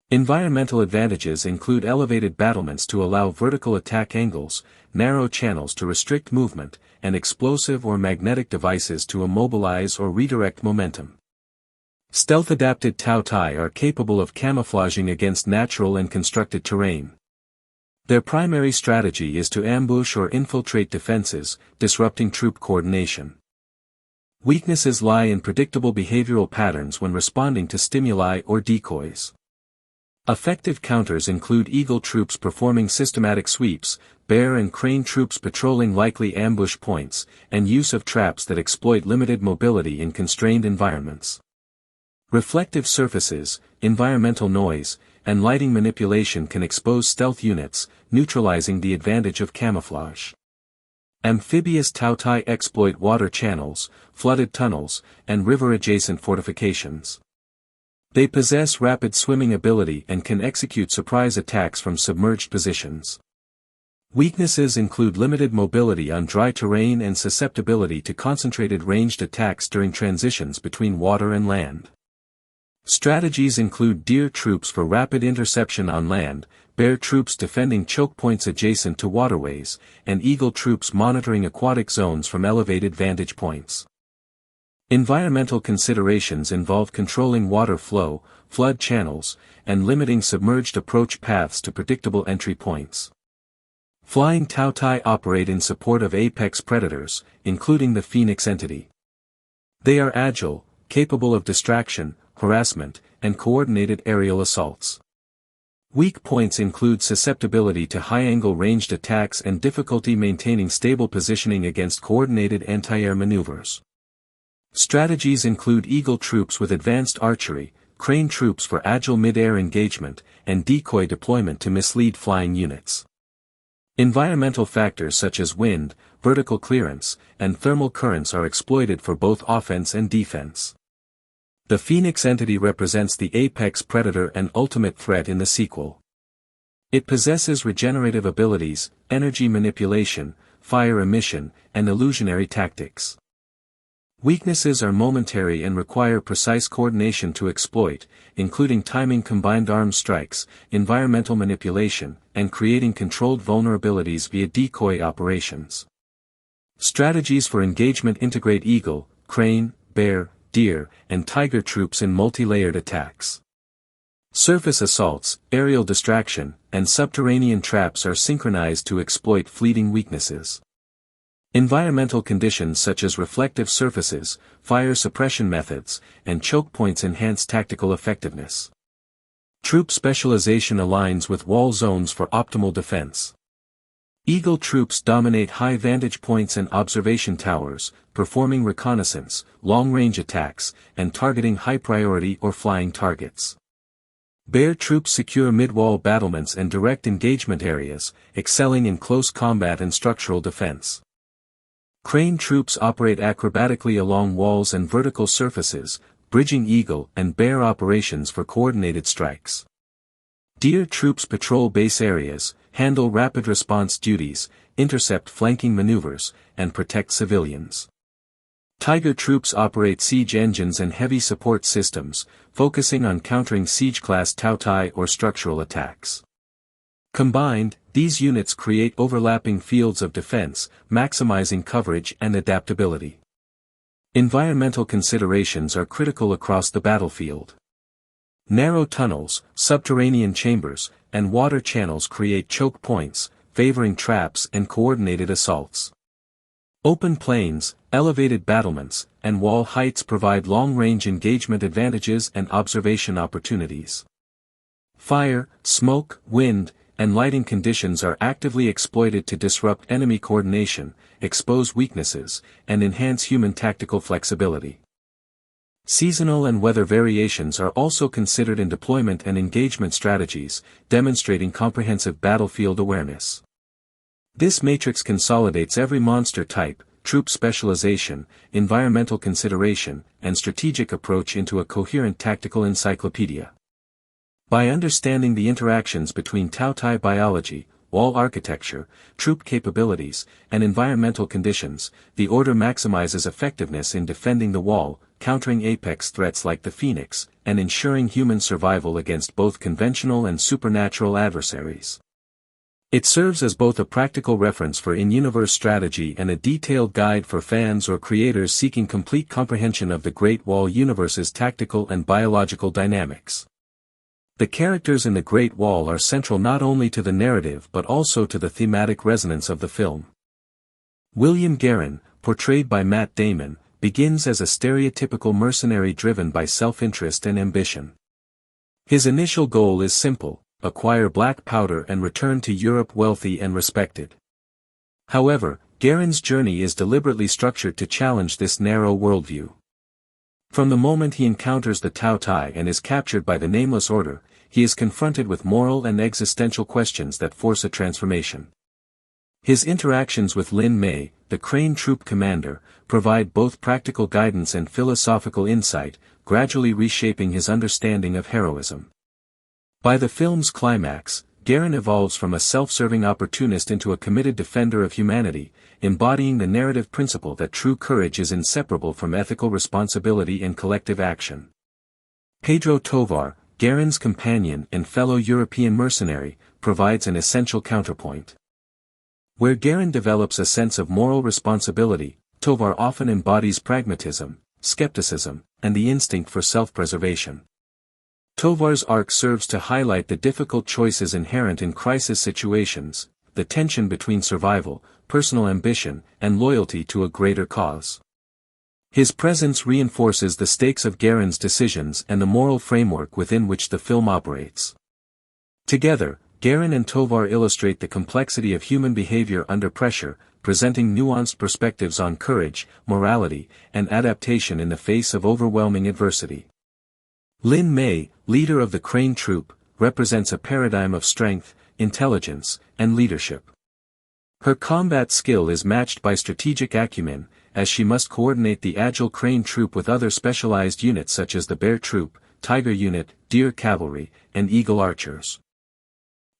Environmental advantages include elevated battlements to allow vertical attack angles, narrow channels to restrict movement, and explosive or magnetic devices to immobilize or redirect momentum. Stealth-adapted Taotai are capable of camouflaging against natural and constructed terrain. Their primary strategy is to ambush or infiltrate defenses, disrupting troop coordination. Weaknesses lie in predictable behavioral patterns when responding to stimuli or decoys. Effective counters include eagle troops performing systematic sweeps, bear and crane troops patrolling likely ambush points, and use of traps that exploit limited mobility in constrained environments. Reflective surfaces, environmental noise, and lighting manipulation can expose stealth units, neutralizing the advantage of camouflage. Amphibious Taotai exploit water channels, flooded tunnels, and river-adjacent fortifications. They possess rapid swimming ability and can execute surprise attacks from submerged positions. Weaknesses include limited mobility on dry terrain and susceptibility to concentrated ranged attacks during transitions between water and land. Strategies include deer troops for rapid interception on land, bear troops defending choke points adjacent to waterways, and eagle troops monitoring aquatic zones from elevated vantage points. Environmental considerations involve controlling water flow, flood channels, and limiting submerged approach paths to predictable entry points. Flying Taotai operate in support of apex predators, including the Phoenix entity. They are agile, capable of distraction, harassment, and coordinated aerial assaults. Weak points include susceptibility to high-angle ranged attacks and difficulty maintaining stable positioning against coordinated anti-air maneuvers. Strategies include eagle troops with advanced archery, crane troops for agile mid-air engagement, and decoy deployment to mislead flying units. Environmental factors such as wind, vertical clearance, and thermal currents are exploited for both offense and defense. The Phoenix entity represents the apex predator and ultimate threat in the sequel. It possesses regenerative abilities, energy manipulation, fire emission, and illusionary tactics. Weaknesses are momentary and require precise coordination to exploit, including timing combined arms strikes, environmental manipulation, and creating controlled vulnerabilities via decoy operations. Strategies for engagement integrate eagle, crane, bear, deer, and tiger troops in multi-layered attacks. Surface assaults, aerial distraction, and subterranean traps are synchronized to exploit fleeting weaknesses. Environmental conditions such as reflective surfaces, fire suppression methods, and choke points enhance tactical effectiveness. Troop specialization aligns with wall zones for optimal defense. Eagle troops dominate high vantage points and observation towers, performing reconnaissance, long-range attacks, and targeting high-priority or flying targets. Bear troops secure mid-wall battlements and direct engagement areas, excelling in close combat and structural defense. Crane troops operate acrobatically along walls and vertical surfaces, bridging eagle and bear operations for coordinated strikes. Deer troops patrol base areas, handle rapid response duties, intercept flanking maneuvers, and protect civilians. Tiger troops operate siege engines and heavy support systems, focusing on countering siege-class Taotai or structural attacks. Combined, these units create overlapping fields of defense, maximizing coverage and adaptability. Environmental considerations are critical across the battlefield. Narrow tunnels, subterranean chambers, and water channels create choke points, favoring traps and coordinated assaults. Open plains, elevated battlements, and wall heights provide long-range engagement advantages and observation opportunities. Fire, smoke, wind, and lighting conditions are actively exploited to disrupt enemy coordination, expose weaknesses, and enhance human tactical flexibility. Seasonal and weather variations are also considered in deployment and engagement strategies, demonstrating comprehensive battlefield awareness. This matrix consolidates every monster type, troop specialization, environmental consideration, and strategic approach into a coherent tactical encyclopedia. By understanding the interactions between Taotai biology, wall architecture, troop capabilities, and environmental conditions, the Order maximizes effectiveness in defending the wall, countering apex threats like the Phoenix, and ensuring human survival against both conventional and supernatural adversaries. It serves as both a practical reference for in-universe strategy and a detailed guide for fans or creators seeking complete comprehension of the Great Wall universe's tactical and biological dynamics. The characters in the Great Wall are central not only to the narrative but also to the thematic resonance of the film. William Guerin, portrayed by Matt Damon, begins as a stereotypical mercenary driven by self-interest and ambition. His initial goal is simple: acquire black powder and return to Europe wealthy and respected. However, Guerin's journey is deliberately structured to challenge this narrow worldview. From the moment he encounters the Taotai and is captured by the Nameless Order, he is confronted with moral and existential questions that force a transformation. His interactions with Lin Mei, the Crane Troop commander, provide both practical guidance and philosophical insight, gradually reshaping his understanding of heroism. By the film's climax, Guerin evolves from a self-serving opportunist into a committed defender of humanity, embodying the narrative principle that true courage is inseparable from ethical responsibility and collective action. Pedro Tovar, Guerin's companion and fellow European mercenary, provides an essential counterpoint. Where Guerin develops a sense of moral responsibility, Tovar often embodies pragmatism, skepticism, and the instinct for self-preservation. Tovar's arc serves to highlight the difficult choices inherent in crisis situations, the tension between survival, personal ambition, and loyalty to a greater cause. His presence reinforces the stakes of Guerin's decisions and the moral framework within which the film operates. Together, Guerin and Tovar illustrate the complexity of human behavior under pressure, presenting nuanced perspectives on courage, morality, and adaptation in the face of overwhelming adversity. Lin Mei, leader of the Crane Troop, represents a paradigm of strength, intelligence, and leadership. Her combat skill is matched by strategic acumen, as she must coordinate the agile Crane Troop with other specialized units such as the Bear Troop, Tiger Unit, Deer Cavalry, and Eagle Archers.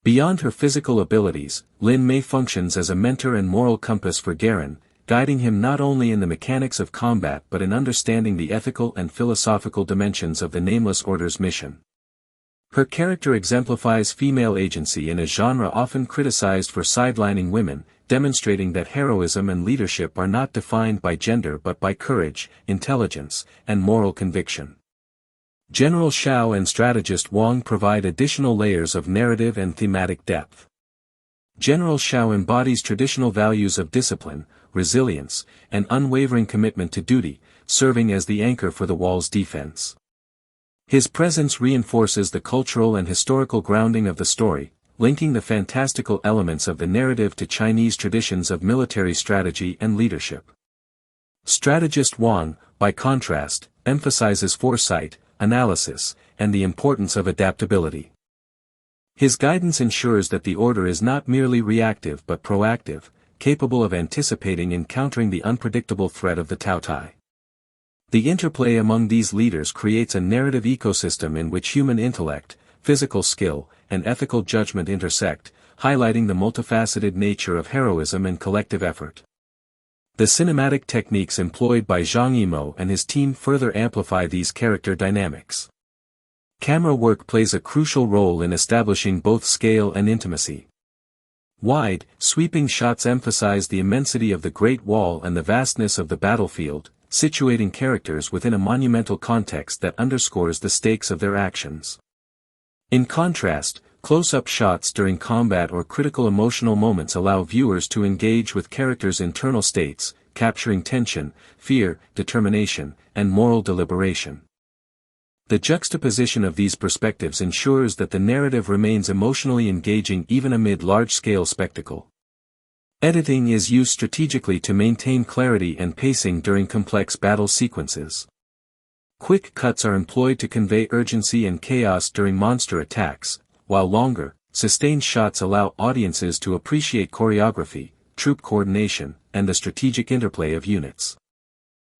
Beyond her physical abilities, Lin Mei functions as a mentor and moral compass for Guerin, guiding him not only in the mechanics of combat but in understanding the ethical and philosophical dimensions of the Nameless Order's mission. Her character exemplifies female agency in a genre often criticized for sidelining women, demonstrating that heroism and leadership are not defined by gender but by courage, intelligence, and moral conviction. General Shao and strategist Wang provide additional layers of narrative and thematic depth. General Shao embodies traditional values of discipline, resilience, and unwavering commitment to duty, serving as the anchor for the wall's defense. His presence reinforces the cultural and historical grounding of the story, linking the fantastical elements of the narrative to Chinese traditions of military strategy and leadership. Strategist Wang, by contrast, emphasizes foresight, analysis, and the importance of adaptability. His guidance ensures that the order is not merely reactive but proactive, capable of anticipating and countering the unpredictable threat of the Taotai. The interplay among these leaders creates a narrative ecosystem in which human intellect, physical skill, and ethical judgment intersect, highlighting the multifaceted nature of heroism and collective effort. The cinematic techniques employed by Zhang Yimou and his team further amplify these character dynamics. Camera work plays a crucial role in establishing both scale and intimacy. Wide, sweeping shots emphasize the immensity of the Great Wall and the vastness of the battlefield, situating characters within a monumental context that underscores the stakes of their actions. In contrast, close-up shots during combat or critical emotional moments allow viewers to engage with characters' internal states, capturing tension, fear, determination, and moral deliberation. The juxtaposition of these perspectives ensures that the narrative remains emotionally engaging even amid large-scale spectacle. Editing is used strategically to maintain clarity and pacing during complex battle sequences. Quick cuts are employed to convey urgency and chaos during monster attacks, while longer, sustained shots allow audiences to appreciate choreography, troop coordination, and the strategic interplay of units.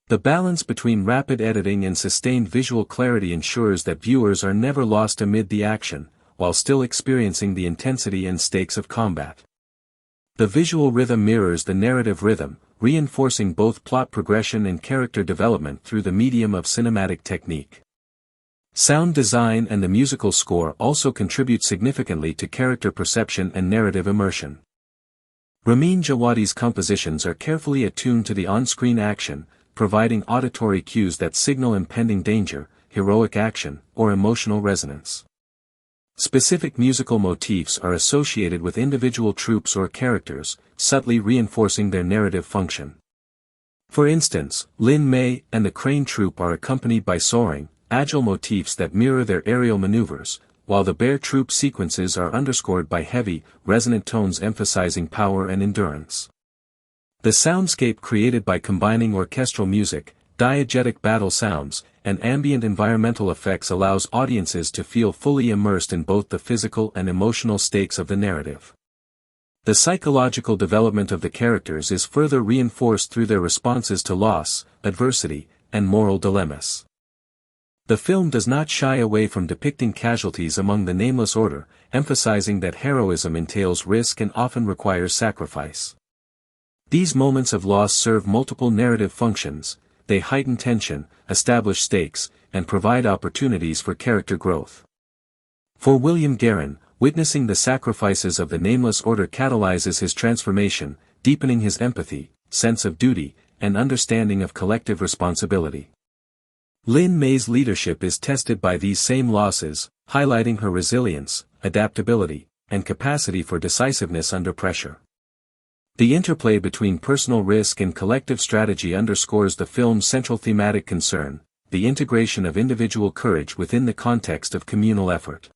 The balance between rapid editing and sustained visual clarity ensures that viewers are never lost amid the action, while still experiencing the intensity and stakes of combat. The visual rhythm mirrors the narrative rhythm, reinforcing both plot progression and character development through the medium of cinematic technique. Sound design and the musical score also contribute significantly to character perception and narrative immersion. Ramin Djawadi's compositions are carefully attuned to the on-screen action, providing auditory cues that signal impending danger, heroic action, or emotional resonance. Specific musical motifs are associated with individual troops or characters, subtly reinforcing their narrative function. For instance, Lin Mei and the Crane Troop are accompanied by soaring, agile motifs that mirror their aerial maneuvers, while the Bear Troop sequences are underscored by heavy, resonant tones emphasizing power and endurance. The soundscape created by combining orchestral music, diegetic battle sounds, and ambient environmental effects allows audiences to feel fully immersed in both the physical and emotional stakes of the narrative. The psychological development of the characters is further reinforced through their responses to loss, adversity, and moral dilemmas. The film does not shy away from depicting casualties among the Nameless Order, emphasizing that heroism entails risk and often requires sacrifice. These moments of loss serve multiple narrative functions. They heighten tension, establish stakes, and provide opportunities for character growth. For William Guerin, witnessing the sacrifices of the Nameless Order catalyzes his transformation, deepening his empathy, sense of duty, and understanding of collective responsibility. Lin Mei's leadership is tested by these same losses, highlighting her resilience, adaptability, and capacity for decisiveness under pressure. The interplay between personal risk and collective strategy underscores the film's central thematic concern, the integration of individual courage within the context of communal effort.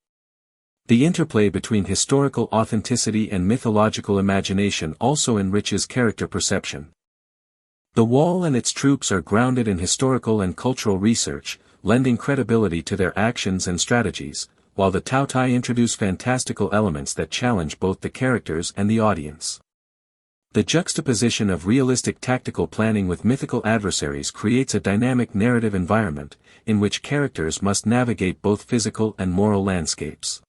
The interplay between historical authenticity and mythological imagination also enriches character perception. The Wall and its troops are grounded in historical and cultural research, lending credibility to their actions and strategies, while the Taotai introduce fantastical elements that challenge both the characters and the audience. The juxtaposition of realistic tactical planning with mythical adversaries creates a dynamic narrative environment, in which characters must navigate both physical and moral landscapes.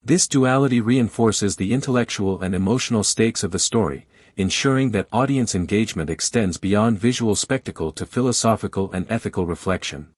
This duality reinforces the intellectual and emotional stakes of the story, ensuring that audience engagement extends beyond visual spectacle to philosophical and ethical reflection.